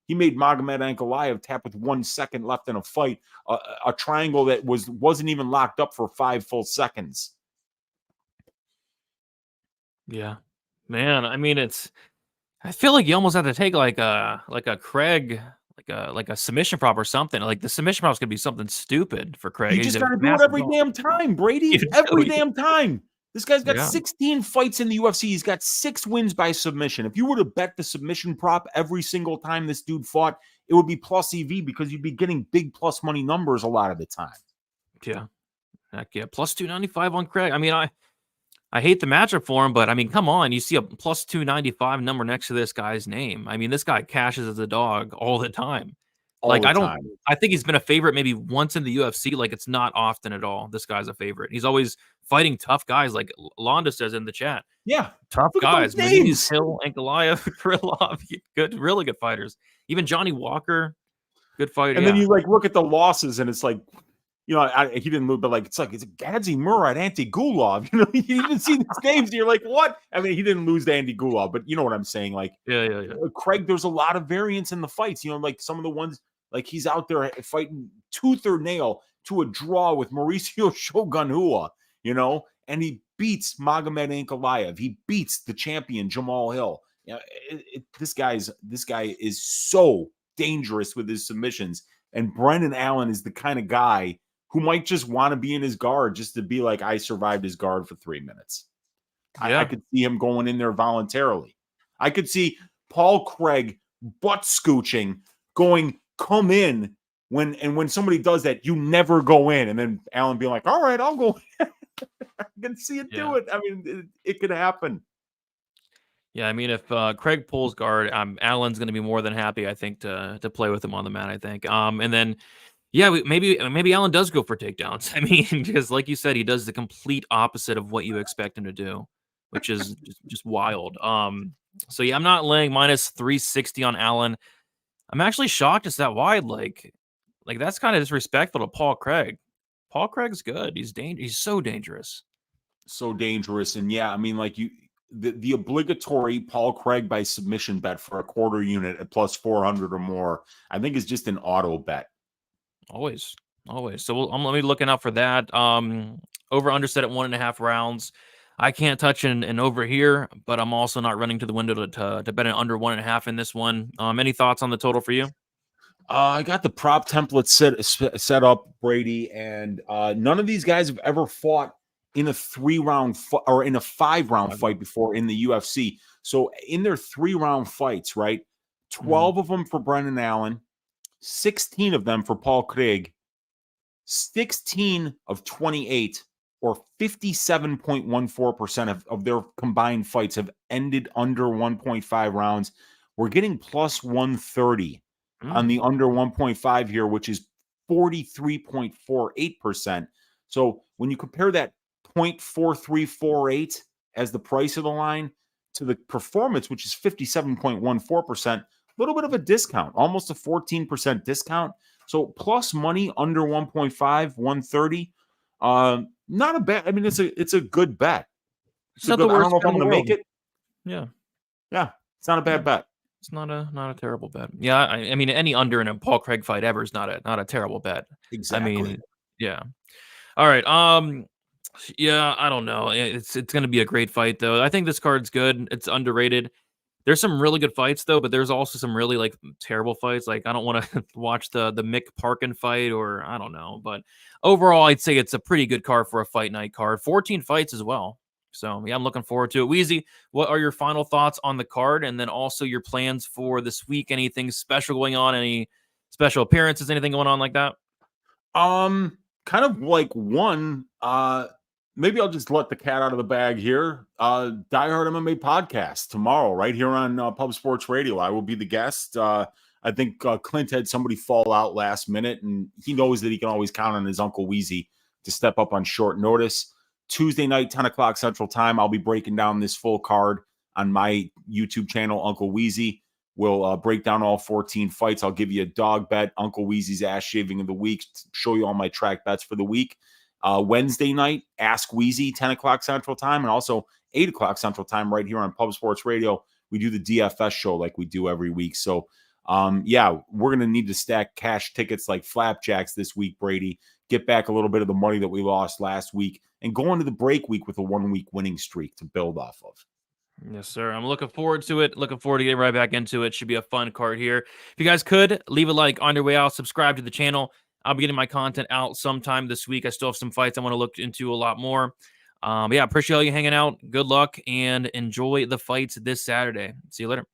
S2: He made Magomed Ankalaev tap with 1 second left in a fight, a triangle that wasn't even locked up for 5 full seconds.
S1: Yeah, man. I mean, I feel like you almost have to take like a Craig, like a submission prop or something. Like the submission prop is gonna be something stupid for Craig.
S2: You just got to do it every damn time, Brady. Every damn time. This guy's got 16 fights in the UFC. He's got 6 wins by submission. If you were to bet the submission prop every single time this dude fought, it would be plus EV because you'd be getting big plus money numbers a lot of the time.
S1: Yeah. Heck yeah. Plus 295 on Craig. I mean, I hate the matchup for him, but I mean, come on. You see a plus 295 number next to this guy's name. I mean, this guy cashes as a dog all the time. I think he's been a favorite maybe once in the UFC. Like, it's not often at all. This guy's a favorite. He's always fighting tough guys, like Londa says in the chat.
S2: Yeah.
S1: Tough guys. Medić, Hill, Ankalaev, Krylov, good, really good fighters. Even Johnny Walker, good fighter.
S2: And then you like look at the losses and it's like, you know, he didn't lose, but like it's Gadzi Murat, Antigulov. You know, you even see these names and you're like, what? I mean, he didn't lose to Andy Gulov, but you know what I'm saying? Like,
S1: yeah.
S2: Craig, there's a lot of variance in the fights. You know, like some of the ones, like he's out there fighting tooth or nail to a draw with Mauricio Shogun Rua, you know, and he beats Magomed Ankalaev. He beats the champion Jamal Hill. You know, this guy is so dangerous with his submissions. And Brendan Allen is the kind of guy who might just want to be in his guard just to be like, I survived his guard for 3 minutes. I could see him going in there voluntarily. I could see Paul Craig butt scooching, going, come in. When somebody does that, you never go in. And then Allen being like, all right, I'll go. I can see it do it. I mean, it could happen.
S1: Yeah, I mean, if Craig pulls guard, Allen's going to be more than happy, I think, to play with him on the mat, I think. And then, yeah, maybe Allen does go for takedowns. I mean, because like you said, he does the complete opposite of what you expect him to do, which is just wild. So, yeah, I'm not laying minus 360 on Allen. I'm actually shocked it's that wide. Like that's kind of disrespectful to Paul Craig. Paul Craig's good. He's so dangerous.
S2: So dangerous. And, yeah, I mean, like the obligatory Paul Craig by submission bet for a quarter unit at plus 400 or more, I think is just an auto bet.
S1: Always. So I'm let me looking out for that. Over under set at 1.5 rounds. I can't touch an over here, but I'm also not running to the window to bet an under 1.5 in this one. Any thoughts on the total for you?
S2: I got the prop template set up, Brady, and none of these guys have ever fought in a 3-round or in a 5-round fight before in the UFC. So in their 3-round fights, right, 12 of them for Brendan Allen, 16 of them for Paul Craig, 16 of 28 or 57.14% of their combined fights have ended under 1.5 rounds. We're getting plus 130 on the under 1.5 here, which is 43.48%. So when you compare that 0.4348 as the price of the line to the performance, which is 57.14%, a little bit of a discount, almost a 14% discount. So plus money under 1.5, 130. Not a bad. I mean, it's a good bet. I don't know if I'm going to make it.
S1: Yeah.
S2: It's not a bad bet.
S1: It's not a terrible bet. Yeah, I mean, any under in a Paul Craig fight ever is not a terrible bet.
S2: Exactly.
S1: I mean, yeah. All right. Yeah, I don't know. It's going to be a great fight though. I think this card's good. It's underrated. There's some really good fights though, but there's also some really like terrible fights. Like I don't want to watch the Mick Parkin fight, or I don't know. But overall, I'd say it's a pretty good card for a fight night card. 14 fights as well. So yeah, I'm looking forward to it. Weezy, what are your final thoughts on the card, and then also your plans for this week? Anything special going on? Any special appearances? Anything going on like that?
S2: Kind of like one. Maybe I'll just let the cat out of the bag here. Die Hard MMA podcast tomorrow, right here on Pub Sports Radio. I will be the guest. I think Clint had somebody fall out last minute, and he knows that he can always count on his Uncle Weezy to step up on short notice. Tuesday night, 10 o'clock Central Time, I'll be breaking down this full card on my YouTube channel, Uncle Weezy. We'll break down all 14 fights. I'll give you a dog bet, Uncle Weezy's ass shaving of the week, show you all my track bets for the week. Wednesday night, Ask Weezy, 10 o'clock Central Time, and also 8 o'clock Central Time right here on Pub Sports Radio. we do the DFS show like we do every week. So yeah, we're going to need to stack cash tickets like flapjacks this week, Brady, get back a little bit of the money that we lost last week, and go into the break week with a 1-week winning streak to build off of.
S1: Yes, sir. I'm looking forward to it. Looking forward to getting right back into it. Should be a fun card here. If you guys could, leave a like on your way out. Subscribe to the channel. I'll be getting my content out sometime this week. I still have some fights I want to look into a lot more. But yeah, appreciate all you hanging out. Good luck and enjoy the fights this Saturday. See you later.